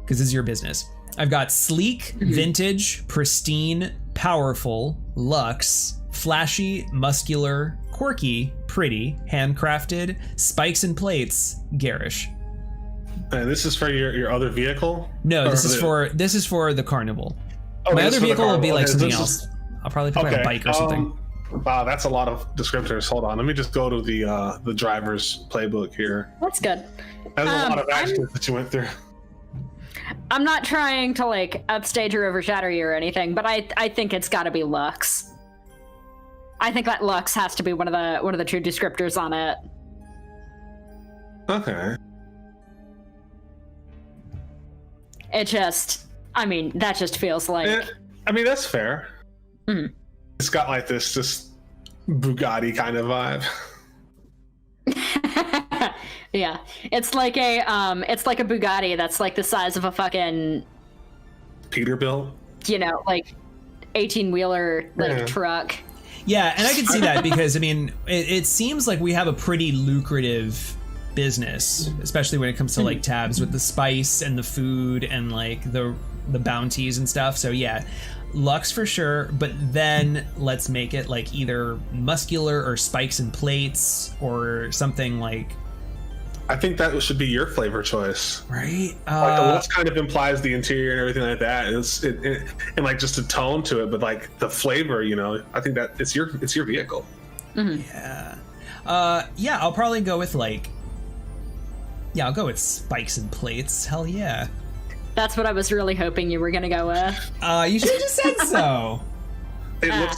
because this is your business. I've got sleek, vintage, pristine, powerful, luxe, flashy, muscular, quirky, pretty, handcrafted, spikes and plates, garish. And this is for your other vehicle? No, this is for the carnival. Oh, my other vehicle will be like something this else. I'll probably pick like a bike or something. Wow, that's a lot of descriptors. Hold on, let me just go to the driver's playbook here. That's good. That's a lot of actions that you went through. I'm not trying to like upstage or overshadow you or anything, but I think it's got to be Lux. I think that Lux has to be one of the true descriptors on it. Okay. It just, I mean, that just feels like. Yeah, I mean, that's fair. Mm. It's got like this just Bugatti kind of vibe. Yeah, it's like a Bugatti that's like the size of a fucking Peterbilt. You know, like 18-wheeler truck. Yeah, and I can see that because I mean, it seems like we have a pretty lucrative business, especially when it comes to like tabs with the spice and the food and like the bounties and stuff. So yeah, Lux for sure, but then let's make it like either muscular or spikes and plates or something like. I think that should be your flavor choice, right? Like the looks kind of implies the interior and everything like that. And like just a tone to it, but like the flavor, you know, I think that it's your vehicle. Mm-hmm. Yeah. I'll probably go with like. Yeah, I'll go with spikes and plates. Hell yeah. That's what I was really hoping you were gonna go with. You should have just said so. I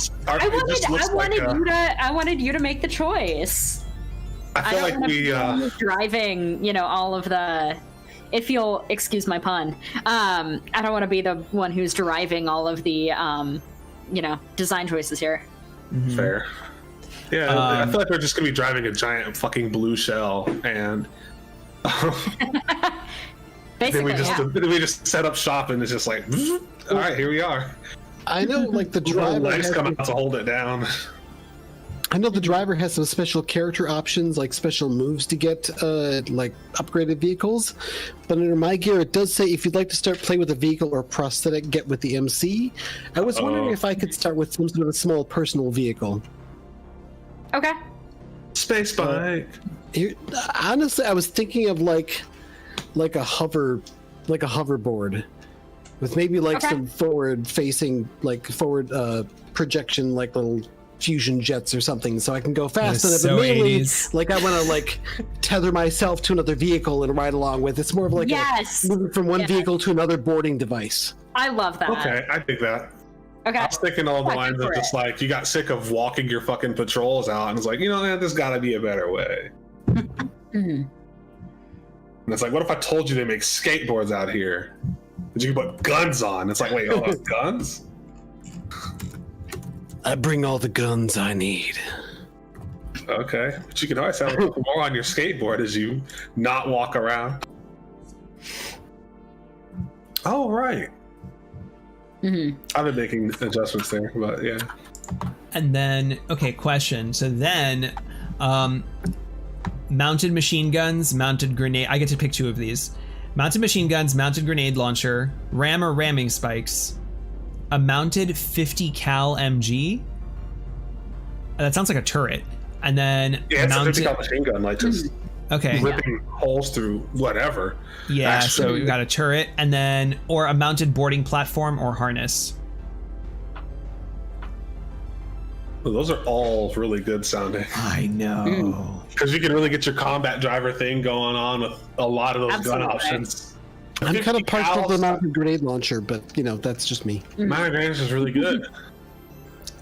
wanted you to make the choice. I feel like we driving, you know, all of the. If you'll excuse my pun, I don't want to be the one who's driving all of the, you know, design choices here. Mm-hmm. Fair. Yeah, I feel like we're just gonna be driving a giant fucking blue shell, and basically, then we just set up shop, and it's just like, all right, here we are. I know, like the driver legs come out to hold it down. I know the driver has some special character options, like special moves to get like upgraded vehicles. But under my gear, it does say if you'd like to start playing with a vehicle or prosthetic, get with the MC. I was wondering if I could start with some sort of small personal vehicle. Okay. Space bike. Honestly, I was thinking of like a hoverboard with maybe like some forward projection, like little fusion jets or something, so I can go fast. So but mainly, 80s. like I want to like tether myself to another vehicle and ride along with. It's more of like moving from one vehicle to another boarding device. I love that. Okay, I dig that. Okay. I was thinking all the lines of just like, you got sick of walking your fucking patrols out, and it's like, you know, there's gotta be a better way. Mm-hmm. And it's like, what if I told you they make skateboards out here? But you can put guns on. It's like, wait, hold on, guns? I bring all the guns I need. Okay, but you can always have a couple more on your skateboard as you not walk around. Oh, right. Mm-hmm. I've been making adjustments there, but yeah. And then, okay, question. So then, mounted machine guns, mounted grenade. I get to pick two of these. Mounted machine guns, mounted grenade launcher, ram or ramming spikes, a mounted 50 cal MG. That sounds like a turret. And then it's a 50 cal machine gun, like just ripping holes through whatever. Yeah, actually. so we've got a turret, and then or a mounted boarding platform or harness. Well, those are all really good sounding. I know. Because you can really get your combat driver thing going on with a lot of those Absolutely. gun options. I'm kind of 50 partial to the cal mounted grenade launcher, but that's just me. Mounted grenades is really good.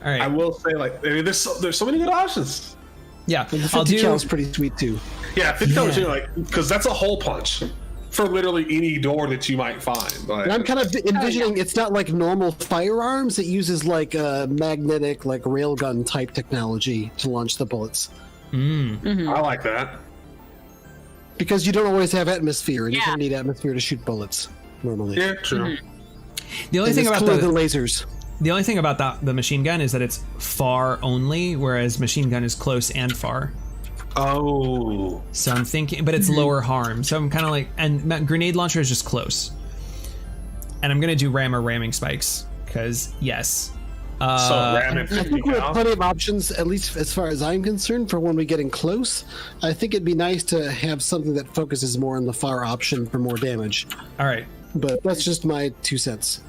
All right. I will say, there's so many good options. Yeah, And the I'll 50 do. cal is pretty sweet too. Yeah, 50 cal is Yeah. really, because that's a hole punch for literally any door that you might find. And I'm kind of envisioning it's not like normal firearms. It uses like a magnetic, like railgun type technology to launch the bullets. I like that. Because you don't always have atmosphere, and you Yeah. don't need atmosphere to shoot bullets normally. Yeah, true. The only And thing it's about cooler the than lasers. The only thing about the machine gun is that it's far only, whereas machine gun is close and far. Oh. So I'm thinking, but it's lower harm. So I'm kind of like, and grenade launcher is just close. And I'm gonna do ram or ramming spikes because yes. So ram at I 50 think we have cal. plenty of options, at least as far as I'm concerned, for when we get in close. I think it'd be nice to have something that focuses more on the far option for more damage. All right. But that's just my 2 cents.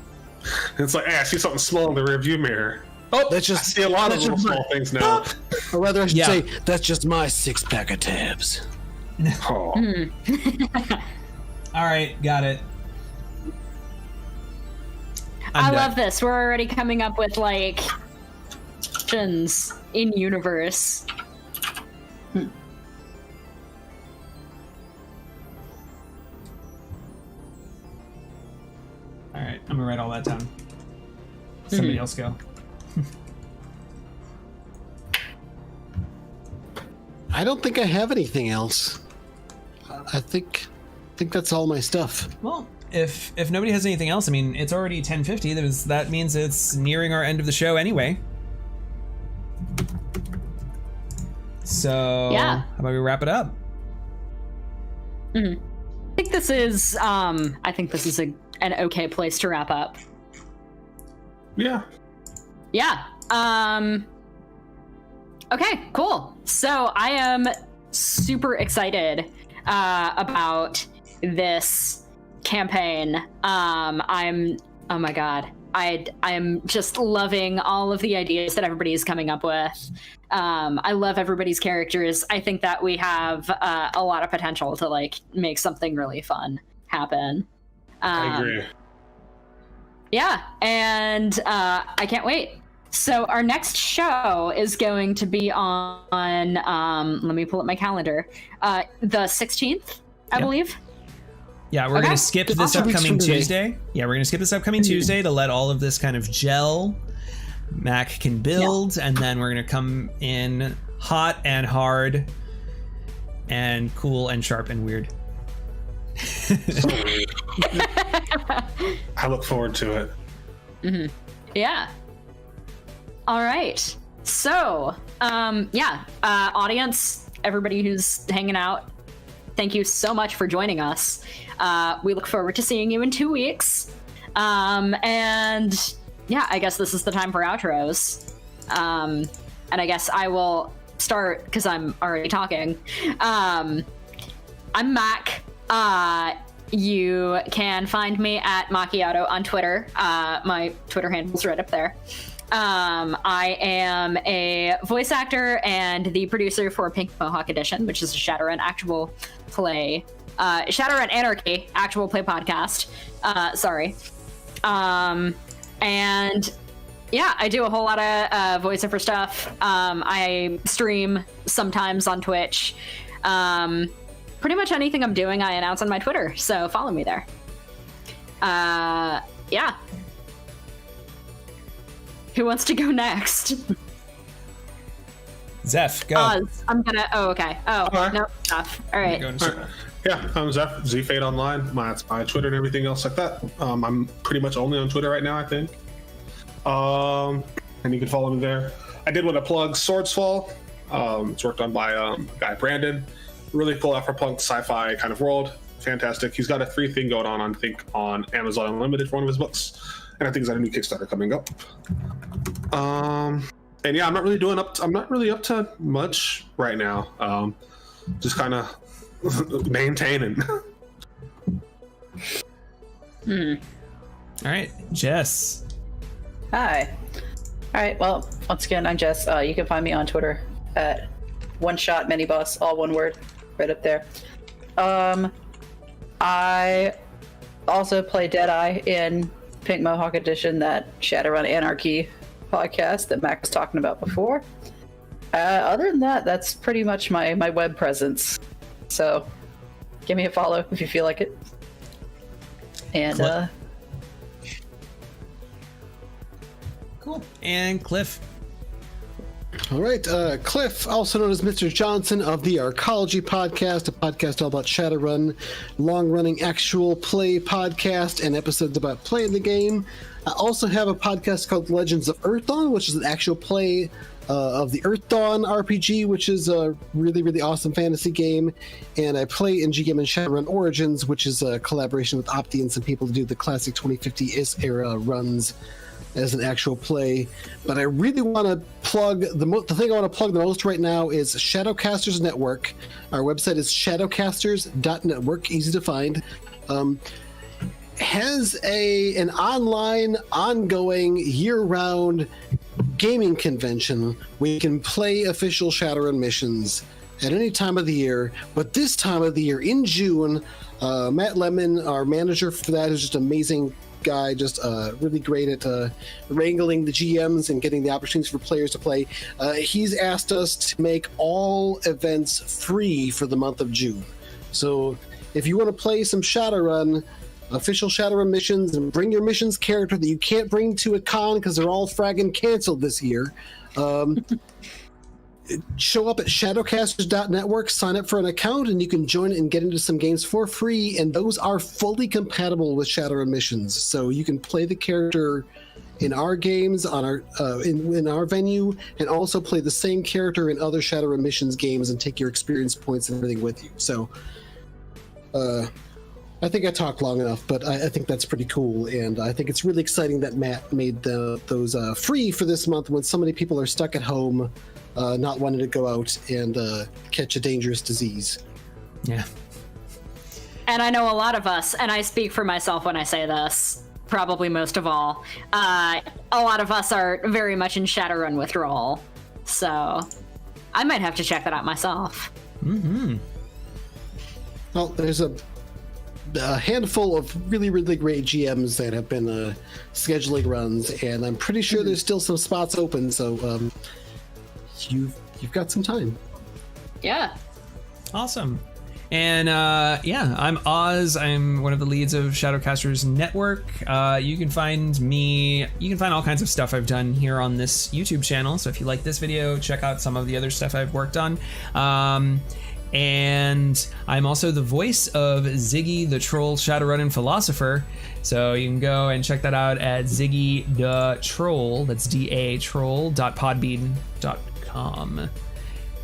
It's like, hey, I see something small in the rearview mirror. Oh, That's just- I see a lot of that's little just- small things now. Or rather, I should Yeah. say, that's just my 6-pack of tabs. Oh. All right. Got it. I I'm love done. this. We're already coming up with like options in universe. All right. I'm gonna write all that down. Somebody else go. I don't think I have anything else. I think that's all my stuff. Well, if nobody has anything else, I mean, it's already 10:50. That means it's nearing our end of the show anyway. So Yeah. how about we wrap it up? I think this is an okay place to wrap up. Yeah. Yeah. Okay, cool. So I am super excited about this campaign. Oh my god. I'm just loving all of the ideas that everybody is coming up with. I love everybody's characters. I think that we have a lot of potential to like make something really fun happen. I agree. Yeah, and I can't wait. So our next show is going to be on let me pull up my calendar. The 16th, I believe. Yeah, we're Okay. gonna skip this Awesome. upcoming Tuesday. Tuesday. Yeah, we're gonna skip this upcoming Tuesday to let all of this kind of gel. Mac can build, and then we're gonna come in hot and hard, and cool and sharp and weird. So weird. I look forward to it. Yeah. All right. So, audience, everybody who's hanging out, thank you so much for joining us. We look forward to seeing you in 2 weeks. And yeah, I guess this is the time for outros. And I guess I will start because I'm already talking. I'm Mac. You can find me at Macchiato on Twitter. My Twitter handle's right up there. I am a voice actor and the producer for Pink Mohawk Edition, which is a Shadowrun actual play, Shadowrun Anarchy actual play podcast. Sorry. And yeah, I do a whole lot of voiceover stuff. I stream sometimes on Twitch. Pretty much anything I'm doing, I announce on my Twitter, so follow me there. Yeah. Who wants to go next? Zeph, go. I'm gonna. Oh, okay. Oh, Alright. no, stuff. All right. Go. All right. Yeah, I'm Zeph, ZFade Online. That's my Twitter and everything else like that. I'm pretty much only on Twitter right now, I think. And you can follow me there. I did want to plug Swordsfall. It's worked on by a guy, Brandon. Really cool Afropunk sci-fi kind of world. Fantastic. He's got a free thing going on, I think, on Amazon Unlimited for one of his books. And I think he's got a new Kickstarter coming up. And yeah, I'm not really up to much right now. Just kind of maintaining. All right, Jess. Hi. All right. Well, once again, I'm Jess. You can find me on Twitter at OneShotMiniBus, all one word, right up there. I also play Deadeye in Pink Mohawk Edition, that Shadowrun Anarchy podcast that Mac was talking about before. Other than that, that's pretty much my web presence. So give me a follow if you feel like it. And Cool. And Cliff. All right, Cliff, also known as Mr. Johnson of the Arcology Podcast, a podcast all about Shadowrun, long-running actual play podcast, and episodes about playing the game. I also have a podcast called Legends of Earthdawn, which is an actual play of the Earthdawn RPG, which is a really, really awesome fantasy game. And I play in GM and Shadowrun Origins, which is a collaboration with Opti and some people to do the classic 2050 era runs as an actual play. But I really want to plug the thing I want to plug the most right now is Shadowcasters Network. Our website is shadowcasters.network, easy to find. Has an online, ongoing, year-round gaming convention where you can play official Shadowrun missions at any time of the year. But this time of the year, in June, Matt Lemon, our manager for that, is just an amazing guy, just really great at wrangling the GMs and getting the opportunities for players to play. He's asked us to make all events free for the month of June. So if you want to play some Shadowrun, official Shadowrun missions, and bring your missions character that you can't bring to a con because they're all fragging canceled this year, show up at shadowcasters.network, sign up for an account, and you can join and get into some games for free, and those are fully compatible with Shadowrun missions. So you can play the character in our games on our in our venue, and also play the same character in other Shadowrun missions games and take your experience points and everything with you. So I think I talked long enough, but I think that's pretty cool, and I think it's really exciting that Matt made those free for this month when so many people are stuck at home, not wanting to go out and catch a dangerous disease. Yeah. And I know a lot of us, and I speak for myself when I say this, probably most of all, a lot of us are very much in Shadowrun withdrawal, so I might have to check that out myself. Mm-hmm. Well, there's a handful of really, really great GMs that have been scheduling runs, and I'm pretty sure there's still some spots open, so you've got some time. Yeah. Awesome. And I'm Oz. I'm one of the leads of Shadowcasters Network. You can find all kinds of stuff I've done here on this YouTube channel. So if you like this video, check out some of the other stuff I've worked on. And I'm also the voice of Ziggy the Troll Shadowrunning Philosopher. So you can go and check that out at Ziggy the Troll. That's DA troll.podbean.com.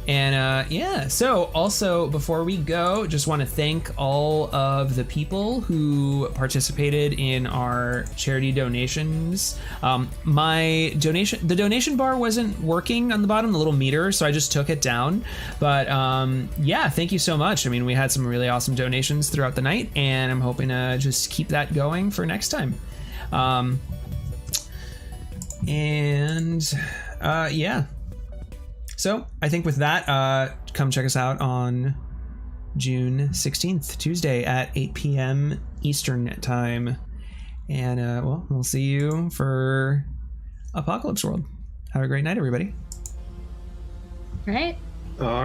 And so also before we go, just want to thank all of the people who participated in our charity donations. The donation bar wasn't working on the bottom, the little meter, so I just took it down. But thank you so much. I mean, we had some really awesome donations throughout the night, and I'm hoping to just keep that going for next time. So I think with that, come check us out on June 16th, Tuesday at 8 p.m. Eastern time. And we'll see you for Apocalypse World. Have a great night, everybody. Right. All right.